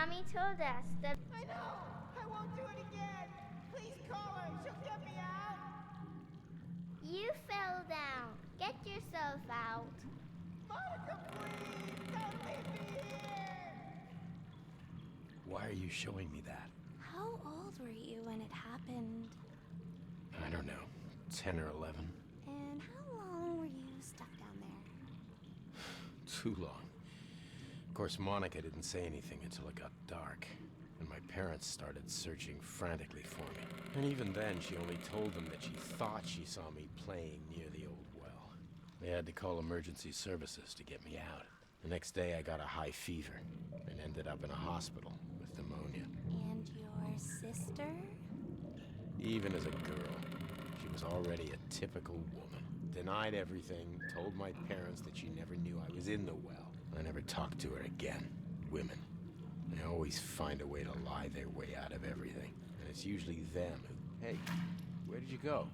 Mommy told us that. I know! I won't do it again! Please call her! She'll get me out! You fell down. Get yourself out. Monica, please! Don't leave me here! Why are you showing me that? How old were you when it happened? I don't know. 10 or 11. And how long were you stuck down there? Too long. Of course, Monica didn't say anything until it got dark, and my parents started searching frantically for me. And even then, she only told them that she thought she saw me playing near the old well. They had to call emergency services to get me out. The next day, I got a high fever and ended up in a hospital with pneumonia. And your sister? Even as a girl, she was already a typical woman. Denied everything, told my parents that she never knew I was in the well. I never talked to her again. Women. They always find a way to lie their way out of everything. And it's usually them who... Hey, where did you go?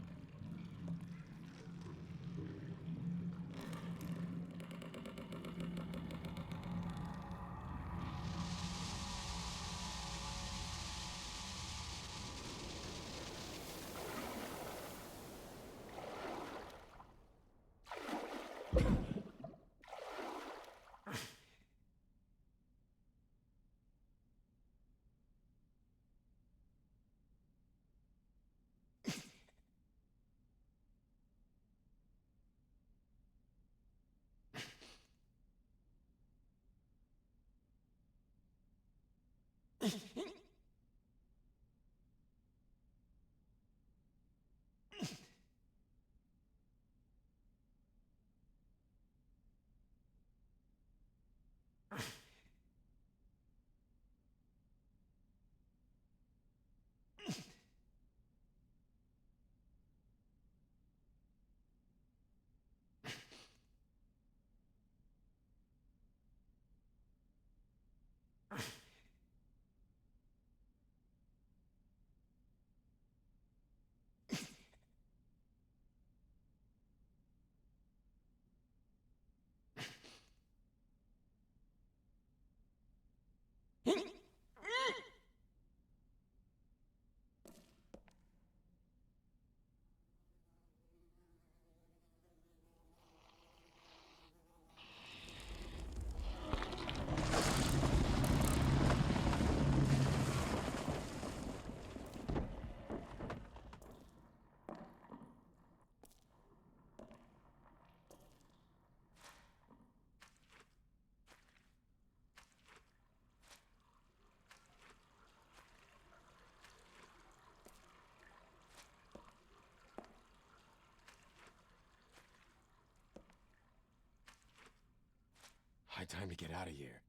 High time to get out of here.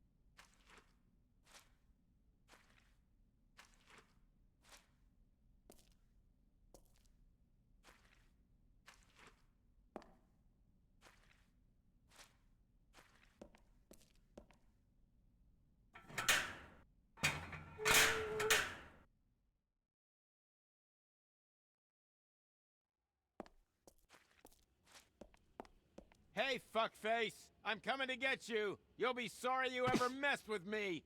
Hey, fuckface! I'm coming to get you! You'll be sorry you ever messed with me!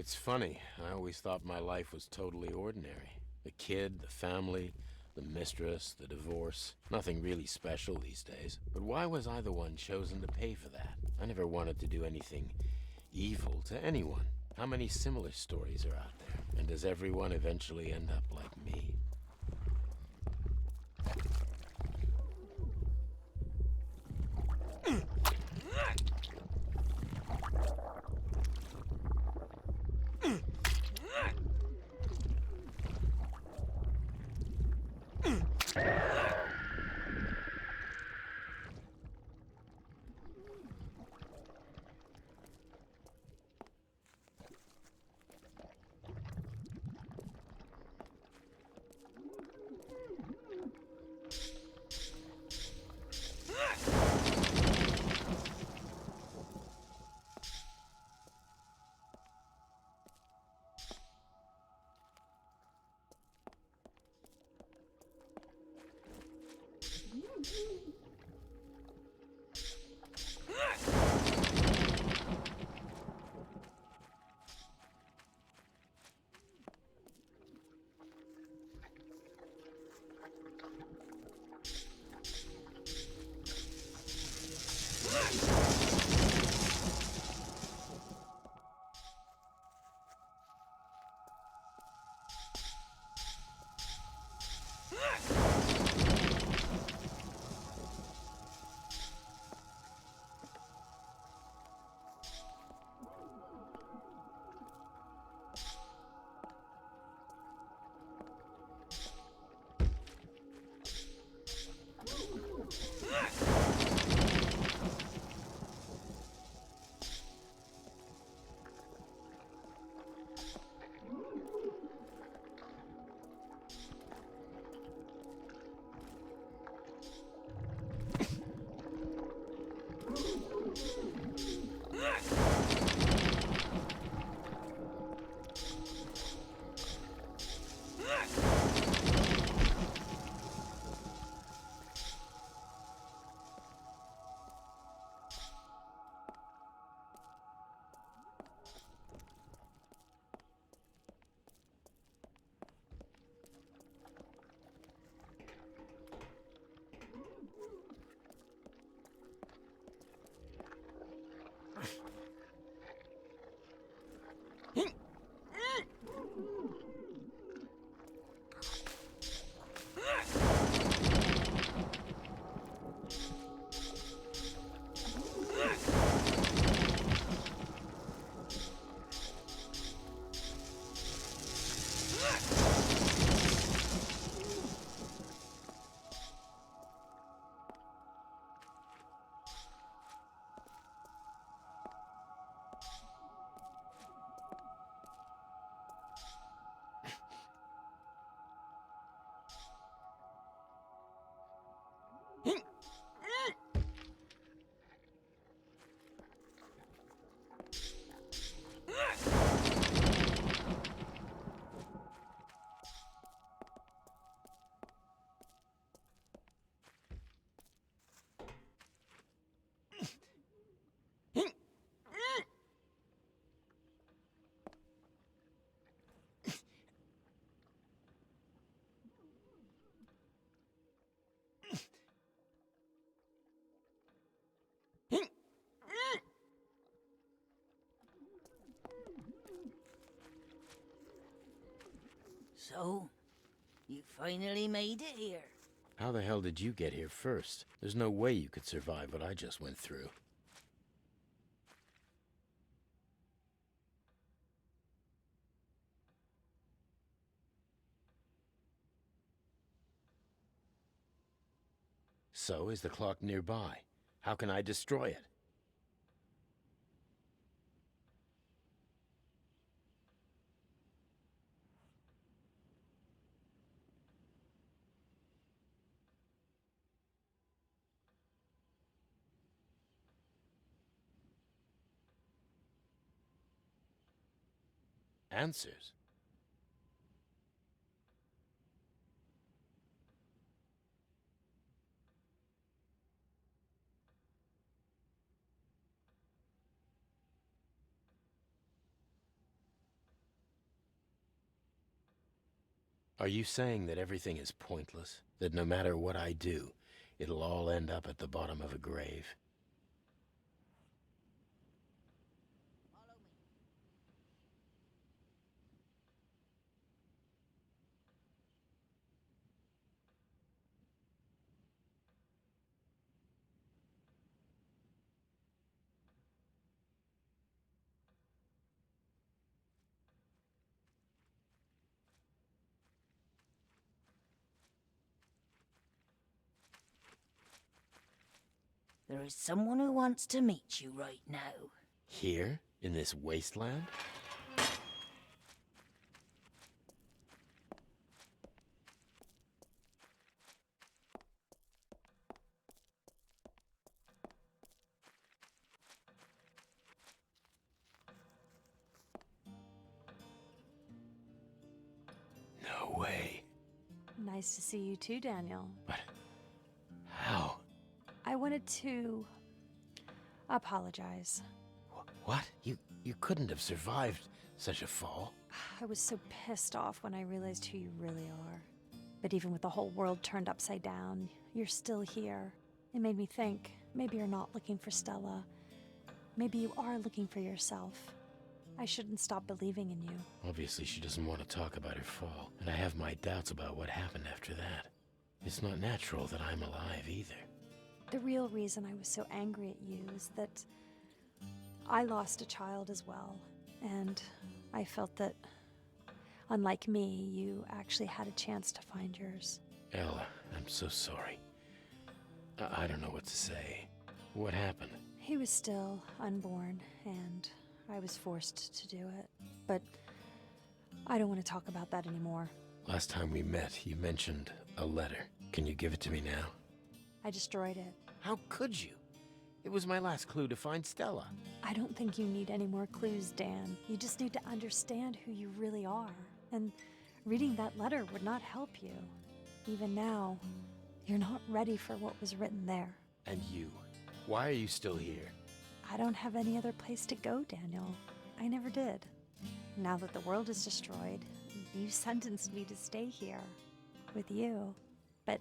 It's funny, I always thought my life was totally ordinary. The kid, the family, the mistress, the divorce. Nothing really special these days. But why was I the one chosen to pay for that? I never wanted to do anything evil to anyone. How many similar stories are out there? And does everyone eventually end up like me? So, you finally made it here. How the hell did you get here first? There's no way you could survive what I just went through. So, is the clock nearby? How can I destroy it? Answers? Are you saying that everything is pointless? That no matter what I do, it'll all end up at the bottom of a grave? There is someone who wants to meet you right now. Here? In this wasteland? No way. Nice to see you too, Daniel. But how? I wanted to apologize. What? You couldn't have survived such a fall. I was so pissed off when I realized who you really are. But even with the whole world turned upside down, you're still here. It made me think, maybe you're not looking for Stella. Maybe you are looking for yourself. I shouldn't stop believing in you. Obviously, she doesn't want to talk about her fall, and I have my doubts about what happened after that. It's not natural that I'm alive either. The real reason I was so angry at you is that I lost a child as well, and I felt that, unlike me, you actually had a chance to find yours. Ella, I'm so sorry. I don't know what to say. What happened? He was still unborn, and I was forced to do it. But I don't want to talk about that anymore. Last time we met, you mentioned a letter. Can you give it to me now? I destroyed it. How could you? It was my last clue to find Stella. I don't think you need any more clues, Dan. You just need to understand who you really are. And reading that letter would not help you. Even now, you're not ready for what was written there. And you? Why are you still here? I don't have any other place to go, Daniel. I never did. Now that the world is destroyed, you sentenced me to stay here with you. But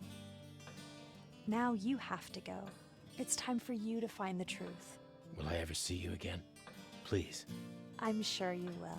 now you have to go. It's time for you to find the truth. Will I ever see you again? Please. I'm sure you will.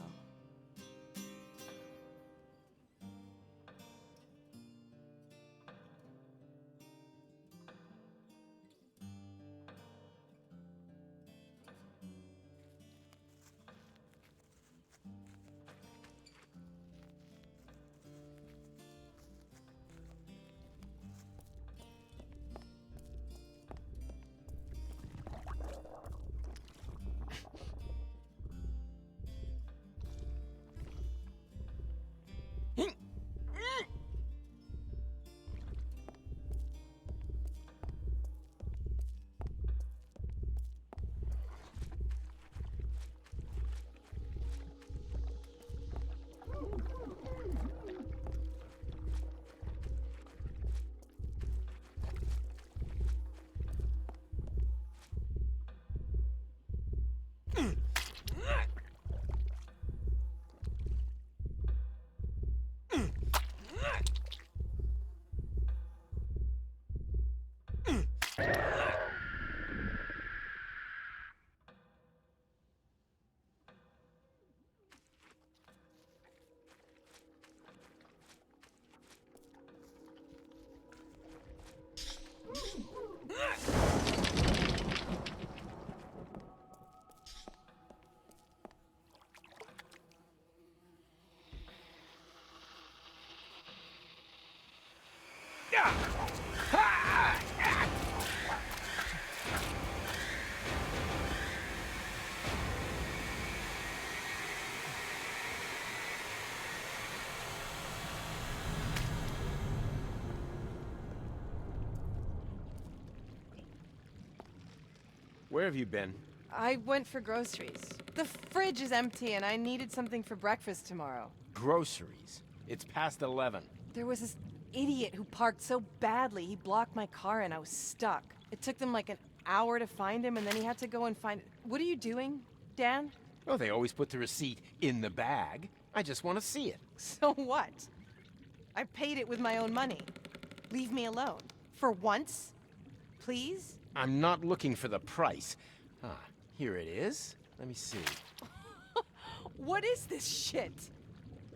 Where have you been? I went for groceries. The fridge is empty and I needed something for breakfast tomorrow. Groceries. It's past 11. There was this idiot who parked so badly he blocked my car and I was stuck. It took them like an hour to find him and then he had to go and find it. What are you doing, Dan? Oh, they always put the receipt in the bag. I just want to see it. So what? I paid it with my own money. Leave me alone. For once. Please? I'm not looking for the price. Ah, here it is. Let me see. What is this shit?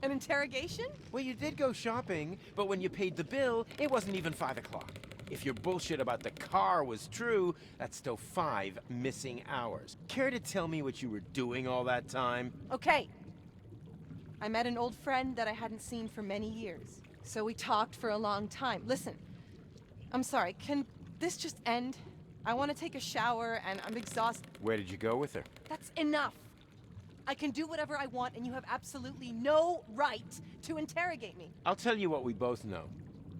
An interrogation? Well, you did go shopping, but when you paid the bill, it wasn't even 5 o'clock. If your bullshit about the car was true, that's still 5 missing hours. Care to tell me what you were doing all that time? Okay. I met an old friend that I hadn't seen for many years. So we talked for a long time. Listen, I'm sorry, can this just end? I want to take a shower and I'm exhausted. Where did you go with her? That's enough. I can do whatever I want and you have absolutely no right to interrogate me. I'll tell you what we both know.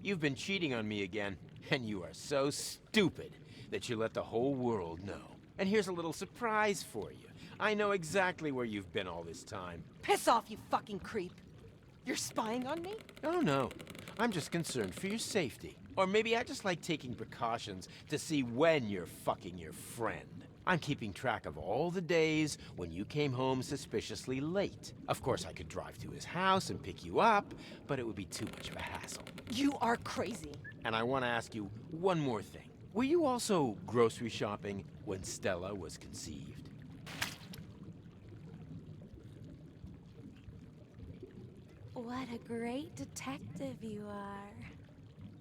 You've been cheating on me again, and you are so stupid that you let the whole world know. And here's a little surprise for you. I know exactly where you've been all this time. Piss off, you fucking creep. You're spying on me? Oh, no. I'm just concerned for your safety. Or maybe I just like taking precautions to see when you're fucking your friend. I'm keeping track of all the days when you came home suspiciously late. Of course, I could drive to his house and pick you up, but it would be too much of a hassle. You are crazy. And I want to ask you one more thing. Were you also grocery shopping when Stella was conceived? What a great detective you are.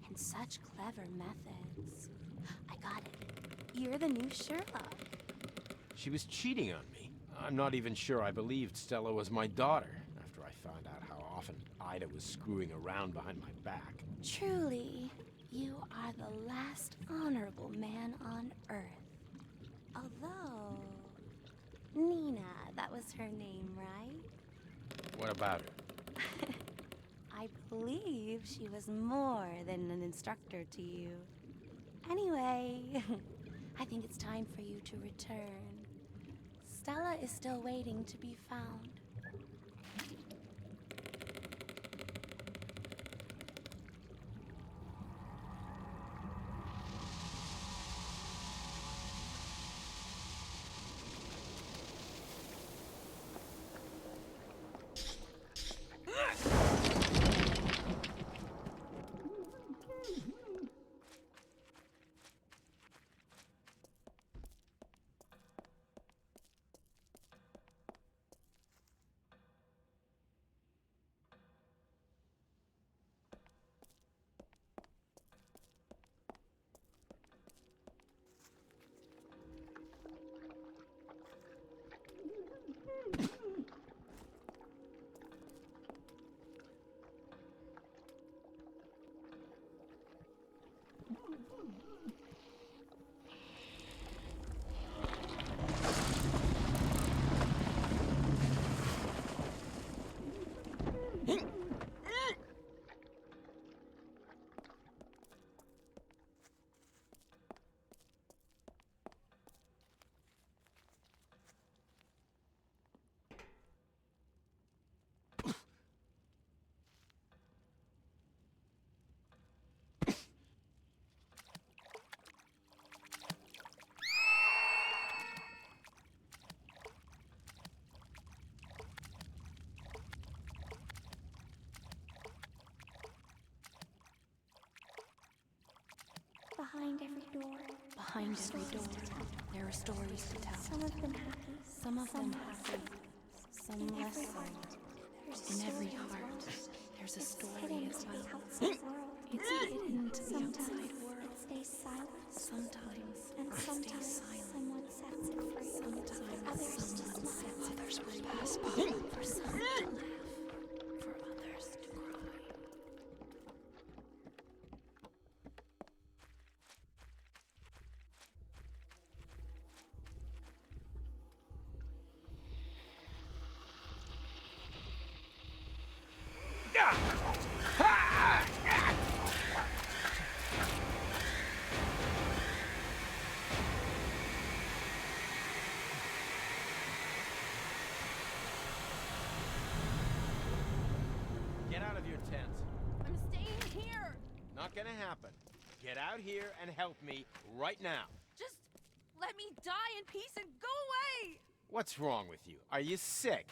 And such clever methods. I got it. You're the new Sherlock. She was cheating on me. I'm not even sure I believed Stella was my daughter after I found out how often Ida was screwing around behind my back. Truly, you are the last honorable man on Earth. Although, Nina, that was her name, right? What about her? I believe she was more than an instructor to you. Anyway, I think it's time for you to return. Stella is still waiting to be found. Behind every door. Behind every door, there are stories to tell. Some of them happy. Some of them happy, some less so. In every heart, there's a story as well. It's hidden to the outside world. It stays silent. Sometimes, And it sometimes stays silent. someone sets it free. Sometimes Others someone just sets smile. others will pass by. For some to laugh, for others to cry. Get out of your tent. I'm staying here. Not gonna happen. Get out here and help me right now. Just let me die in peace and go away. What's wrong with you? Are you sick?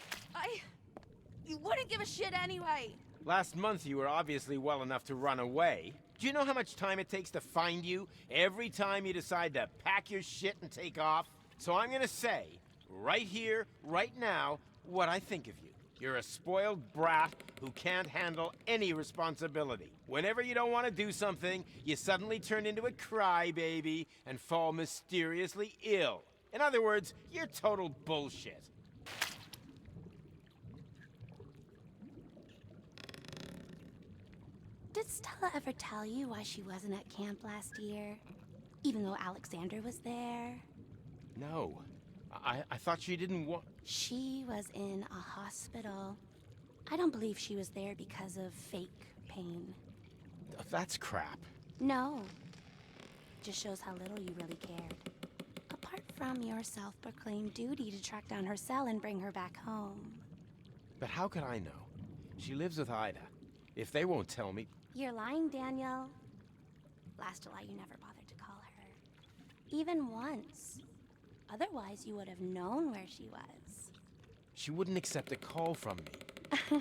You wouldn't give a shit anyway. Last month you were obviously well enough to run away. Do you know how much time it takes to find you every time you decide to pack your shit and take off? So I'm gonna say, right here, right now, what I think of you. You're a spoiled brat who can't handle any responsibility. Whenever you don't want to do something, you suddenly turn into a crybaby and fall mysteriously ill. In other words, you're total bullshit. Did Stella ever tell you why she wasn't at camp last year? Even though Alexander was there? No. I thought she didn't want... She was in a hospital. I don't believe she was there because of fake pain. That's crap. No. Just shows how little you really cared. Apart from your self-proclaimed duty to track down her cell and bring her back home. But how could I know? She lives with Ida. If they won't tell me... You're lying, Daniel. Last July you never bothered to call her. Even once. Otherwise you would have known where she was. She wouldn't accept a call from me.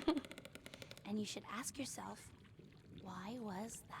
And you should ask yourself, why was that?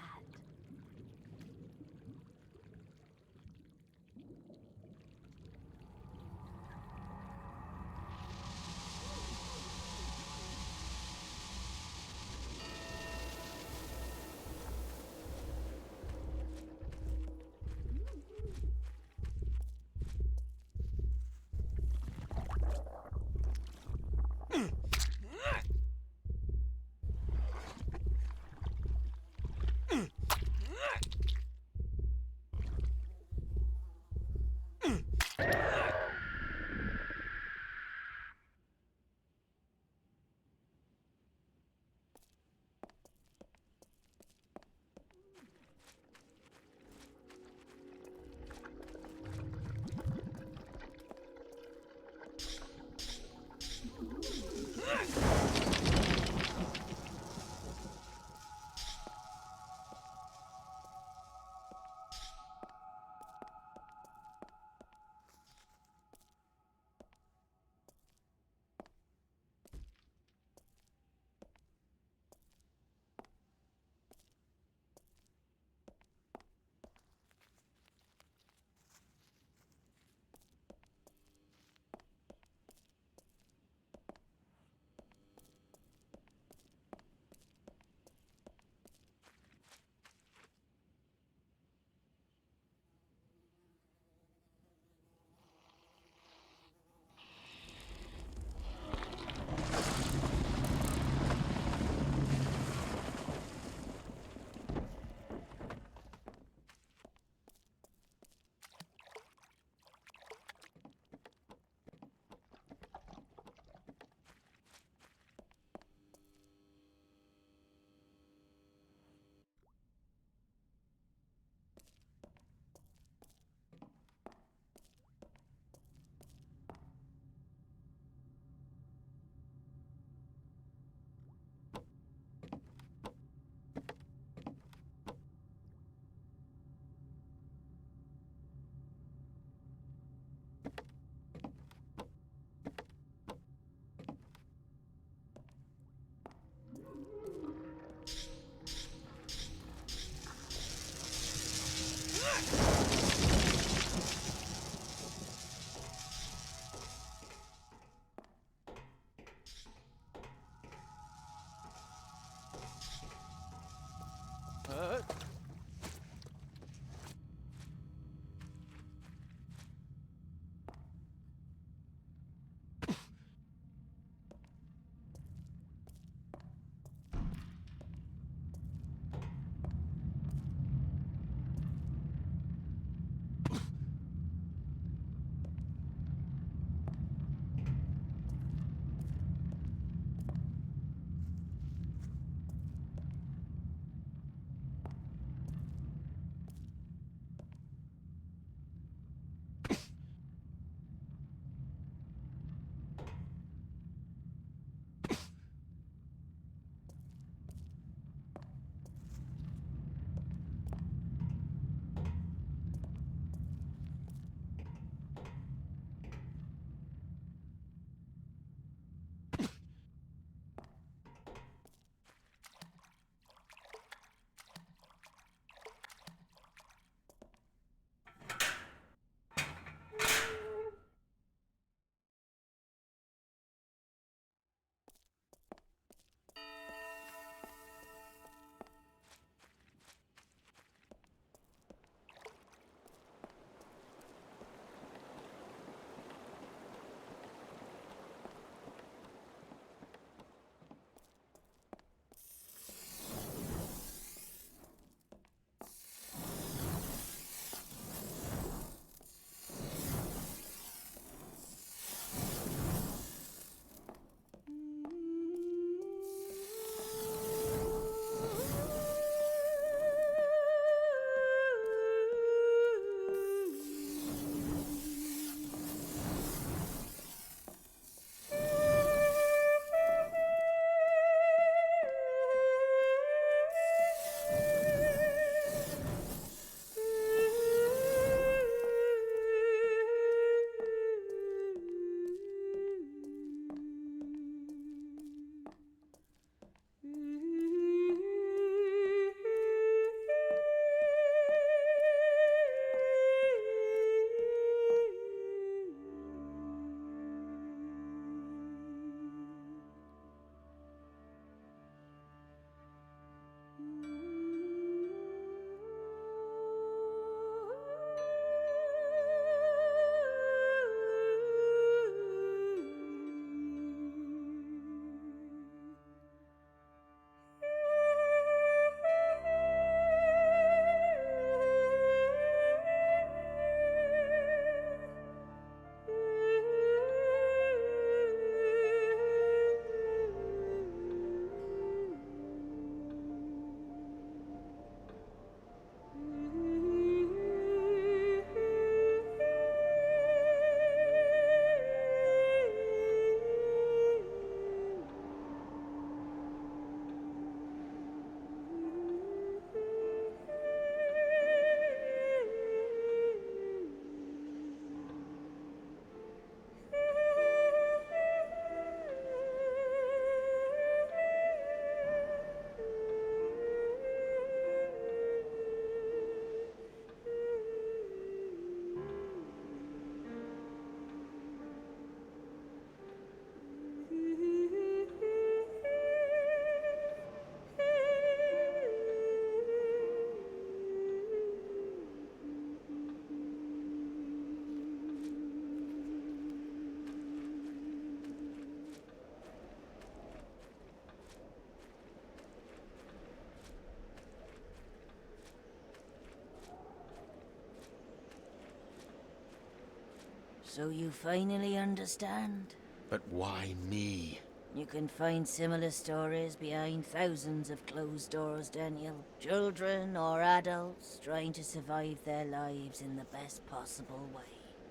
So you finally understand? But why me? You can find similar stories behind thousands of closed doors, Daniel. Children or adults trying to survive their lives in the best possible way.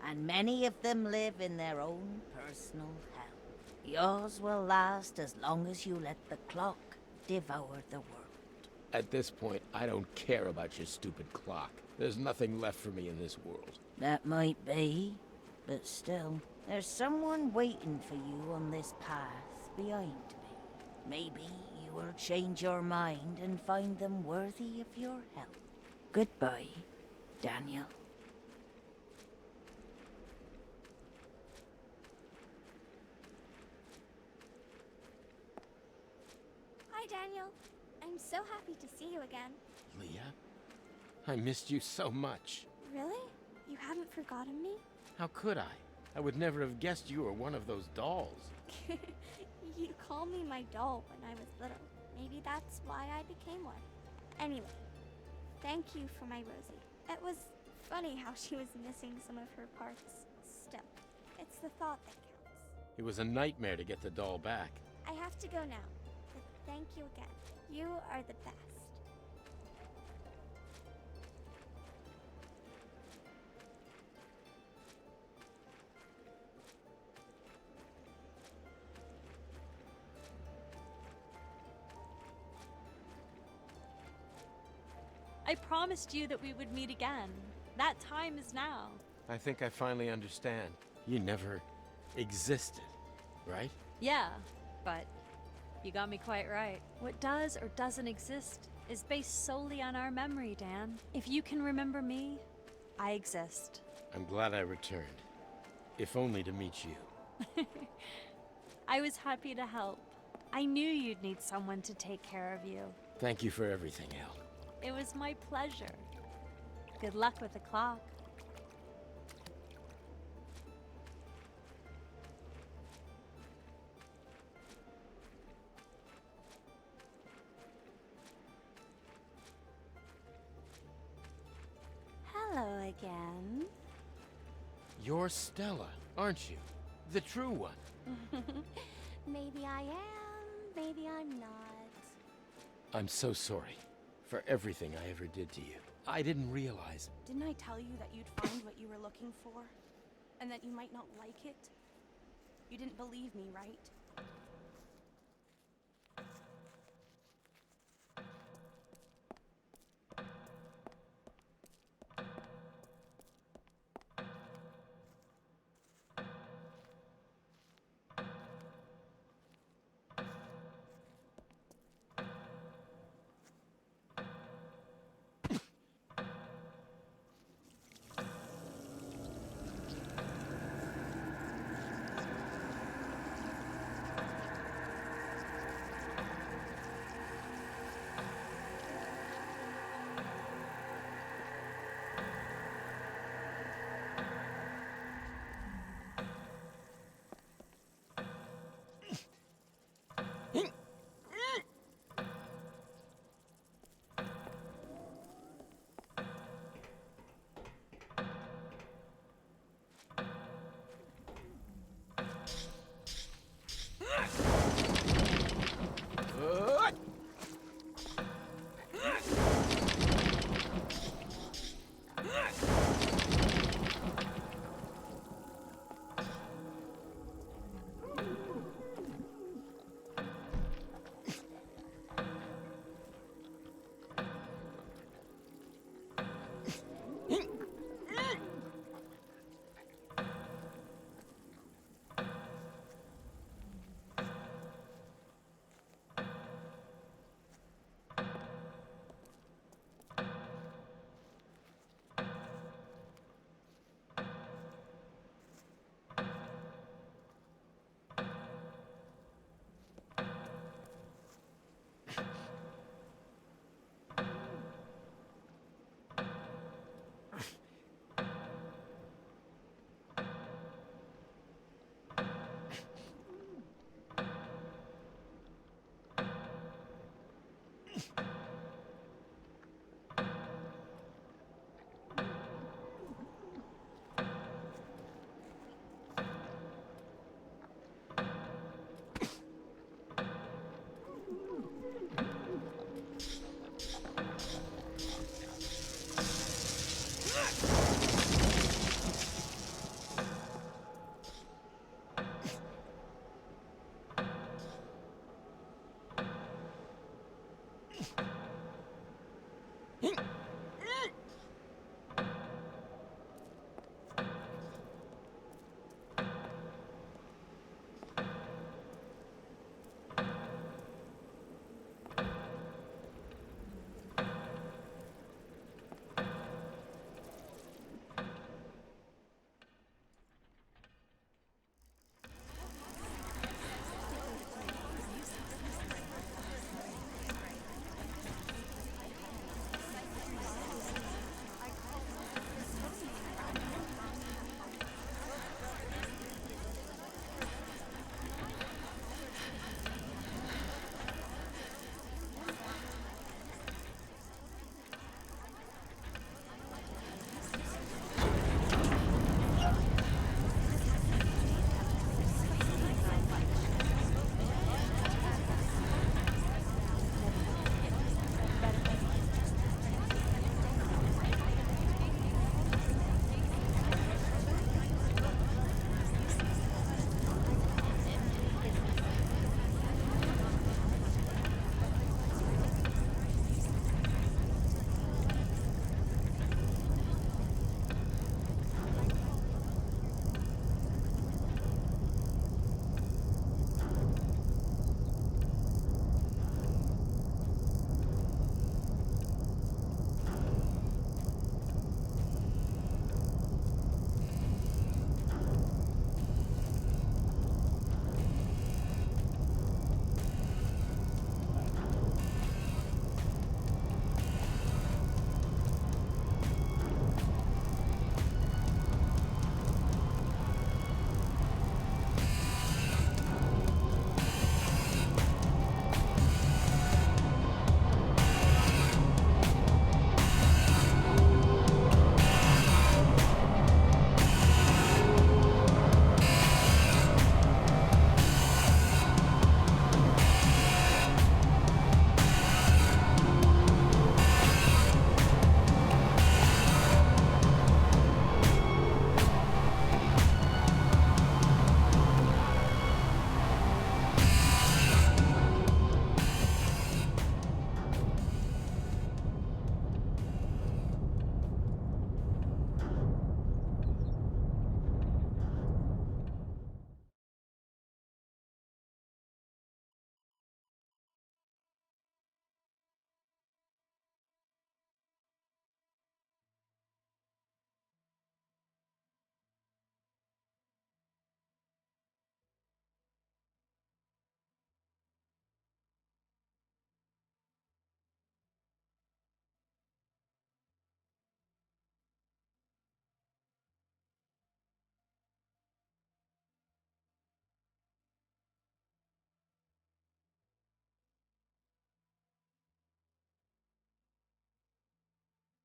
And many of them live in their own personal hell. Yours will last as long as you let the clock devour the world. At this point, I don't care about your stupid clock. There's nothing left for me in this world. That might be, but still, there's someone waiting for you on this path behind me. Maybe you will change your mind and find them worthy of your help. Goodbye, Daniel. Hi, Daniel. I'm so happy to see you again. Leah? I missed you so much. Really? You haven't forgotten me? How could I? I would never have guessed you were one of those dolls. You called me my doll when I was little. Maybe that's why I became one. Anyway, thank you for my Rosie. It was funny how she was missing some of her parts. Still, it's the thought that counts. It was a nightmare to get the doll back. I have to go now, but thank you again. You are the best. I promised you that we would meet again. That time is now. I think I finally understand. You never existed, right? Yeah, but you got me quite right. What does or doesn't exist is based solely on our memory, Dan. If you can remember me, I exist. I'm glad I returned. If only to meet you. I was happy to help. I knew you'd need someone to take care of you. Thank you for everything, El. It was my pleasure. Good luck with the clock. Hello again. You're Stella, aren't you? The true one. Maybe I am, maybe I'm not. I'm so sorry for everything I ever did to you. I didn't realize. Didn't I tell you that you'd find what you were looking for? And that you might not like it? You didn't believe me, right?